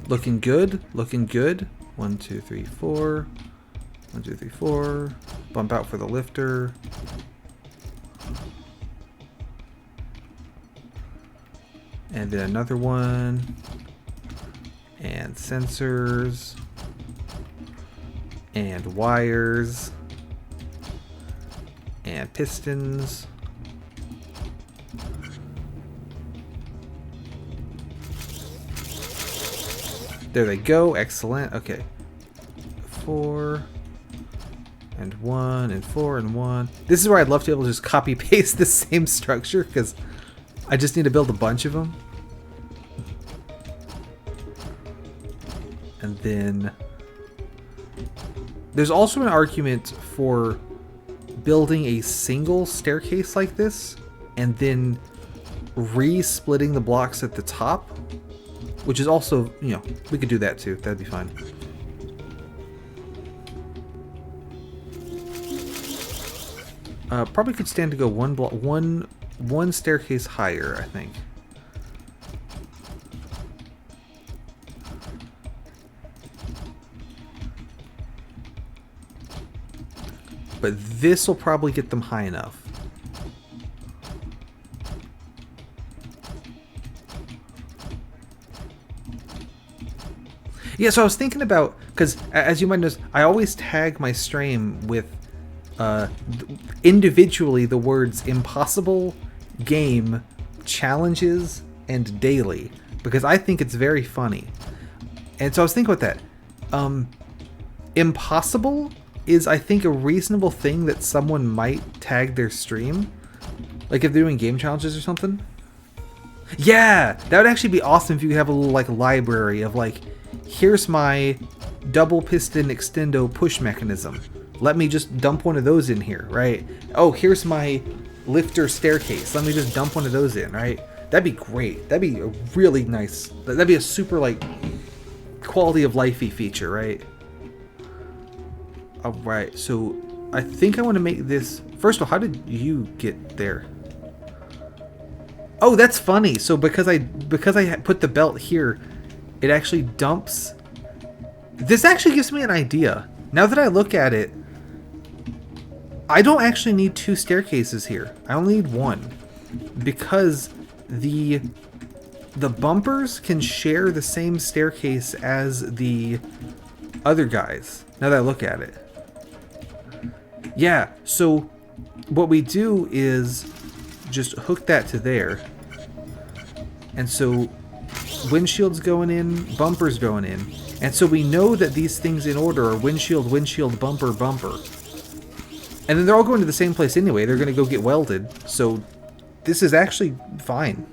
looking good, looking good. 1, 2, 3, 4. 1, 2, 3, 4. Bump out for the lifter. And then another one. And sensors. And wires. And pistons. There they go. Excellent. Okay. 4 and 1 and 4 and 1. This is where I'd love to be able to just copy paste the same structure because I just need to build a bunch of them. And then there's also an argument for building a single staircase like this and then re-splitting the blocks at the top. Which is also, you know, we could do that too. That'd be fine. Probably could stand to go one staircase higher, I think. But this will probably get them high enough. Yeah, so I was thinking about, because as you might notice, I always tag my stream with individually the words impossible, game, challenges, and daily, because I think it's very funny. And so I was thinking about that. Impossible is, I think, a reasonable thing that someone might tag their stream. Like if they're doing game challenges or something. Yeah, that would actually be awesome if you could have a little like library of like, here's my double piston extendo push mechanism. Let me just dump one of those in here, right? Oh, here's my lifter staircase. Let me just dump one of those in, right? That'd be great. That'd be a really nice, that'd be a super like quality of lifey feature, right? All right, so I think I want to make this, first of all, how did you get there? Oh, that's funny. So because I put the belt here, it actually dumps. This actually gives me an idea. Now that I look at it, I don't actually need 2 staircases here. I only need 1. Because the bumpers can share the same staircase as the other guys. Now that I look at it. Yeah, so what we do is just hook that to there. And so windshield's going in, bumpers going in. And so we know that these things in order are windshield, windshield, bumper, bumper. And then they're all going to the same place anyway. They're going to go get welded. So this is actually fine.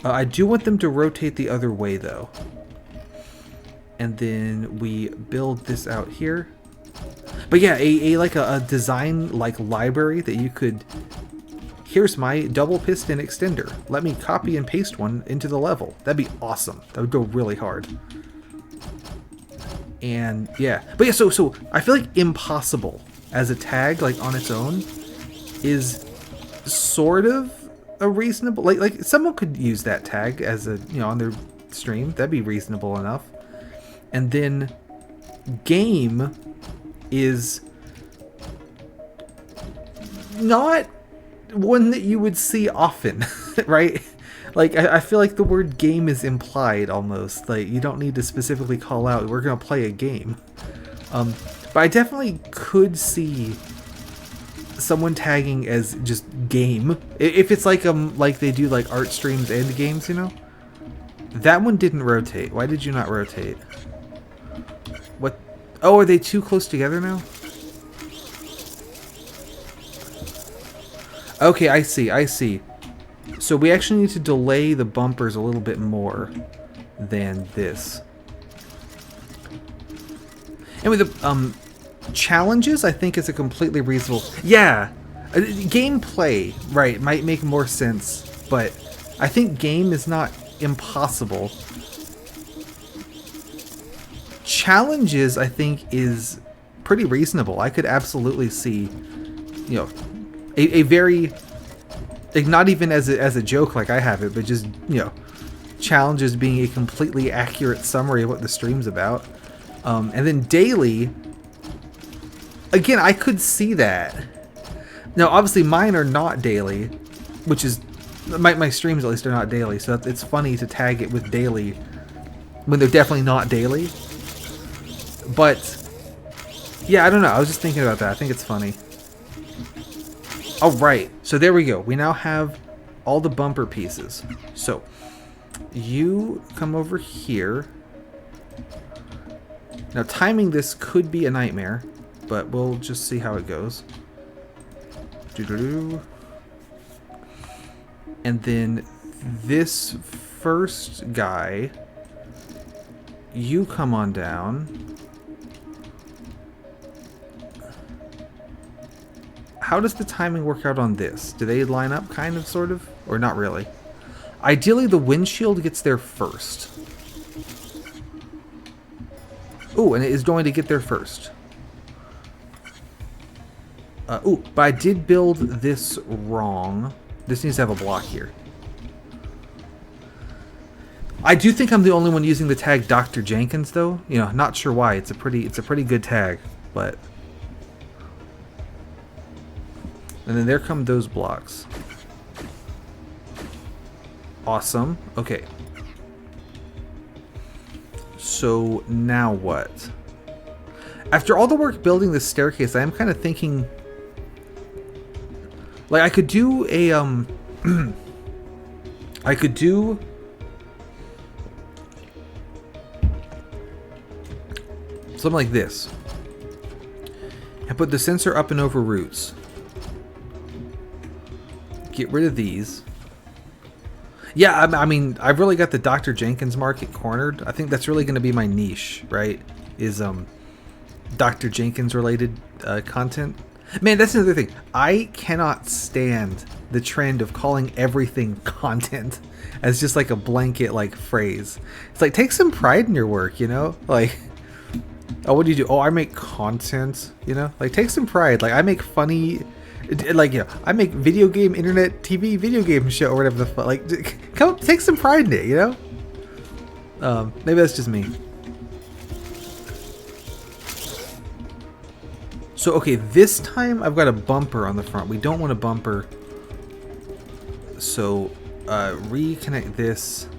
I do want them to rotate the other way though. And then we build this out here. But yeah, a design like library that you could, here's my double piston extender. Let me copy and paste one into the level. That'd be awesome. That would go really hard. And yeah, but yeah, so I feel like impossible as a tag, like on its own, is sort of a reasonable, like someone could use that tag as a, you know, on their stream. That'd be reasonable enough. And then game is not one that you would see often, right? Like, I feel like the word game is implied almost. Like, you don't need to specifically call out, we're going to play a game. But I definitely could see someone tagging as just game. If it's like they do like art streams and games, you know? That one didn't rotate. Why did you not rotate? What? Oh, are they too close together now? Okay, I see, I see. So we actually need to delay the bumpers a little bit more than this. Anyway, the challenges, I think, is a completely reasonable... Yeah, gameplay, right, might make more sense, but I think game is not impossible. Challenges, I think, is pretty reasonable. I could absolutely see, you know, a very... Like, not even as a joke like I have it, but just, you know, challenges being a completely accurate summary of what the stream's about. And then daily, again, I could see that. Now, obviously, mine are not daily, which is... My streams, at least, are not daily, so it's funny to tag it with daily when they're definitely not daily. But, yeah, I don't know. I was just thinking about that. I think it's funny. Alright, so there we go. We now have all the bumper pieces. So, you come over here. Now, timing this could be a nightmare, but we'll just see how it goes. Doo-doo-doo. And then this first guy, you come on down. How does the timing work out on this? Do they line up kind of, sort of? Or not really? Ideally, the windshield gets there first. Ooh, and it is going to get there first. Ooh, but I did build this wrong. This needs to have a block here. I do think I'm the only one using the tag Dr. Jenkins, though. You know, not sure why. It's a pretty good tag, but... And then there come those blocks. Awesome. Okay. So now what? After all the work building this staircase, I am kind of thinking... Like, I could do a, I could do... something like this. And put the sensor up and over roots. Get rid of these. Yeah, I mean, I've really got the Dr. Jenkins market cornered. I think that's really going to be my niche, right? Is Dr. Jenkins related content. Man, that's another thing. I cannot stand the trend of calling everything content as just like a blanket like phrase. It's like, take some pride in your work, you know? Like, oh, what do you do? Oh, I make content, you know? Like, take some pride. Like, I make funny... Like, you know, I make video game, internet, TV, video game show, or whatever the fuck. Like, come, take some pride in it, you know? Maybe that's just me. So, okay, this time I've got a bumper on the front. We don't want a bumper. So, reconnect this.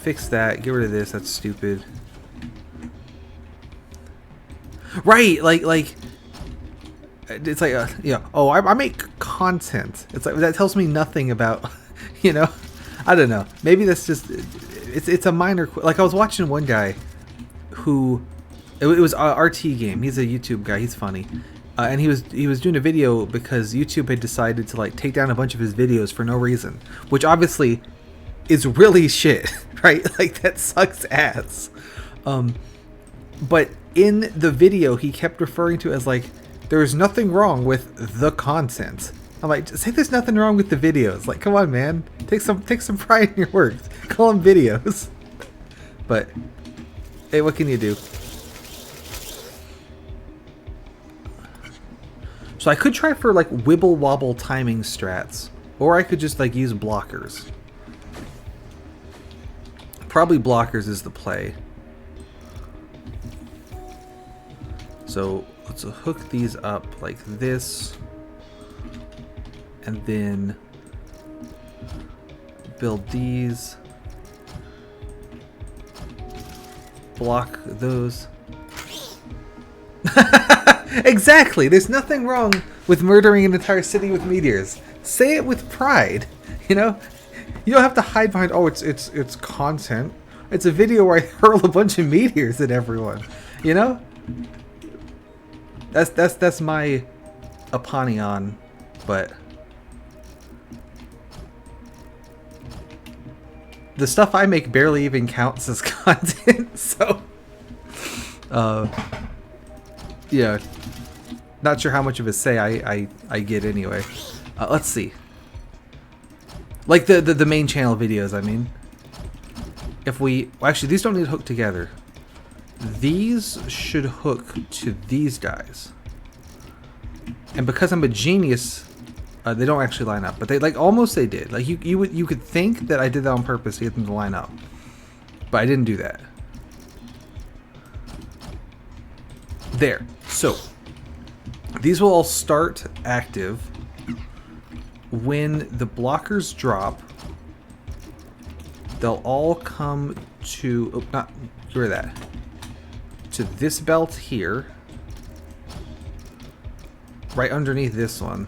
Fix that. Get rid of this. That's stupid. Right, like... It's like, yeah. Oh, I make content. It's like, that tells me nothing about, you know. I don't know. Maybe that's just, it's a minor. Like, I was watching one guy, who, it was a RT game. He's a YouTube guy. He's funny, and he was doing a video because YouTube had decided to like take down a bunch of his videos for no reason, which obviously is really shit, right? Like, that sucks ass. But in the video, he kept referring to it as like, there's nothing wrong with the content. I'm like, say there's nothing wrong with the videos. Like, come on, man. Take some pride in your work. Call them videos. But, hey, what can you do? So I could try for, like, wibble-wobble timing strats. Or I could just like use blockers. Probably blockers is the play. So let's hook these up like this. And then build these. Block those. Exactly! There's nothing wrong with murdering an entire city with meteors. Say it with pride, you know? You don't have to hide behind, oh, it's content. It's a video where I hurl a bunch of meteors at everyone, you know? That's my opinion, but the stuff I make barely even counts as content, so yeah, not sure how much of a say I get anyway. Let's see. Like the main channel videos, I mean. If we... Well, actually, these don't need to hook together. These should hook to these guys. And because I'm a genius, they don't actually line up. But they, like, almost they did. Like, you could think that I did that on purpose to get them to line up. But I didn't do that. There. So, these will all start active when the blockers drop. They'll all come to... Oh, not... Get rid of that. To this belt here. Right underneath this one.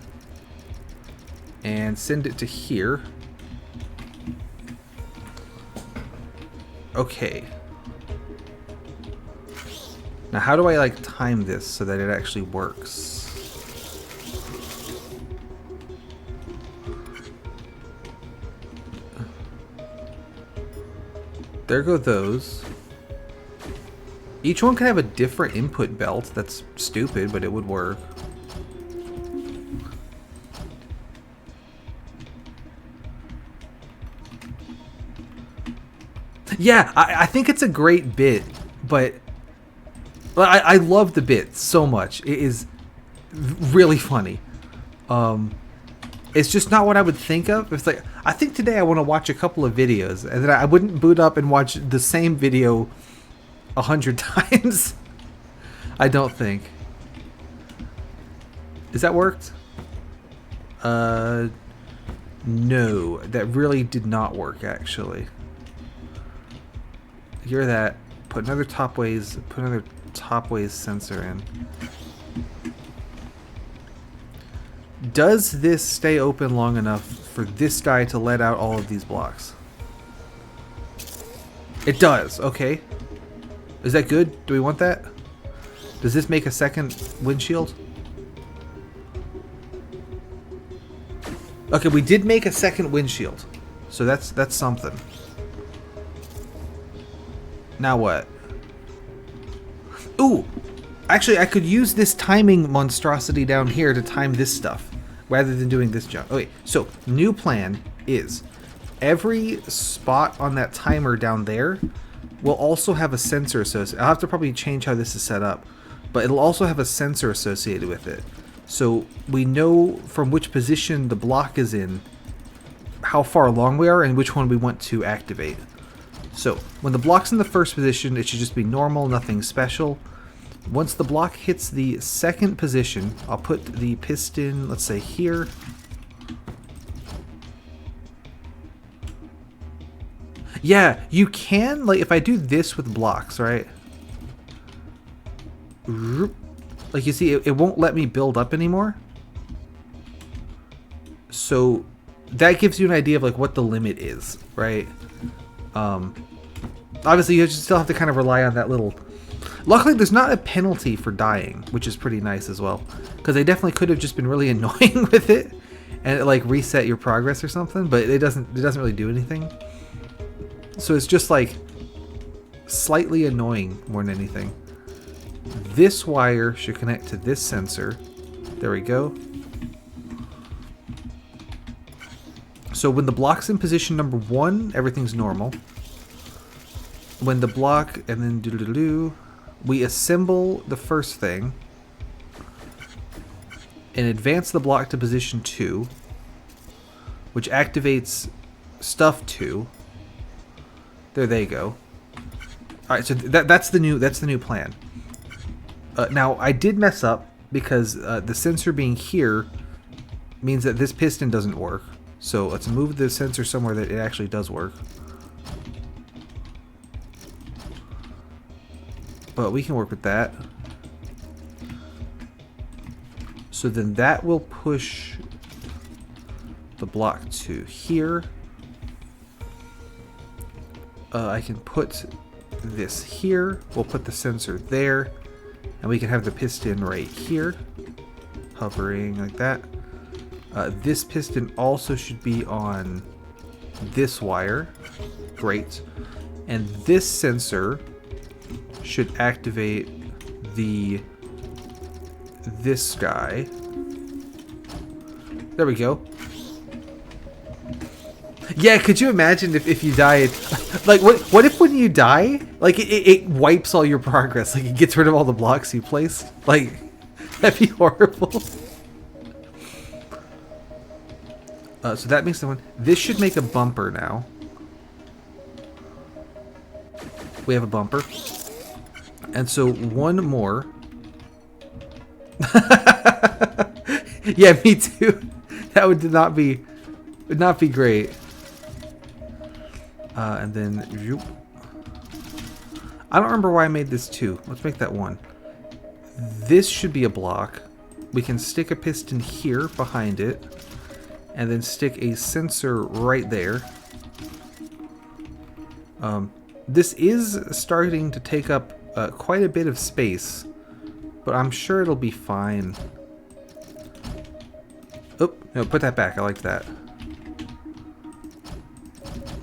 And send it to here. Okay. Now how do I like time this so that it actually works? There go those. Each one can have a different input belt. That's stupid, but it would work. Yeah, I think it's a great bit, but I love the bit so much. It is really funny. It's just not what I would think of. It's like, I think today I want to watch a couple of videos, and then I wouldn't boot up and watch the same video 100 times. I don't think. Is that worked? No, that really did not work actually. Hear that? Put another topways sensor in. Does this stay open long enough for this guy to let out all of these blocks? It does. Okay. Is that good? Do we want that? Does this make a second windshield? Okay, we did make a second windshield. So that's something. Now what? Ooh! Actually, I could use this timing monstrosity down here to time this stuff, rather than doing this junk. Okay, so new plan is every spot on that timer down there will also have a sensor associated. I'll have to probably change how this is set up, but it'll also have a sensor associated with it. So we know from which position the block is in, how far along we are, and which one we want to activate. So when the block's in the first position, it should just be normal, nothing special. Once the block hits the second position, I'll put the piston, let's say here. Yeah, you can, like, if I do this with blocks, right? Like, you see, it won't let me build up anymore. So that gives you an idea of, like, what the limit is, right? Obviously, you still have to kind of rely on that little... Luckily, there's not a penalty for dying, which is pretty nice as well. Because they definitely could have just been really annoying with it, and it, like, reset your progress or something, but it doesn't really do anything. So it's just, like, slightly annoying more than anything. This wire should connect to this sensor. There we go. So when the block's in position number 1, everything's normal. When the block, and then doo-doo-doo-doo, we assemble the first thing and advance the block to position 2. which activates stuff 2. There they go. All right, so that's the new plan. Now I did mess up because the sensor being here means that this piston doesn't work. So let's move the sensor somewhere that it actually does work. But we can work with that. So then that will push the block to here. I can put this here. We'll put the sensor there. And we can have the piston right here. Hovering like that. This piston also should be on this wire. Great. And this sensor should activate this guy. There we go. Yeah, could you imagine if you died? Like, what if when you die, like, it wipes all your progress? Like, it gets rid of all the blocks you placed? Like, that'd be horrible. So that makes the one. This should make a bumper now. We have a bumper. And so one more. Yeah, me too. That would not be great. And then zoop. I don't remember why I made this 2. Let's make that 1. This should be a block. We can stick a piston here behind it, and then stick a sensor right there. This is starting to take up quite a bit of space, but I'm sure it'll be fine. Oh, no, put that back. I like that.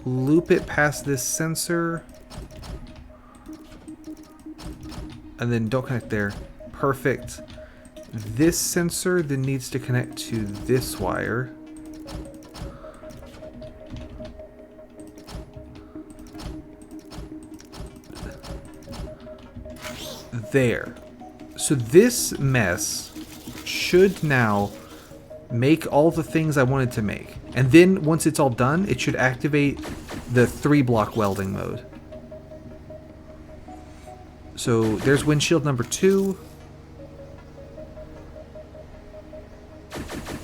Loop it past this sensor. And then don't connect there. Perfect. This sensor then needs to connect to this wire. There. So this mess should now make all the things I wanted to make. And then once it's all done, it should activate the 3-block welding mode. So there's windshield number 2.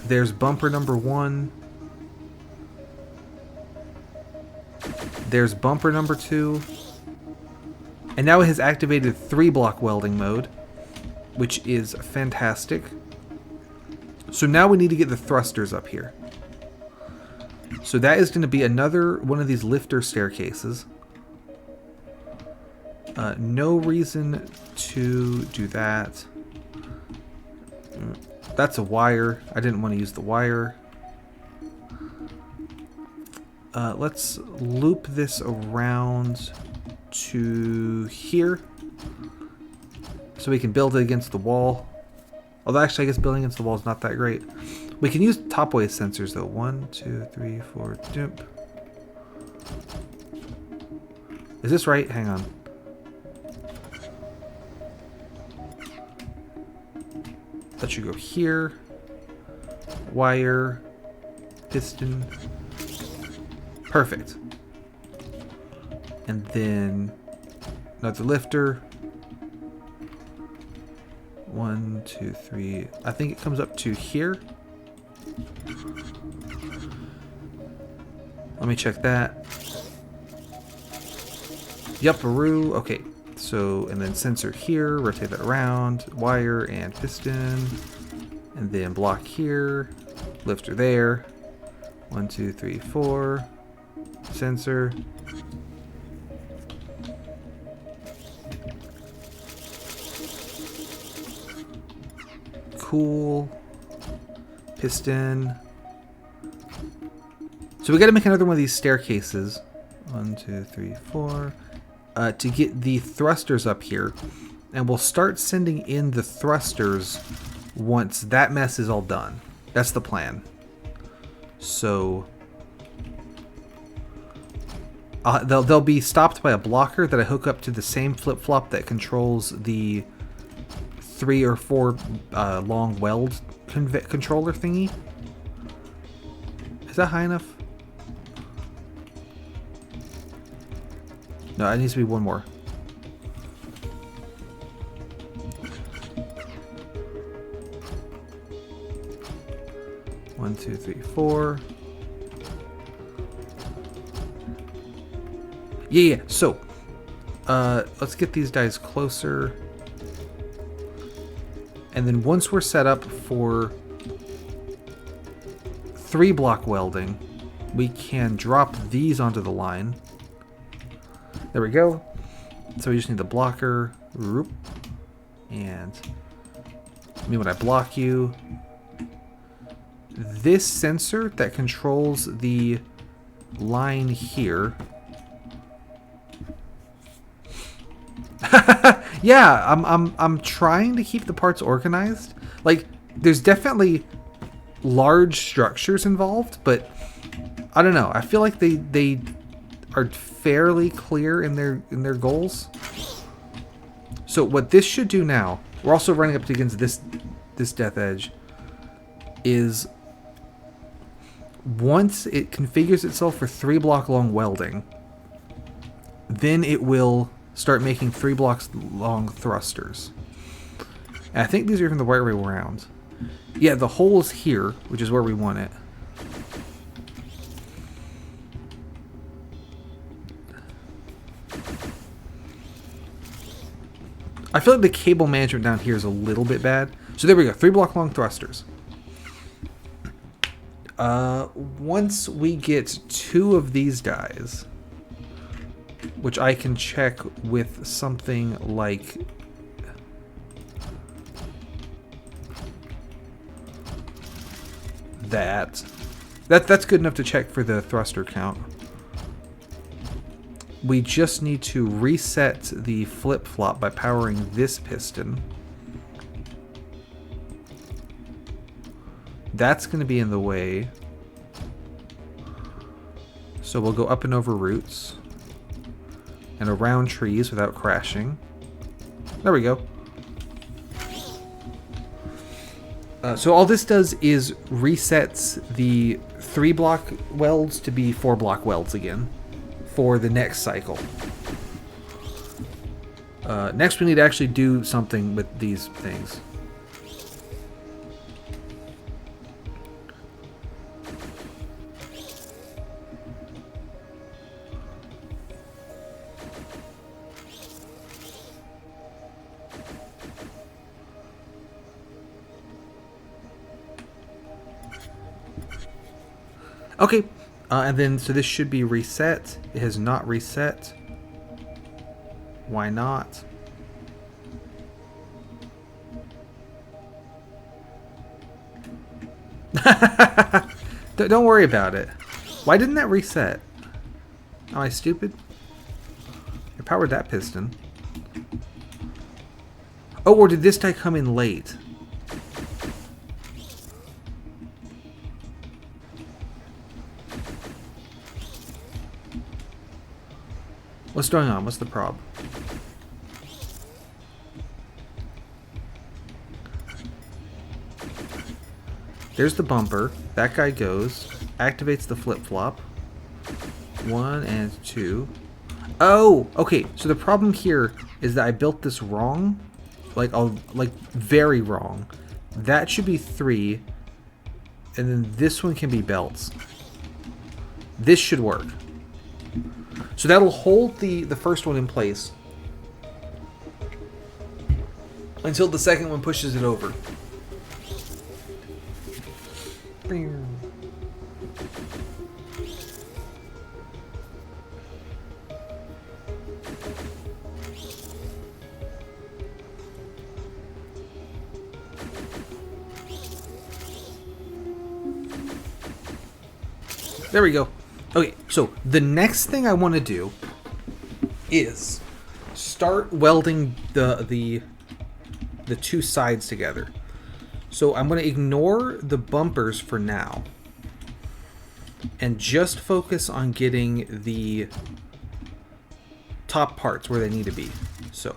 There's bumper number 1. There's bumper number 2. And now it has activated 3-block welding mode, which is fantastic. So now we need to get the thrusters up here. So that is going to be another one of these lifter staircases. No reason to do that. That's a wire. I didn't want to use the wire. Let's loop this around to here, so we can build it against the wall. Although actually I guess building against the wall is not that great. We can use top wave sensors though. 1, 2, 3, 4, jump. Is this right? Hang on. That should go here. Wire. Piston. Perfect. And then another lifter. 1, 2, 3. I think it comes up to here. Let me check that. Yup-a-roo. Okay. So, and then sensor here. Rotate that around. Wire and piston. And then block here. Lifter there. 1, 2, 3, 4. Sensor. Cool. Piston. So we got to make another one of these staircases. 1, 2, 3, 4. To get the thrusters up here. And we'll start sending in the thrusters once that mess is all done. That's the plan. So they'll be stopped by a blocker that I hook up to the same flip-flop that controls the 3 or 4 long weld controller thingy. Is that high enough? No, it needs to be one more. One, two, three, four. Yeah. So, let's get these guys closer. And then once we're set up for 3-block welding, we can drop these onto the line. There we go. So we just need the blocker. And when I block you, this sensor that controls the line here. Yeah, I'm trying to keep the parts organized. Like, there's definitely large structures involved, but I don't know. I feel like they are fairly clear in their goals. So what this should do now, we're also running up against this death edge, is once it configures itself for 3-block long welding, then it will start making 3 blocks long thrusters. And I think these are even the right way around. Yeah, the hole is here, which is where we want it. I feel like the cable management down here is a little bit bad. So there we go, 3-block long thrusters. Once we get 2 of these guys, which I can check with something like that's good enough to check for the thruster count. We just need to reset the flip-flop by powering this piston. That's going to be in the way. So we'll go up and over roots and around trees without crashing. There we go. So all this does is resets the 3-block welds to be 4-block welds again for the next cycle. Next we need to actually do something with these things. Okay, and then so this should be reset. It has not reset. Why not? Don't worry about it. Why didn't that reset? Am I stupid? I powered that piston. Oh, or did this guy come in late? What's going on? What's the prob? There's the bumper. That guy goes. Activates the flip-flop. 1 and 2. Oh! Okay, so the problem here is that I built this wrong. Like very wrong. That should be 3. And then this one can be belts. This should work. So that'll hold the first one in place until the second one pushes it over. There we go. Okay, so the next thing I want to do is start welding the 2 sides together. So I'm going to ignore the bumpers for now and just focus on getting the top parts where they need to be. So,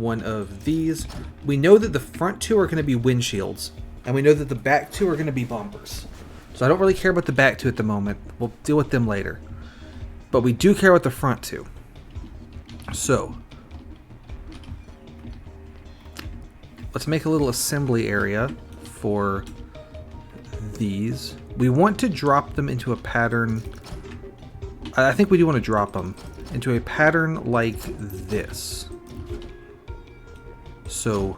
one of these. We know that the front two are going to be windshields, and we know that the back two are going to be bumpers. So I don't really care about the back two at the moment. We'll deal with them later. But we do care about the front two. So let's make a little assembly area for these. We want to drop them into a pattern. I think we do want to drop them into a pattern like this. So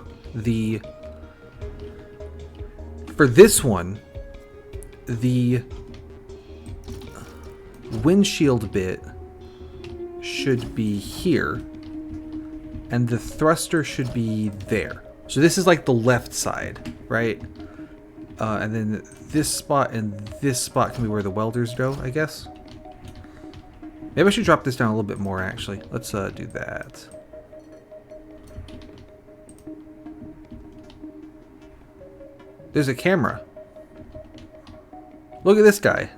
for this one, the windshield bit should be here, and the thruster should be there. So this is like the left side, right? And then this spot and this spot can be where the welders go, I guess. Maybe I should drop this down a little bit more, actually. Let's do that. There's a camera. Look at this guy.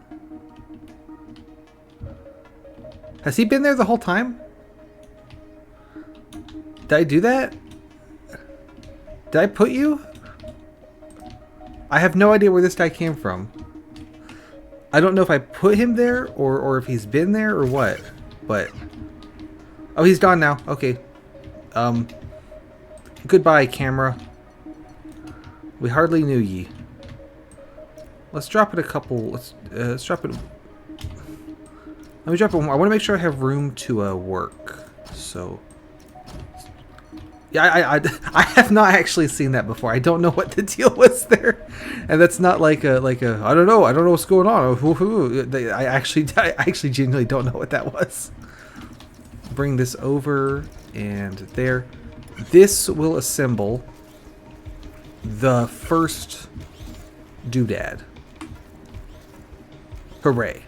Has he been there the whole time? Did I do that? Did I put you? I have no idea where this guy came from. I don't know if I put him there or if he's been there or what, but... Oh, he's gone now. Okay. Goodbye, camera. We hardly knew ye. Let's drop it a couple... Let's drop it... Let me drop it more. I want to make sure I have room to work. So... Yeah, I have not actually seen that before. I don't know what the deal was there, and that's not like a I don't know what's going on. I actually genuinely don't know what that was. Bring this over and there. This will assemble the first doodad. Hooray!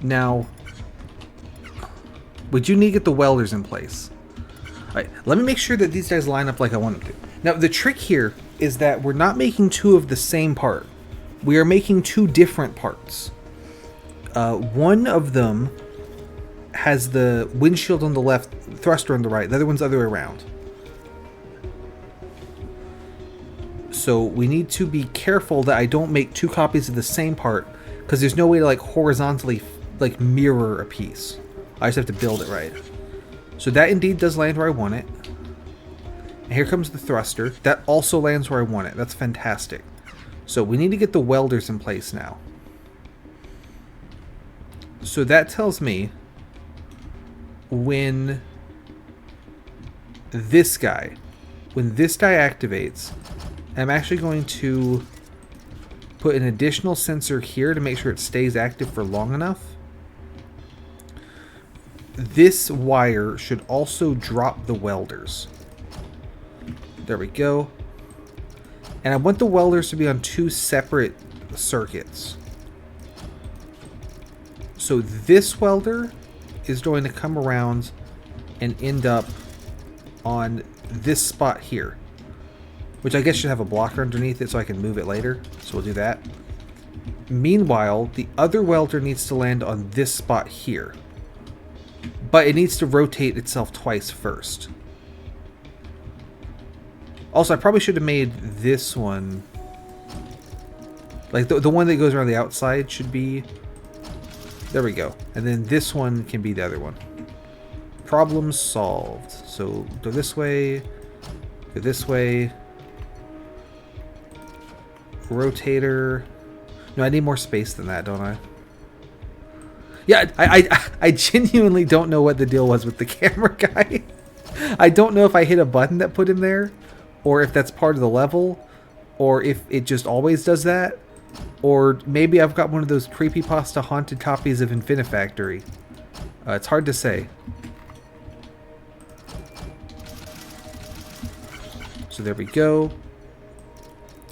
Now we do need to get the welders in place. Alright, let me make sure that these guys line up like I want them to. Now, the trick here is that we're not making two of the same part. We are making two different parts. One of them has the windshield on the left, thruster on the right. The other one's the other way around. So we need to be careful that I don't make two copies of the same part, because there's no way to like horizontally like mirror a piece. I just have to build it right. So that indeed does land where I want it. And here comes the thruster. That also lands where I want it. That's fantastic. So we need to get the welders in place now. So that tells me when this guy activates, I'm actually going to put an additional sensor here to make sure it stays active for long enough. This wire should also drop the welders. There we go. And I want the welders to be on two separate circuits. So this welder is going to come around and end up on this spot here, which I guess should have a blocker underneath it so I can move it later. So we'll do that. Meanwhile, the other welder needs to land on this spot here. But it needs to rotate itself twice first. Also, I probably should have made this one... Like, the one that goes around the outside should be... There we go. And then this one can be the other one. Problem solved. So, go this way. Go this way. Rotator. No, I need more space than that, don't I? Yeah, I genuinely don't know what the deal was with the camera guy. I don't know if I hit a button that put him there, or if that's part of the level, or if it just always does that, or maybe I've got one of those creepypasta haunted copies of Infinifactory. It's hard to say. So there we go.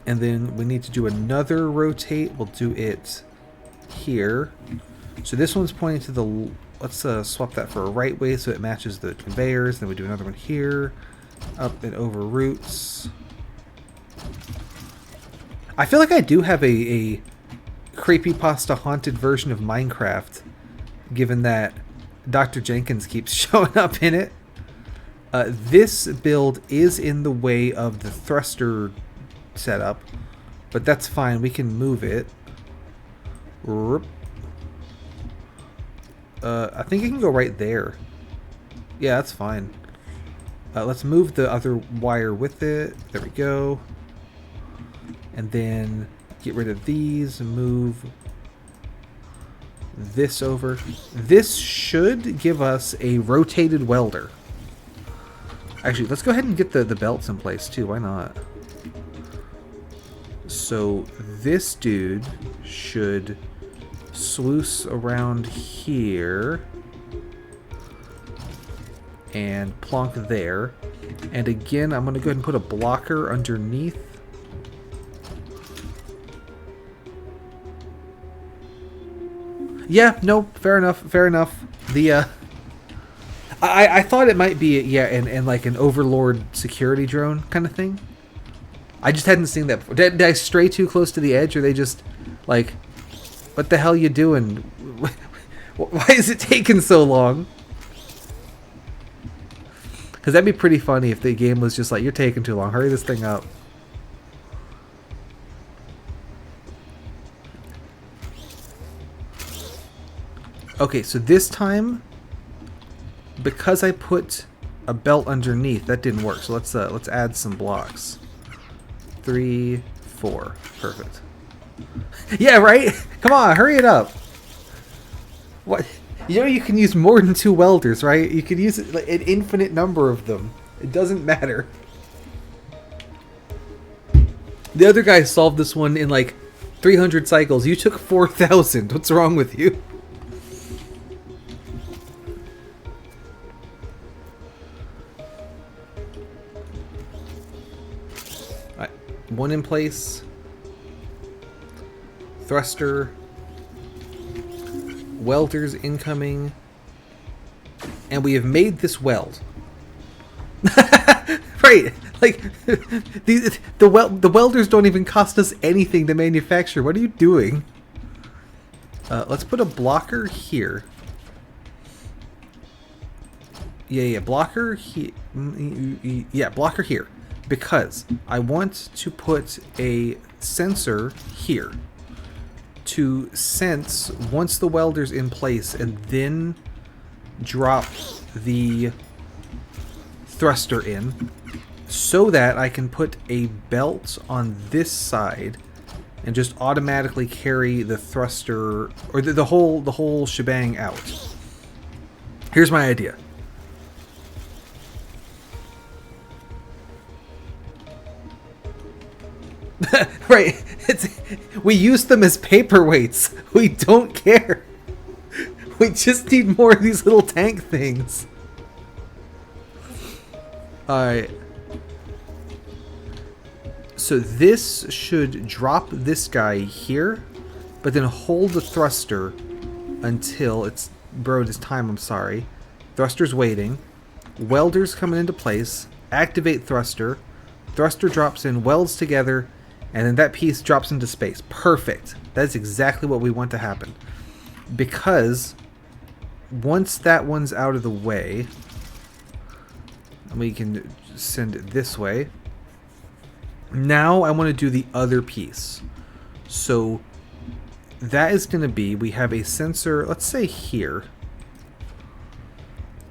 And then we need to do another rotate. We'll do it here. So this one's pointing to the... Let's swap that for a right way so it matches the conveyors. Then we do another one here. Up and over roots. I feel like I do have a creepypasta haunted version of Minecraft, given that Dr. Jenkins keeps showing up in it. This build is in the way of the thruster setup, but that's fine. We can move it. I think it can go right there. Yeah, that's fine. Let's move the other wire with it. There we go. And then get rid of these and move this over. This should give us a rotated welder. Actually, let's go ahead and get the belts in place too. Why not? So this dude should sluice around here and plonk there. And again, I'm going to go ahead and put a blocker underneath. Yeah, no, fair enough, fair enough. The I thought it might be, yeah, and like an overlord security drone kind of thing. I just hadn't seen that before. Did I stray too close to the edge, or they just like, what the hell you doing? Why is it taking so long? Because that'd be pretty funny if the game was just like, you're taking too long, hurry this thing up. Okay, so this time, because I put a belt underneath, that didn't work. So let's add some blocks. 3, 4, perfect. Yeah, right? Come on, hurry it up. What? You know you can use more than 2 welders, right? You can use an infinite number of them. It doesn't matter. The other guy solved this one in like 300 cycles. You took 4,000. What's wrong with you? Alright, one in place. Thruster. Welders incoming. And we have made this weld. Right, like the welders don't even cost us anything to manufacture. What are you doing? Let's put a blocker here. Yeah, blocker here. Yeah, blocker here, because I want to put a sensor here to sense once the welder's in place, and then drop the thruster in, so that I can put a belt on this side and just automatically carry the thruster, or the whole shebang out. Here's my idea. Right, we use them as paperweights. We don't care. We just need more of these little tank things. Alright. So this should drop this guy here, but then hold the thruster until it's borrowed his time, I'm sorry. Thruster's waiting. Welder's coming into place. Activate thruster. Thruster drops in, welds together, and then that piece drops into space. Perfect. That's exactly what we want to happen. Because once that one's out of the way, we can send it this way. Now I want to do the other piece. So that is going to be, we have a sensor, let's say here.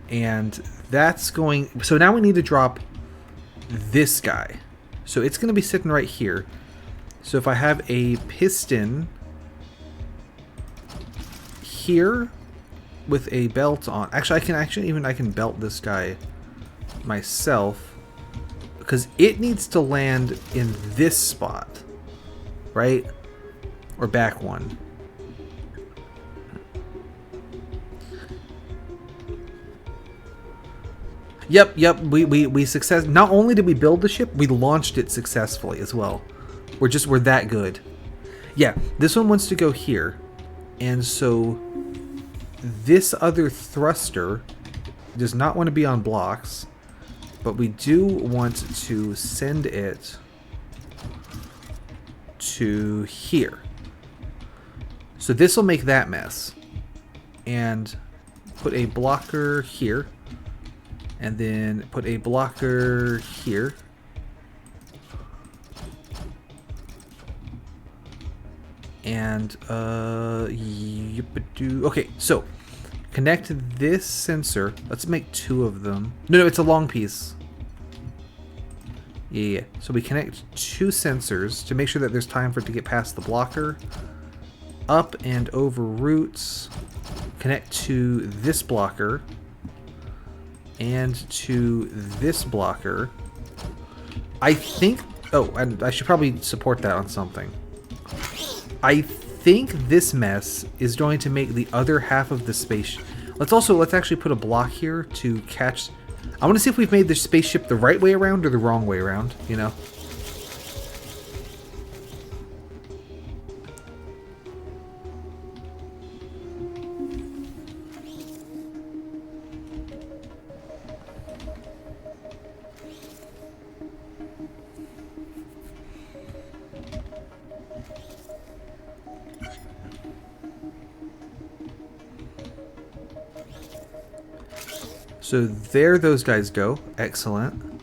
And that's going, so now we need to drop this guy. So it's going to be sitting right here. So if I have a piston here with a belt on, actually I can belt this guy myself, because it needs to land in this spot, right? Or back one. Yep, we success. Not only did we build the ship, we launched it successfully as well. We're that good. Yeah, this one wants to go here. And so this other thruster does not want to be on blocks, but we do want to send it to here. So this will make that mess. And put a blocker here. And then put a blocker here. And, okay, so connect this sensor. Let's make 2 of them. No, it's a long piece. Yeah. So we connect 2 sensors to make sure that there's time for it to get past the blocker. Up and over roots. Connect to this blocker. And to this blocker. I think... Oh, and I should probably support that on something. I think this mess is going to make the other half of the space... Let's actually put a block here to catch... I want to see if we've made the spaceship the right way around or the wrong way around, you know? So there those guys go. Excellent.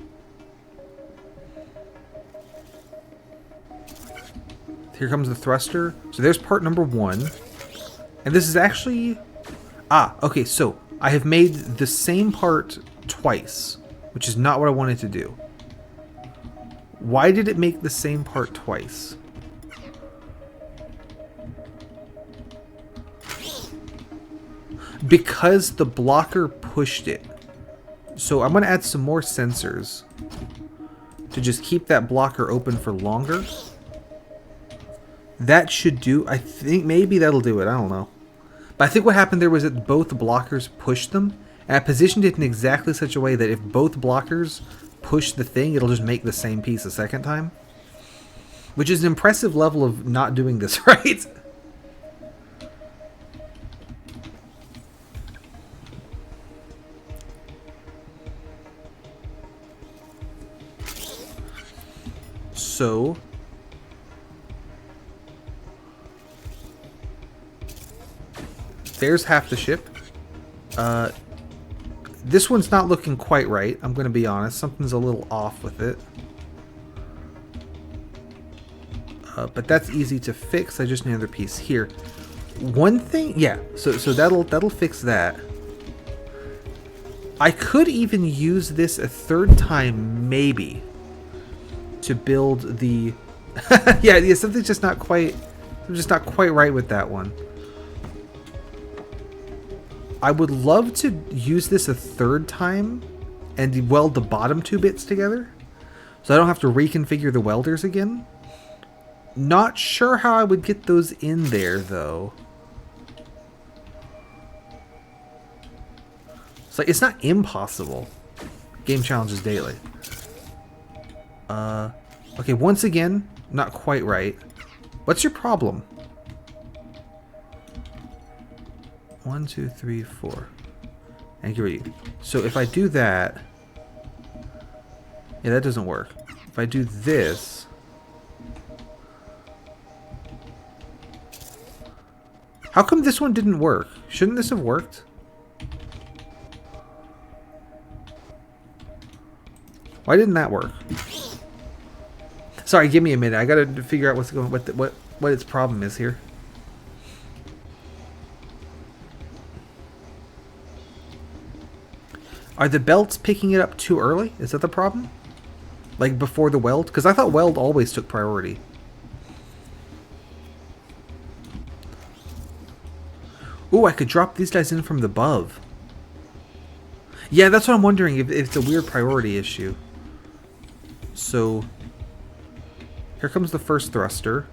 Here comes the thruster. So there's part number 1. And this is actually... okay, so I have made the same part twice, which is not what I wanted to do. Why did it make the same part twice? Because the blocker pushed it. So I'm going to add some more sensors to just keep that blocker open for longer. That should do. I think maybe that'll do it. I don't know. But I think what happened there was that both blockers pushed them. And I positioned it in exactly such a way that if both blockers push the thing, it'll just make the same piece a second time. Which is an impressive level of not doing this right. So, there's half the ship. This one's not looking quite right, I'm going to be honest. Something's a little off with it. But that's easy to fix. I just need another piece here. One thing, yeah, so that'll fix that. I could even use this a third time, maybe, to build the... yeah, something's just not quite right with that one. I would love to use this a third time and weld the bottom 2 bits together, so I don't have to reconfigure the welders again. Not sure how I would get those in there, though. It's like, it's not impossible. Game challenges daily. Okay, once again, not quite right. What's your problem? 1, 2, 3, 4. And here we go. So if I do that... Yeah, that doesn't work. If I do this... How come this one didn't work? Shouldn't this have worked? Why didn't that work? Sorry, give me a minute. I gotta figure out what's going, what its problem is here. Are the belts picking it up too early? Is that the problem? Like before the weld? Because I thought weld always took priority. Ooh, I could drop these guys in from the above. Yeah, that's what I'm wondering, if it's a weird priority issue. So, here comes the first thruster.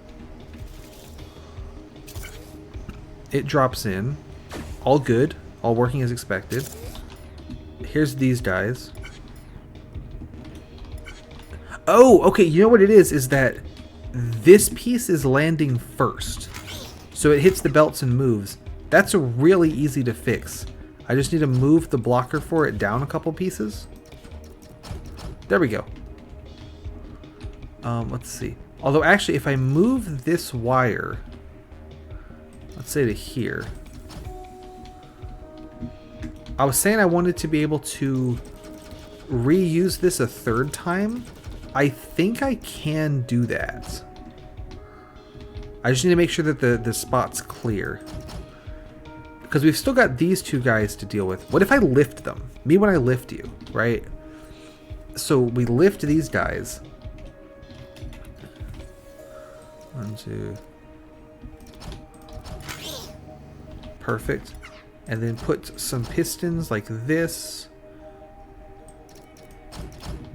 It drops in. All good. All working as expected. Here's these guys. Oh, okay, you know what it is that this piece is landing first. So it hits the belts and moves. That's really easy to fix. I just need to move the blocker for it down a couple pieces. There we go. Let's see. Although actually, if I move this wire, let's say to here. I was saying I wanted to be able to reuse this a third time, I think I can do that. I just need to make sure that the spot's clear. Because we've still got these two guys to deal with. What if I lift them? Me when I lift you, right? So we lift these guys. 1, 2. Perfect. And then put some pistons like this.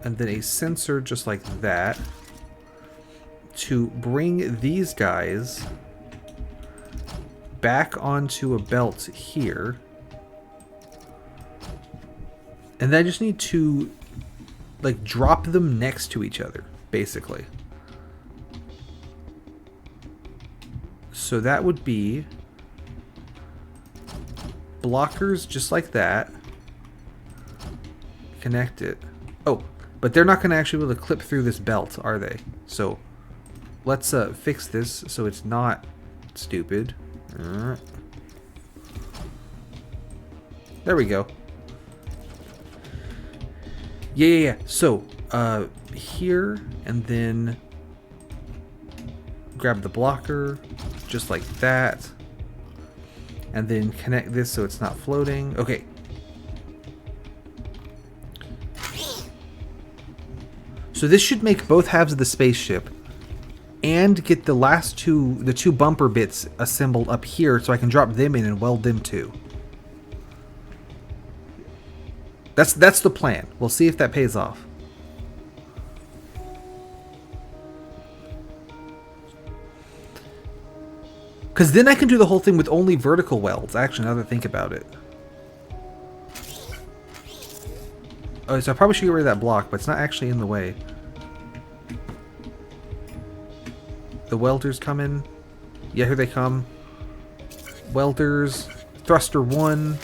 And then a sensor just like that. To bring these guys back onto a belt here. And then I just need to like drop them next to each other, basically. So that would be blockers just like that. Connect it. Oh, but they're not going to actually be able to clip through this belt, are they? So let's fix this so it's not stupid. There we go. Yeah. So, here, and then grab the blocker, just like that. And then connect this so it's not floating. Okay. So this should make both halves of the spaceship and get the two bumper bits assembled up here so I can drop them in and weld them too. That's the plan. We'll see if that pays off. Because then I can do the whole thing with only vertical welds, actually, now that I think about it. Oh, so I probably should get rid of that block, but it's not actually in the way. The welders come in. Yeah, here they come. Welders. Thruster 1.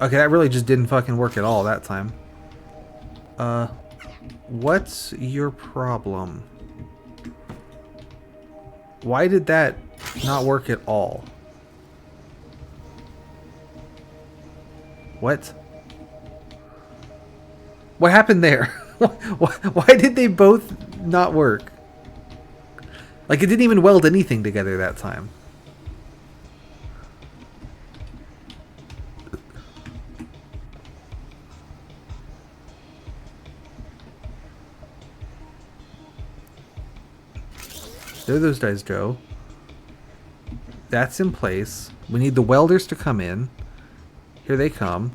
Okay, that really just didn't fucking work at all that time. What's your problem? Why did that not work at all? What? What happened there? Why did they both not work? Like, it didn't even weld anything together that time. There those guys go. That's in place. We need the welders to come in. Here they come.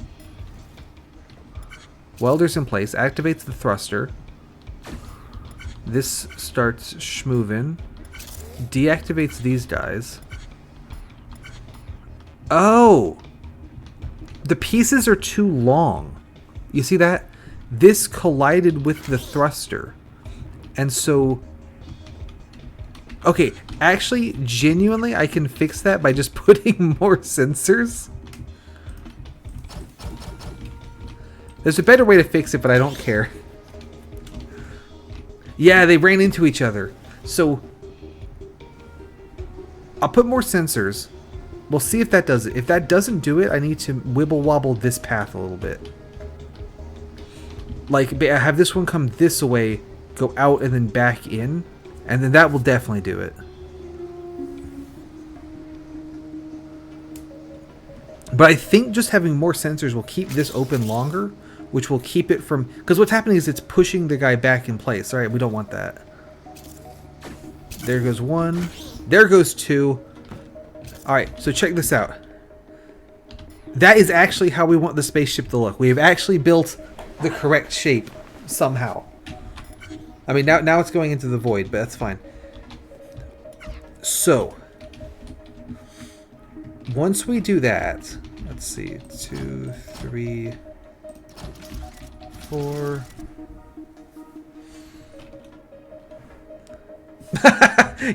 Welders in place. Activates the thruster. This starts schmoving. Deactivates these guys. Oh! The pieces are too long. You see that? This collided with the thruster. And so... Okay, actually, genuinely, I can fix that by just putting more sensors. There's a better way to fix it, but I don't care. Yeah, they ran into each other. So, I'll put more sensors. We'll see if that does it. If that doesn't do it, I need to wibble-wobble this path a little bit. Like, have this one come this way, go out, and then back in. And then that will definitely do it. But I think just having more sensors will keep this open longer, which will keep it from... Because what's happening is it's pushing the guy back in place. All right, we don't want that. There goes 1. There goes 2. All right, so check this out. That is actually how we want the spaceship to look. We have actually built the correct shape somehow. I mean, now it's going into the void, but that's fine. So, once we do that, let's see, 2, 3, 4.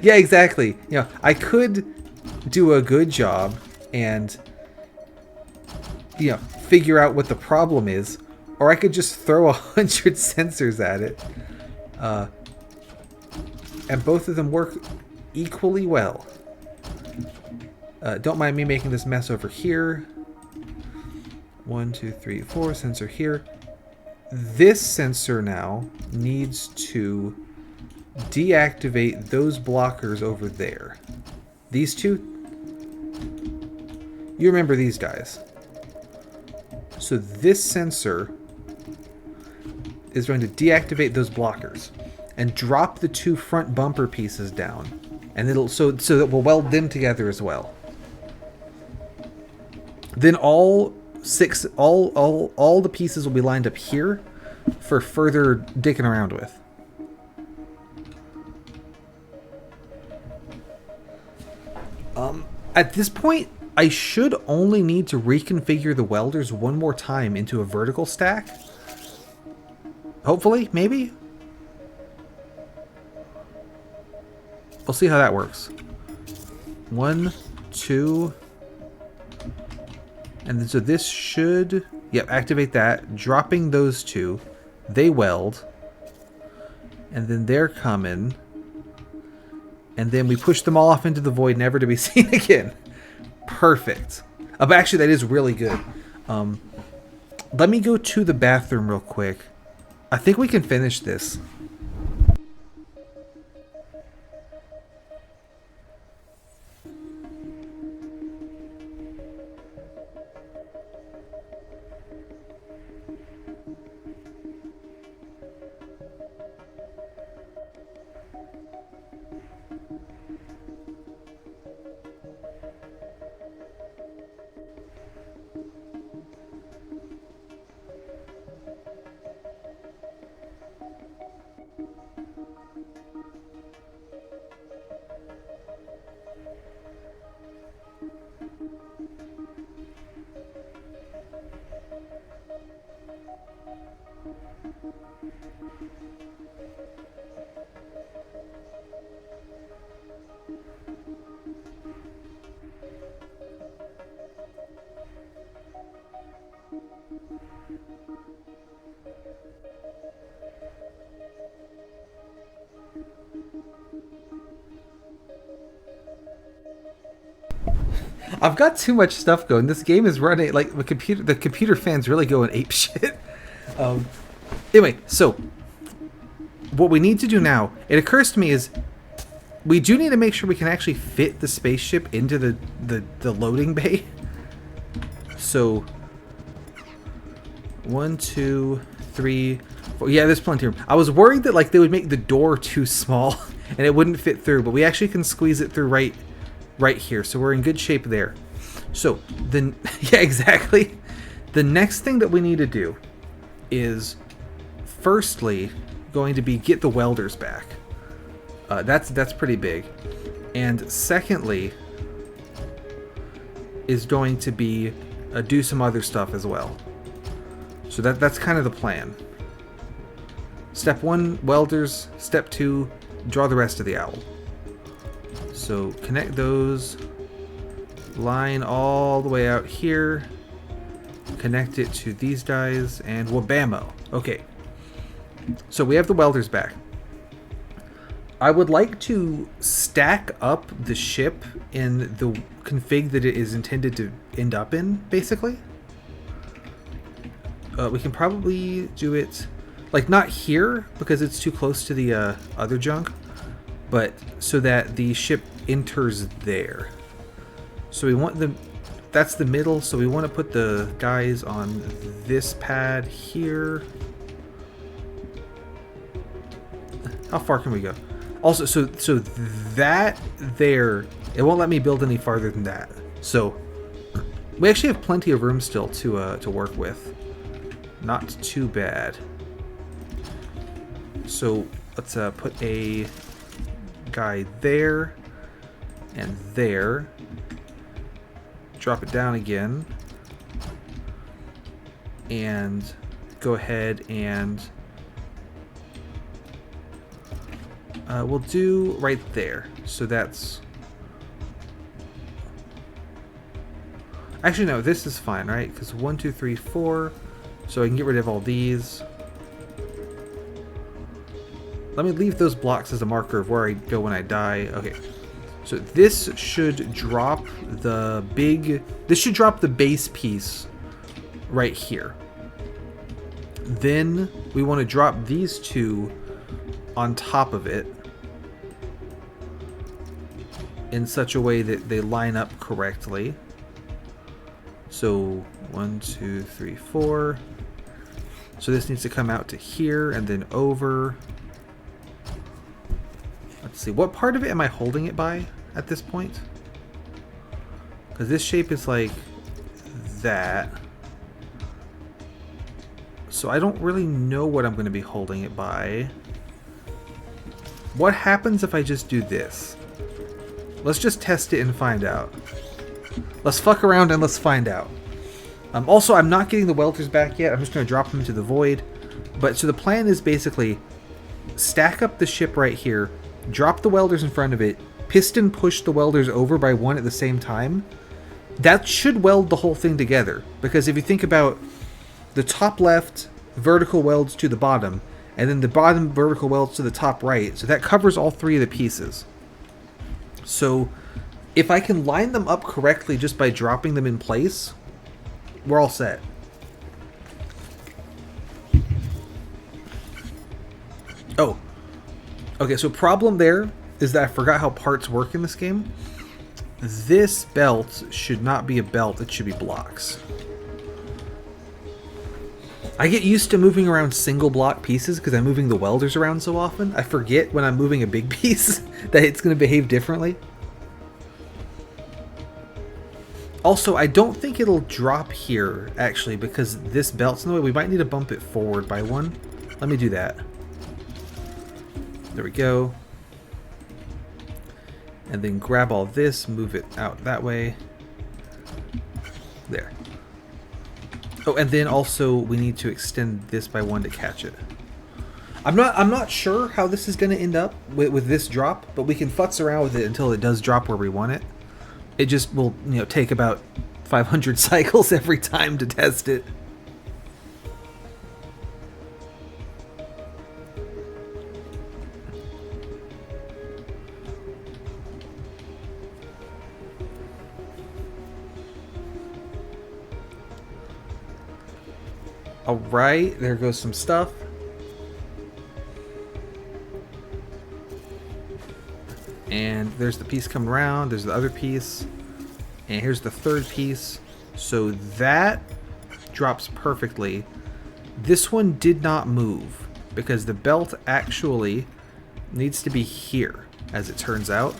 Yeah, exactly. You know, I could do a good job and, you know, figure out what the problem is, or I could just throw 100 sensors at it. And both of them work equally well. Don't mind me making this mess over here. 1, 2, 3, 4, sensor here. this sensor now needs to deactivate those blockers over there. These two. You remember these guys. So this sensor is going to deactivate those blockers and drop the two front bumper pieces down. And it'll so that we'll weld them together as well. Then all the pieces will be lined up here for further dicking around with. At this point, I should only need to reconfigure the welders one more time into a vertical stack. Hopefully, maybe. We'll see how that works. 1, 2, and then so this should, yep, activate that, dropping those two. They weld, and then they're coming, and then we push them all off into the void, never to be seen again. Perfect. But actually, that is really good. Let me go to the bathroom real quick. I think we can finish this. I've got too much stuff going. This game is running like the computer fans really going ape shit. Anyway, so what we need to do now, it occurs to me, is we do need to make sure we can actually fit the spaceship into the loading bay. So 1, 2, 3, 4. Yeah, there's plenty of room. I was worried that like they would make the door too small and it wouldn't fit through, but we actually can squeeze it through right here. So we're in good shape there. So then, yeah, exactly. The next thing that we need to do is firstly going to be get the welders back. That's pretty big. And secondly is going to be do some other stuff as well. So that's kind of the plan. Step 1, welders. Step 2, draw the rest of the owl. So connect those, line all the way out here, connect it to these guys, and wabamo. Okay, so we have the welders back. I would like to stack up the ship in the config that it is intended to end up in, basically. We can probably do it, like, not here, because it's too close to the other junk, but so that the ship enters there. So we want that's the middle, so we want to put the guys on this pad here. How far can we go? Also, so that there, it won't let me build any farther than that. So we actually have plenty of room still to work with. Not too bad. So let's put a guy there and there. Drop it down again. And go ahead and we'll do right there. So that's... Actually, no, this is fine, right? Because 1, 2, 3, 4. So I can get rid of all these. Let me leave those blocks as a marker of where I go when I die. Okay. So this should drop the base piece right here. Then we want to drop these two on top of it in such a way that they line up correctly. So 1, 2, 3, 4. So this needs to come out to here and then over. Let's see, what part of it am I holding it by at this point? Because this shape is like that. So I don't really know what I'm going to be holding it by. What happens if I just do this? Let's just test it and find out. Let's fuck around and let's find out. Also, I'm not getting the welders back yet. I'm just going to drop them into the void. But so the plan is basically stack up the ship right here, drop the welders in front of it, piston push the welders over by one at the same time. That should weld the whole thing together. Because if you think about the top left vertical welds to the bottom, and then the bottom vertical welds to the top right, so that covers all three of the pieces. So if I can line them up correctly just by dropping them in place, we're all set. Oh. Okay, so problem there is that I forgot how parts work in this game. This belt should not be a belt, it should be blocks. I get used to moving around single block pieces because I'm moving the welders around so often. I forget when I'm moving a big piece that it's going to behave differently. Also, I don't think it'll drop here, actually, because this belt's in the way. We might need to bump it forward by one. Let me do that. There we go. And then grab all this, move it out that way. There. Oh, and then also we need to extend this by one to catch it. I'm not sure how this is going to end up with this drop, but we can futz around with it until it does drop where we want it. It just will, take about 500 cycles every time to test it. Alright, there goes some stuff. And there's the piece coming around, there's the other piece, and here's the third piece. So that drops perfectly. This one did not move because the belt actually needs to be here, as it turns out.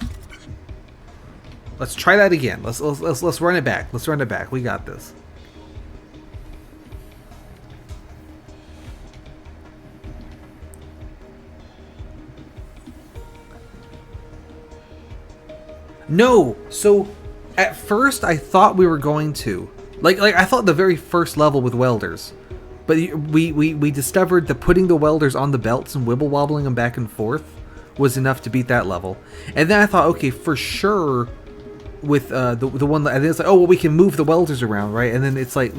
Let's try that again. Let's run it back. Let's run it back. We got this. No! So, at first I thought we were going to. Like I thought the very first level with welders. But we discovered that putting the welders on the belts and wibble wobbling them back and forth was enough to beat that level. And then I thought, okay, for sure, with the one, and then it's like, oh, well, we can move the welders around, right? And then it's like,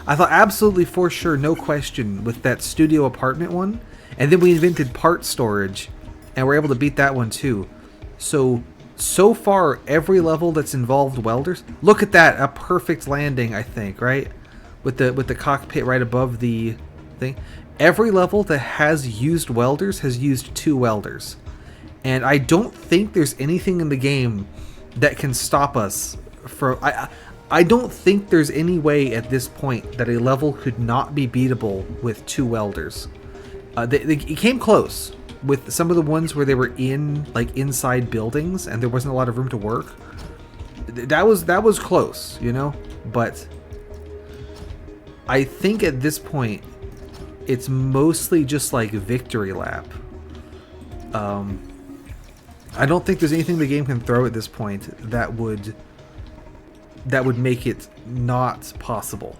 I thought absolutely for sure, no question, with that studio apartment one. And then we invented part storage, and we're able to beat that one too. So far, every level that's involved welders, look at that, a perfect landing, I think, right? With the cockpit right above the thing. Every level that has used welders has used 2 welders. And I don't think there's anything in the game that can stop us from... I don't think there's any way at this point that a level could not be beatable with 2 welders. It came close with some of the ones where they were inside buildings and there wasn't a lot of room to work. That was close, but I think at this point it's mostly just like victory lap. I don't think there's anything the game can throw at this point that would make it not possible.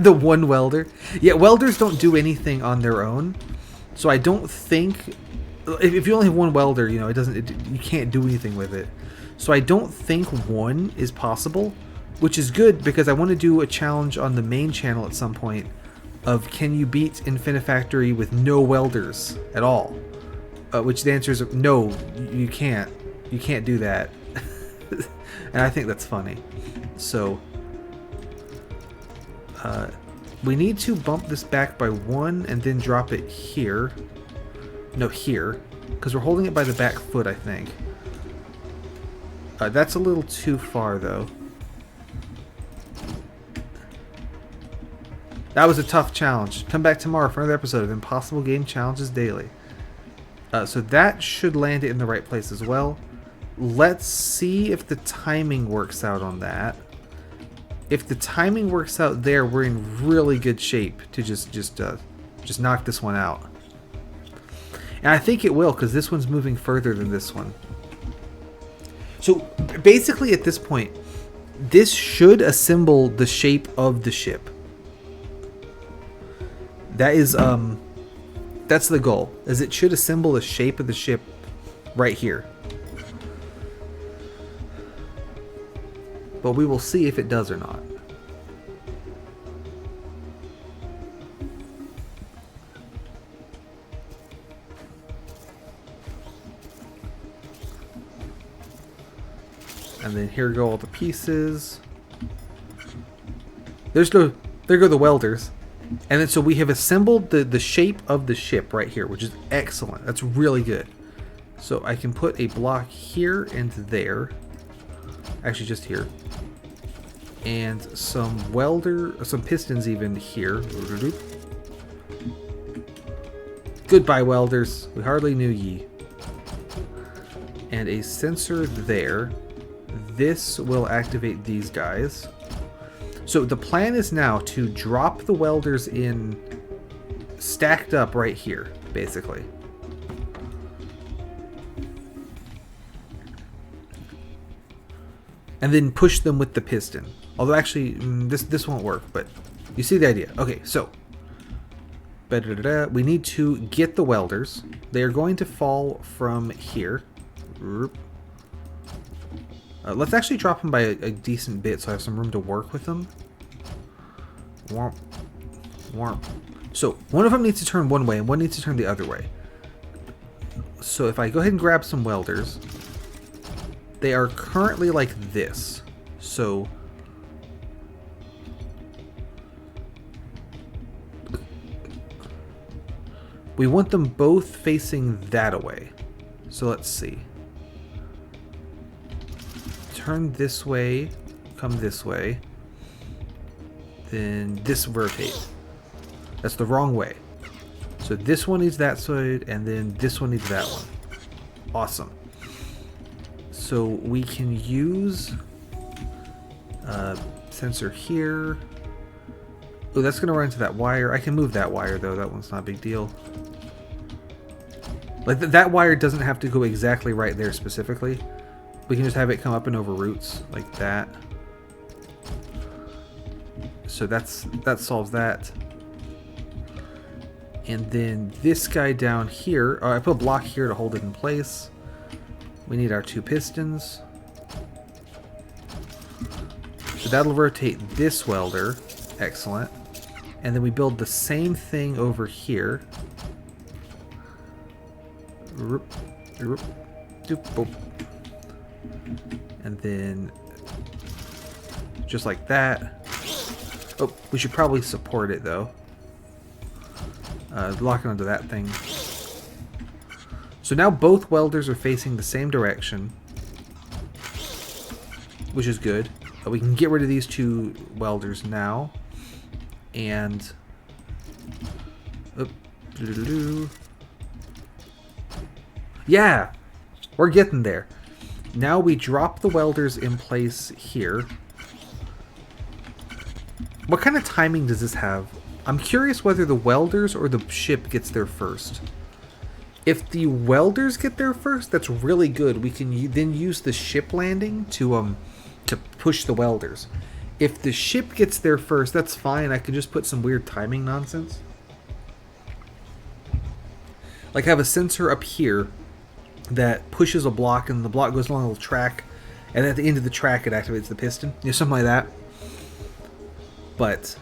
The one welder. Yeah, welders don't do anything on their own. So I don't think, if you only have one welder, you can't do anything with it. So I don't think one is possible, which is good because I want to do a challenge on the main channel at some point of can you beat Infinifactory with no welders at all? Which the answer is no, you can't. You can't do that. And I think that's funny. So, we need to bump this back by 1 and then drop it here. No, here. Because we're holding it by the back foot, I think. That's a little too far, though. That was a tough challenge. Come back tomorrow for another episode of Impossible Game Challenges Daily. So that should land it in the right place as well. Let's see if the timing works out on that. If the timing works out there, we're in really good shape to just knock this one out. And I think it will, because this one's moving further than this one. So basically at this point, this should assemble the shape of the ship. That is, that's the goal, is it should assemble the shape of the ship right here. But we will see if it does or not. And then here go all the pieces. There go the welders. And then so we have assembled the shape of the ship right here, which is excellent. That's really good. So I can put a block here and there. Actually, just here. And some some pistons even here. Goodbye, welders. We hardly knew ye. And a sensor there. This will activate these guys. So the plan is now to drop the welders in stacked up right here, basically. And then push them with the piston. Although actually, this won't work, but you see the idea. Okay, so we need to get the welders. They are going to fall from here. Let's actually drop them by a decent bit so I have some room to work with them. Womp. Womp. So one of them needs to turn one way and one needs to turn the other way. So if I go ahead and grab some welders, they are currently like this. So we want them both facing that away. So let's see. Turn this way, come this way, then this rotate. That's the wrong way. So this one needs that side, and then this one needs that one. Awesome. So we can use sensor here. Oh, that's gonna run into that wire. I can move that wire though. That one's not a big deal. Like that wire doesn't have to go exactly right there specifically. We can just have it come up and over roots like that. So that solves that. And then this guy down here, I put a block here to hold it in place. We need our two pistons. So that'll rotate this welder. Excellent. And then we build the same thing over here. And then just like that. Oh, we should probably support it though. Lock it onto that thing. So now both welders are facing the same direction, which is good. We can get rid of these two welders now. And yeah, we're getting there. Now we drop the welders in place here. What kind of timing does this have? I'm curious whether the welders or the ship gets there first. If the welders get there first, that's really good. We can then use the ship landing to push the welders. If the ship gets there first, that's fine. I can just put some weird timing nonsense. Like I have a sensor up here that pushes a block, and the block goes along a little track, and at the end of the track it activates the piston. You know, something like that. But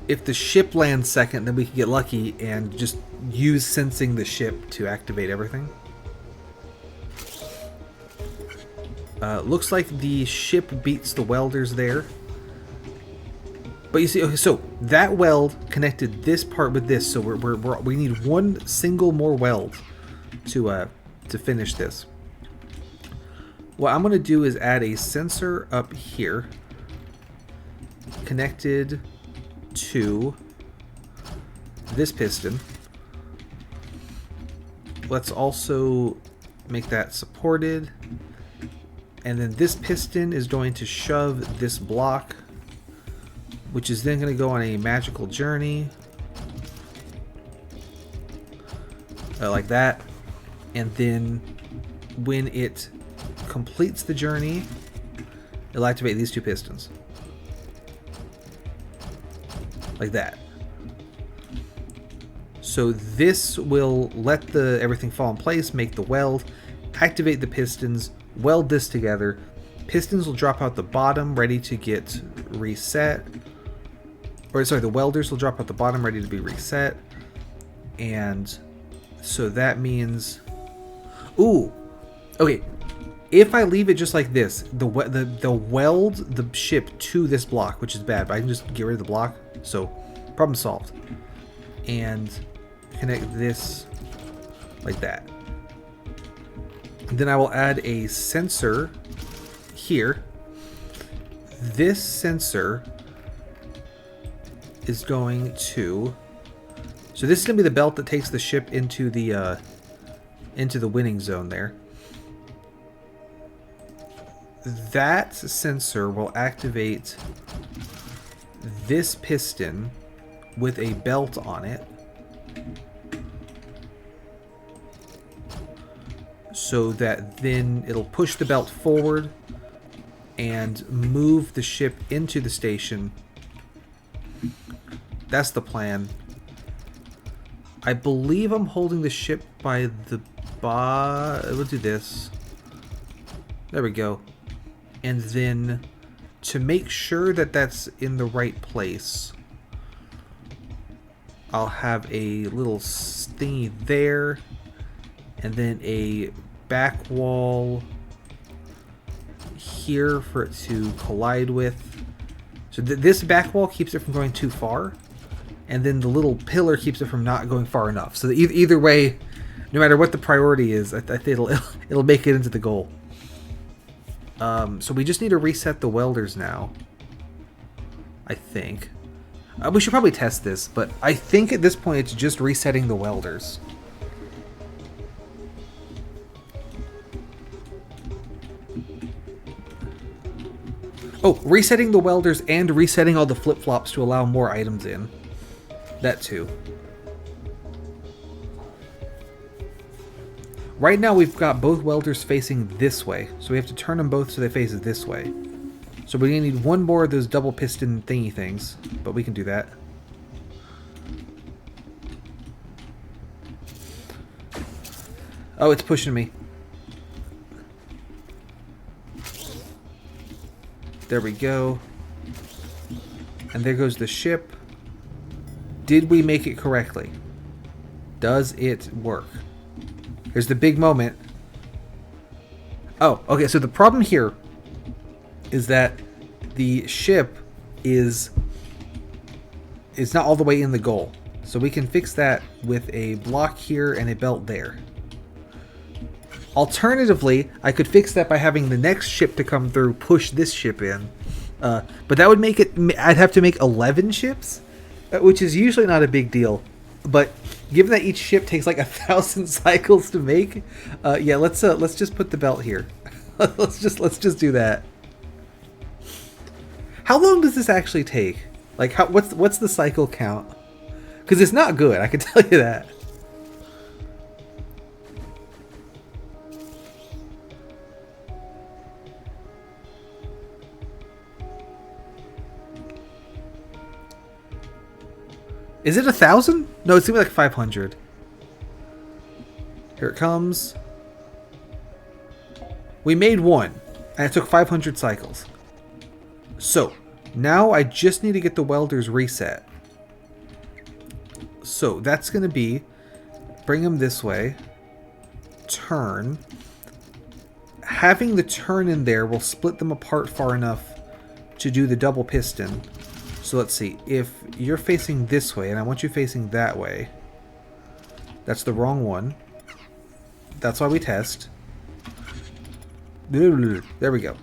if the ship lands second, then we can get lucky and just use sensing the ship to activate everything. Looks like the ship beats the welders there. But you see, okay, so that weld connected this part with this, so we need one single more weld to finish this. What I'm gonna do is add a sensor up here, connected to this piston. Let's also make that supported, and then this piston is going to shove this block, which is then going to go on a magical journey like that, and then when it completes the journey, it'll activate these two pistons like that. So this will let everything fall in place, make the weld, activate the pistons, weld this together. Pistons will drop out the bottom, ready to get reset. Or sorry, the welders will drop out the bottom, ready to be reset. And so that means, ooh, okay. If I leave it just like this, the weld the ship to this block, which is bad, but I can just get rid of the block. So problem solved. And connect this like that. And then I will add a sensor here. This sensor is going to, so this is going to be the belt that takes the ship into the winning zone there. That sensor will activate this piston with a belt on it, so that then it'll push the belt forward and move the ship into the station. That's the plan. I believe I'm holding the ship by the we'll do this. There we go. And then to make sure that that's in the right place, I'll have a little thingy there, and then a back wall here for it to collide with. So this back wall keeps it from going too far, and then the little pillar keeps it from not going far enough. So either way, no matter what the priority is, I think it'll make it into the goal. So we just need to reset the welders now, I think. We should probably test this, but I think at this point it's just resetting the welders. Oh, resetting the welders and resetting all the flip-flops to allow more items in. That too. Right now we've got both welders facing this way, so we have to turn them both so they face this way. So we're going to need one more of those double piston thingy things, but we can do that. Oh, it's pushing me. There we go. And there goes the ship. Did we make it correctly? Does it work? Here's the big moment. Oh, okay, so the problem here is that the ship is not all the way in the goal. So we can fix that with a block here and a belt there. Alternatively, I could fix that by having the next ship to come through push this ship in. But that would make it, I'd have to make 11 ships, which is usually not a big deal. But given that each ship takes like 1,000 cycles to make, yeah, let's just put the belt here. let's just do that. How long does this actually take? Like, what's the cycle count? Because it's not good, I can tell you that. Is it 1,000? No, it's gonna be like 500. Here it comes. We made one, and it took 500 cycles. So, now I just need to get the welders reset. So, that's gonna be, bring them this way, turn. Having the turn in there will split them apart far enough to do the double piston. So let's see. If you're facing this way and I want you facing that way, that's the wrong one. That's why we test. There we go.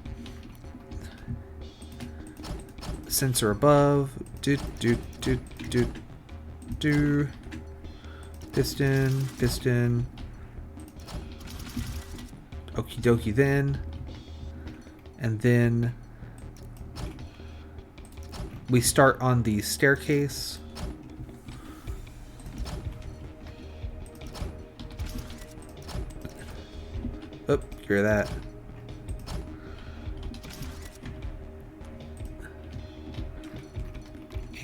Sensor above. Piston. Okie dokie then. And then we start on the staircase. Oh, hear that.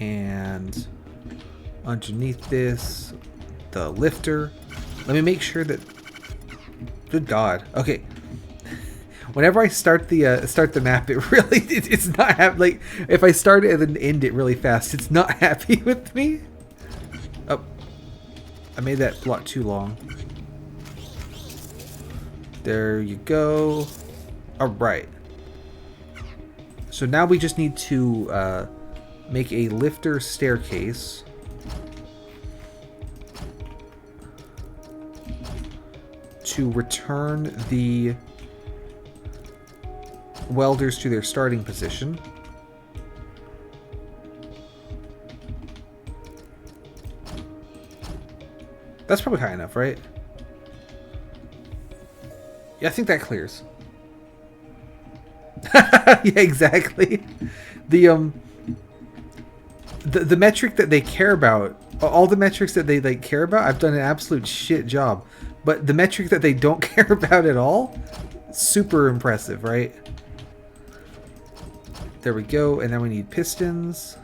And underneath this, the lifter. Let me make sure that... Good God. Okay. Whenever I start the map, it really it's not like if I start it and then end it really fast, it's not happy with me. Oh, I made that block too long. There you go. All right. So now we just need to make a lifter staircase. To return the welders to their starting position. That's probably high enough, right? Yeah, I think that clears. Yeah, exactly. The metric that they care about, all the metrics that they care about, I've done an absolute shit job. But the metric that they don't care about at all, super impressive, right? There we go, and then we need pistons.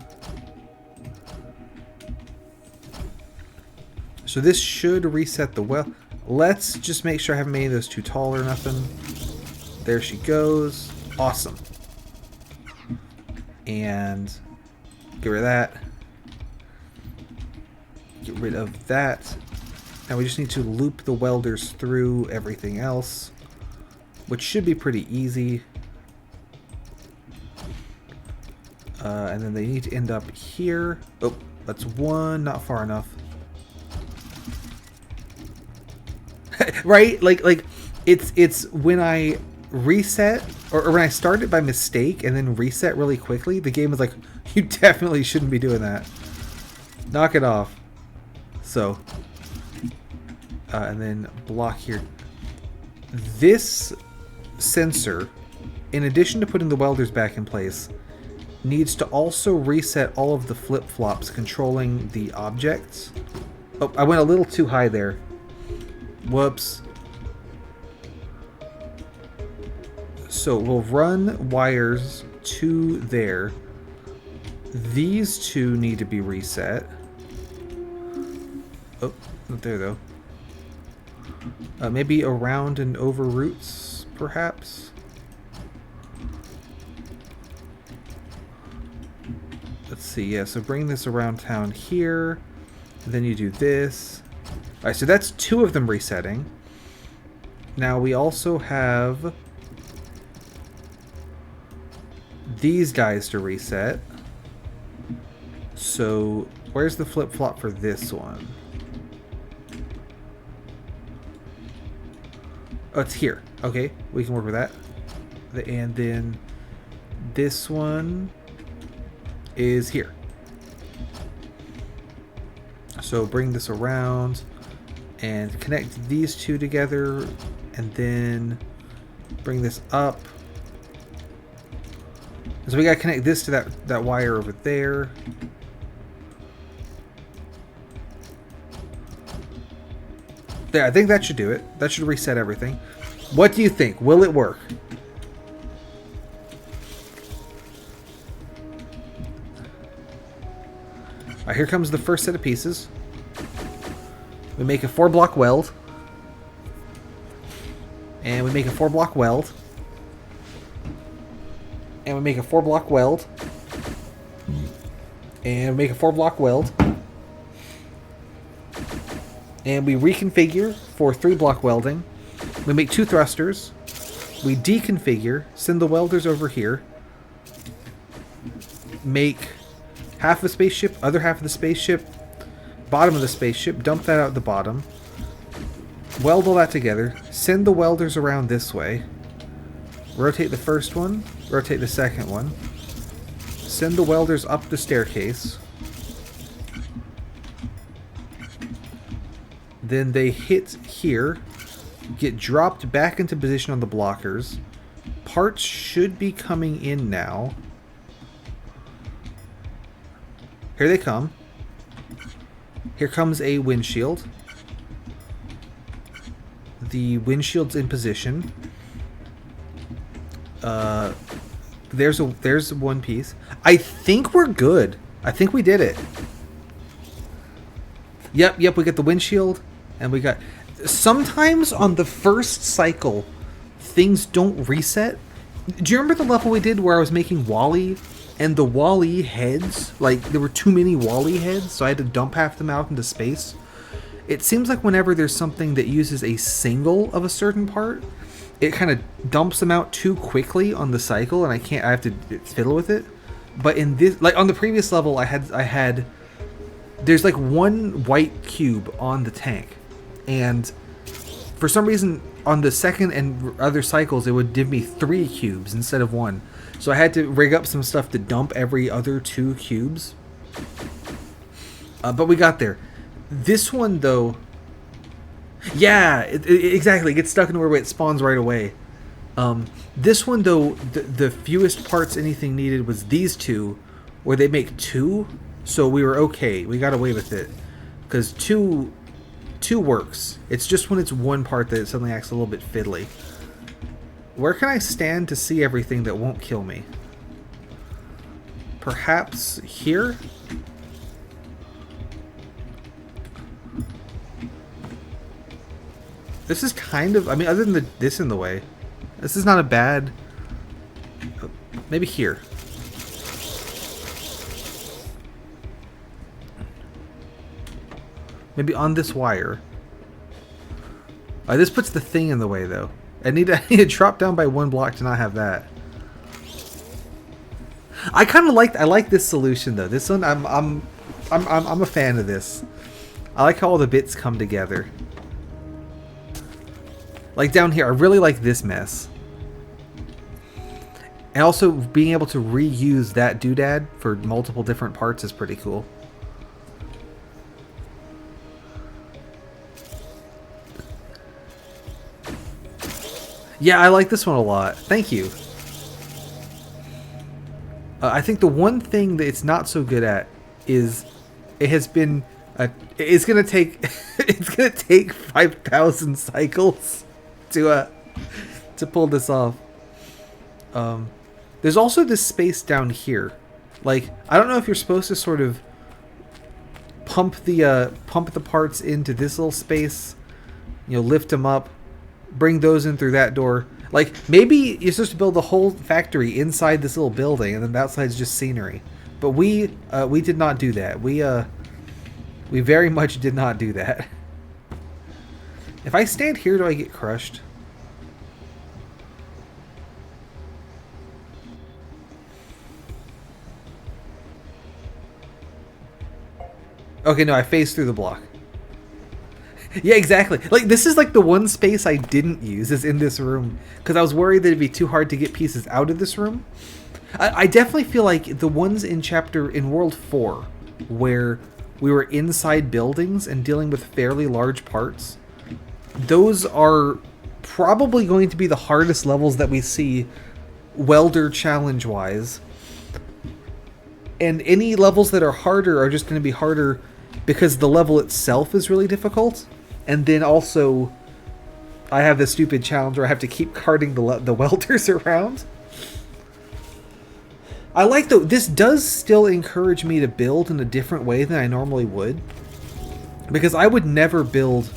So this should reset the well. Let's just make sure I haven't made those too tall or nothing. There she goes. Awesome. And get rid of that. Get rid of that. Now we just need to loop the welders through everything else, which should be pretty easy. And then they need to end up here. Oh, that's one, not far enough. Right? Like it's when I reset or when I start it by mistake and then reset really quickly, the game is like, you definitely shouldn't be doing that. Knock it off. So, and then block here. This sensor, in addition to putting the welders back in place, needs to also reset all of the flip-flops controlling the objects. Oh, I went a little too high there. Whoops. So we'll run wires to there. These two need to be reset. Oh, not there though. Maybe around and over roots, perhaps? Let's see, yeah, so bring this around town here. And then you do this. Alright, so that's two of them resetting. Now we also have these guys to reset. So where's the flip-flop for this one? Oh, it's here. Okay, we can work with that. And then this one is here. So bring this around and connect these two together, and then bring this up. So we gotta connect this to that wire over there. There, I think that should do it. That should reset everything. What do you think? Will it work? Alright, here comes the first set of pieces. We make a 4-block weld. And we make a 4-block weld. And we make a 4-block weld. And we make a 4-block weld. And we reconfigure for 3-block welding. We make 2 thrusters. We deconfigure, send the welders over here. Make half of the spaceship, other half of the spaceship, bottom of the spaceship, dump that out the bottom, weld all that together, send the welders around this way, rotate the first one, rotate the second one, send the welders up the staircase, then they hit here, get dropped back into position on the blockers. Parts should be coming in now. Here they come. Here comes a windshield. The windshield's in position. There's one piece. I think we're good. I think we did it. Yep, we got the windshield, and we got... Sometimes on the first cycle, things don't reset. Do you remember the level we did where I was making Wally, and the Wally heads, like, there were too many Wally heads, so I had to dump half them out into space? It seems like whenever there's something that uses a single of a certain part, it kind of dumps them out too quickly on the cycle, and I have to fiddle with it. But in this, like on the previous level, I had there's like one white cube on the tank, and for some reason on the second and other cycles it would give me 3 cubes instead of 1. So I had to rig up some stuff to dump every other 2 cubes. But we got there. This one though, yeah, exactly. It gets stuck in where it spawns right away. This one though, the fewest parts anything needed was these 2, where they make 2. So we were okay. We got away with it because 2 works. It's just when it's one part that it suddenly acts a little bit fiddly. Where can I stand to see everything that won't kill me? Perhaps here? This is kind of... I mean, other than this in the way, this is not a bad... Maybe here. Maybe on this wire. This puts the thing in the way, though. I need to drop down by 1 block to not have that. I kind of I like this solution though. This one, I'm a fan of this. I like how all the bits come together. Like down here, I really like this mess. And also being able to reuse that doodad for multiple different parts is pretty cool. Yeah, I like this one a lot. Thank you. I think the one thing that it's not so good at is it has been it's gonna take it's gonna take 5,000 cycles to pull this off. There's also this space down here. Like, I don't know if you're supposed to sort of pump the parts into this little space, you know, lift them up, bring those in through that door. Like, maybe you're supposed to build the whole factory inside this little building, and then the outside's just scenery. But we did not do that. We very much did not do that. If I stand here, do I get crushed? Okay, no, I phased through the block. Yeah, exactly. Like, this is like the one space I didn't use is in this room, because I was worried that it'd be too hard to get pieces out of this room. I definitely feel like the ones in World 4, where we were inside buildings and dealing with fairly large parts, those are probably going to be the hardest levels that we see welder challenge-wise. And any levels that are harder are just going to be harder because the level itself is really difficult. And then also, I have this stupid challenge where I have to keep carting the welders around. I like, though, this does still encourage me to build in a different way than I normally would. Because I would never build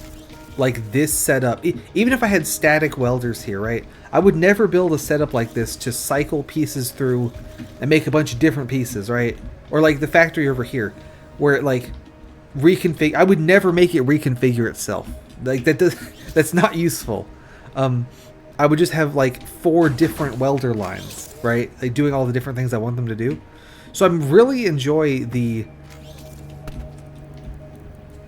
like this setup. Even if I had static welders here, right? I would never build a setup like this to cycle pieces through and make a bunch of different pieces, right? Or like the factory over here, where it like reconfigure. I would never make it reconfigure itself. Like that's not useful. I would just have like 4 different welder lines, right? Like doing all the different things I want them to do. So I'm really enjoy the...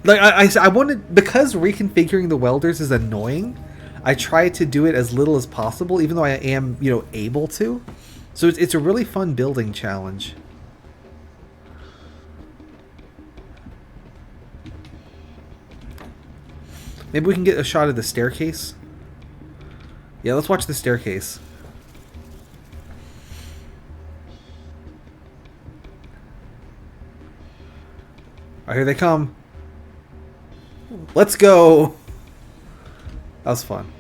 Like, I wanted... Because reconfiguring the welders is annoying, I try to do it as little as possible, even though I am, you know, able to. So it's a really fun building challenge. Maybe we can get a shot of the staircase. Yeah, let's watch the staircase. Alright, here they come. Let's go! That was fun.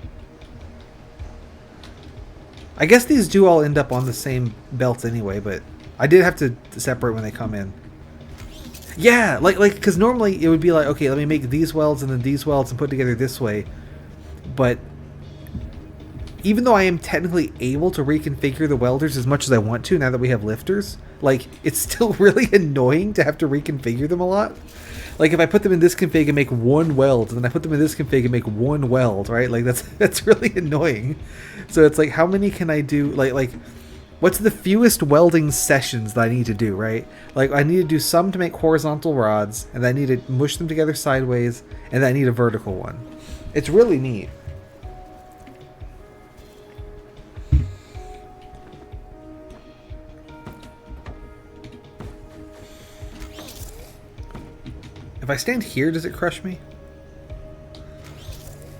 I guess these do all end up on the same belt anyway, but I did have to separate when they come in. Yeah, like, because normally it would be like, okay, let me make these welds and then these welds and put together this way. But even though I am technically able to reconfigure the welders as much as I want to now that we have lifters, like, it's still really annoying to have to reconfigure them a lot. Like, if I put them in this config and make one weld, and then I put them in this config and make one weld, right? Like, that's really annoying. So it's like, how many can I do? Like, what's the fewest welding sessions that I need to do, right? Like, I need to do some to make horizontal rods, and then I need to mush them together sideways, and then I need a vertical one. It's really neat. If I stand here, does it crush me?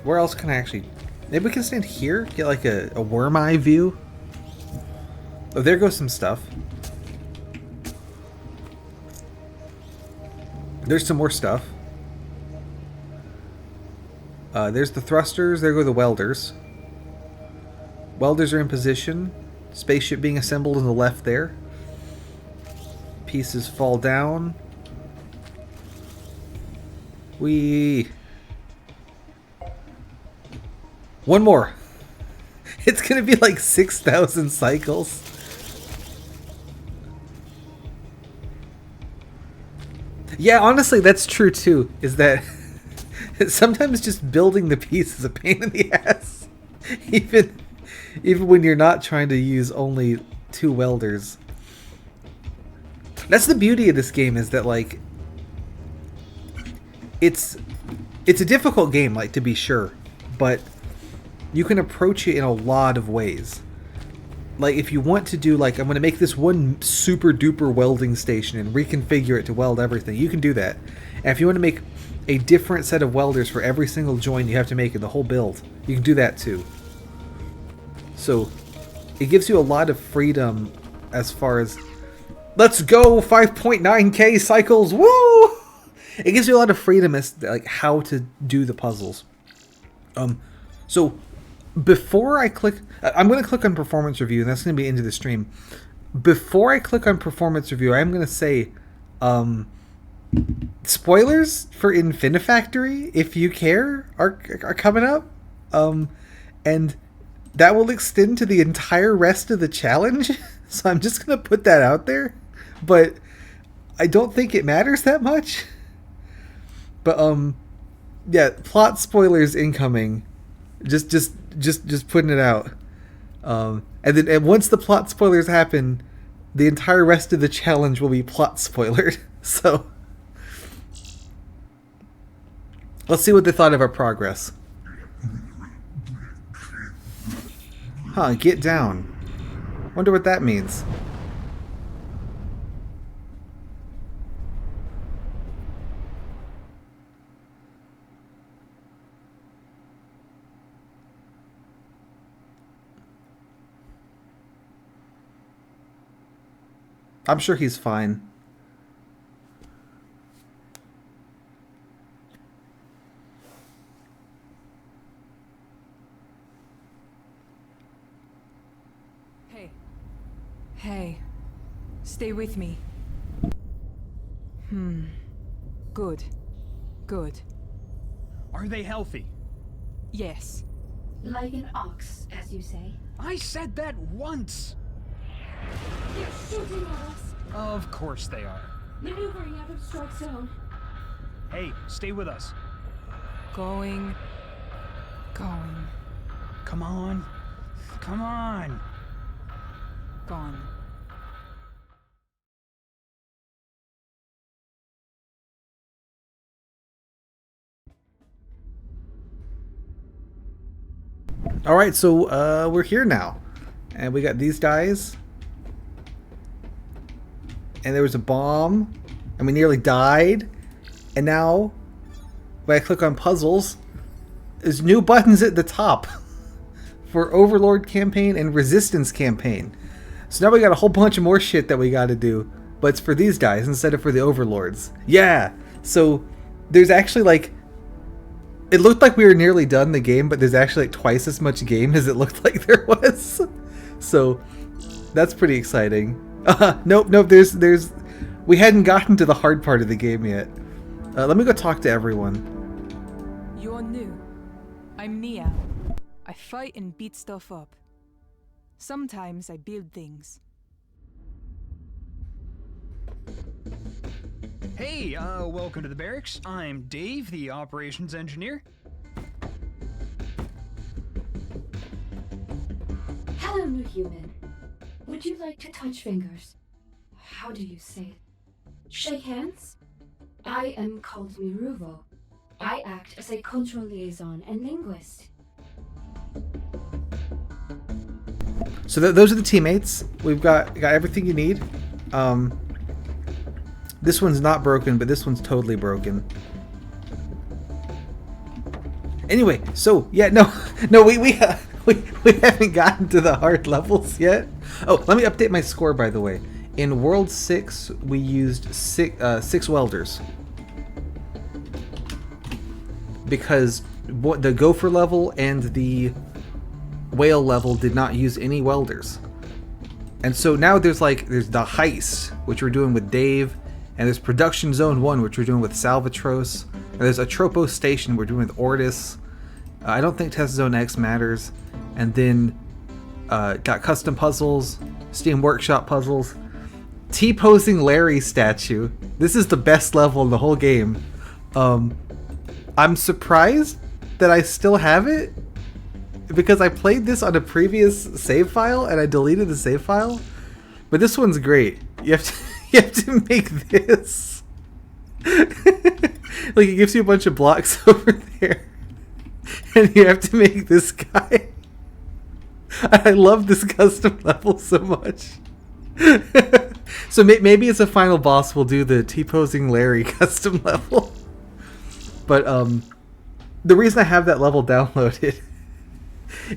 Where else can I actually... Maybe we can stand here? Get like a worm eye view? Oh, there goes some stuff. There's some more stuff. There's the thrusters. There go the welders. Welders are in position. Spaceship being assembled on the left there. Pieces fall down. One more. It's gonna be like 6,000 cycles. Yeah, honestly, that's true too. Is that sometimes just building the piece is a pain in the ass, even when you're not trying to use only 2 welders. That's the beauty of this game, is that like it's a difficult game, like, to be sure, but you can approach it in a lot of ways. Like, if you want to do, like, I'm going to make this one super duper welding station and reconfigure it to weld everything, you can do that. And if you want to make a different set of welders for every single joint you have to make in the whole build, you can do that too. So it gives you a lot of freedom as far as, let's go 5.9k cycles, woo! It gives you a lot of freedom as like how to do the puzzles. So before I click, I'm going to click on performance review, and that's going to be into the stream. Before I click on performance review, I'm going to say spoilers for Infinifactory, if you care, are coming up, and that will extend to the entire rest of the challenge. So I'm just going to put that out there, but I don't think it matters that much. But yeah, plot spoilers incoming. Just putting it out. And once the plot spoilers happen, the entire rest of the challenge will be plot spoilered. So let's see what they thought of our progress. Huh, get down. Wonder what that means. I'm sure he's fine. Hey. Stay with me. Good. Good. Are they healthy? Yes. Like an ox, as you say. I said that once! They're shooting at us. Of course they are. Maneuvering out of strike zone. Hey, stay with us. Going. Come on. Come on. Gone. All right, so we're here now, and we got these guys, and there was a bomb, and we nearly died, and now when I click on puzzles, there's new buttons at the top for Overlord campaign and Resistance campaign. So now we got a whole bunch of more shit that we got to do, but it's for these guys instead of for the Overlords. Yeah, so there's actually like, it looked like we were nearly done the game, but there's actually like twice as much game as it looked like there was. So that's pretty exciting. Nope, there's we hadn't gotten to the hard part of the game yet. Let me go talk to everyone. You're new. I'm Nia. I fight and beat stuff up. Sometimes I build things. Hey, welcome to the barracks. I'm Dave, the operations engineer. Hello, new human. Would you like to touch fingers? How do you say it? Shake hands? I am called Miruvo. I act as a cultural liaison and linguist. So those are the teammates. We've got everything you need. This one's not broken, but this one's totally broken. Anyway, so yeah, no, we haven't gotten to the hard levels yet. Oh, let me update my score, by the way. In World 6, we used six welders. Because the gopher level and the whale level did not use any welders. And so now there's the heist, which we're doing with Dave, and there's Production Zone 1, which we're doing with Salvatros, and there's a Tropo Station we're doing with Ortis. I don't think Test Zone X matters. And then got custom puzzles, Steam Workshop puzzles, T-posing Larry statue. This is the best level in the whole game. I'm surprised that I still have it, because I played this on a previous save file and I deleted the save file. But this one's great. You have to make this. Like, it gives you a bunch of blocks over there, and you have to make this guy. I love this custom level so much. So maybe as a final boss we'll do the T-posing Larry custom level. But the reason I have that level downloaded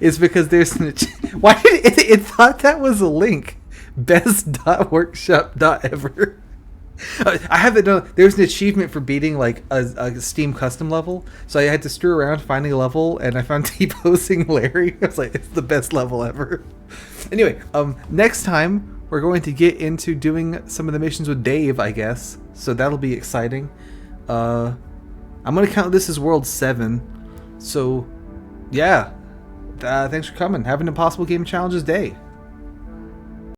is because there's why did it thought that was a link? Best.workshop.ever. I have it. There's an achievement for beating like a Steam custom level, so I had to screw around finding a level, and I found T-posing Larry. I was like, it's the best level ever. Anyway, next time we're going to get into doing some of the missions with Dave, I guess. So that'll be exciting. I'm gonna count this as World 7. So, yeah. Thanks for coming. Have an Impossible Game Challenges day.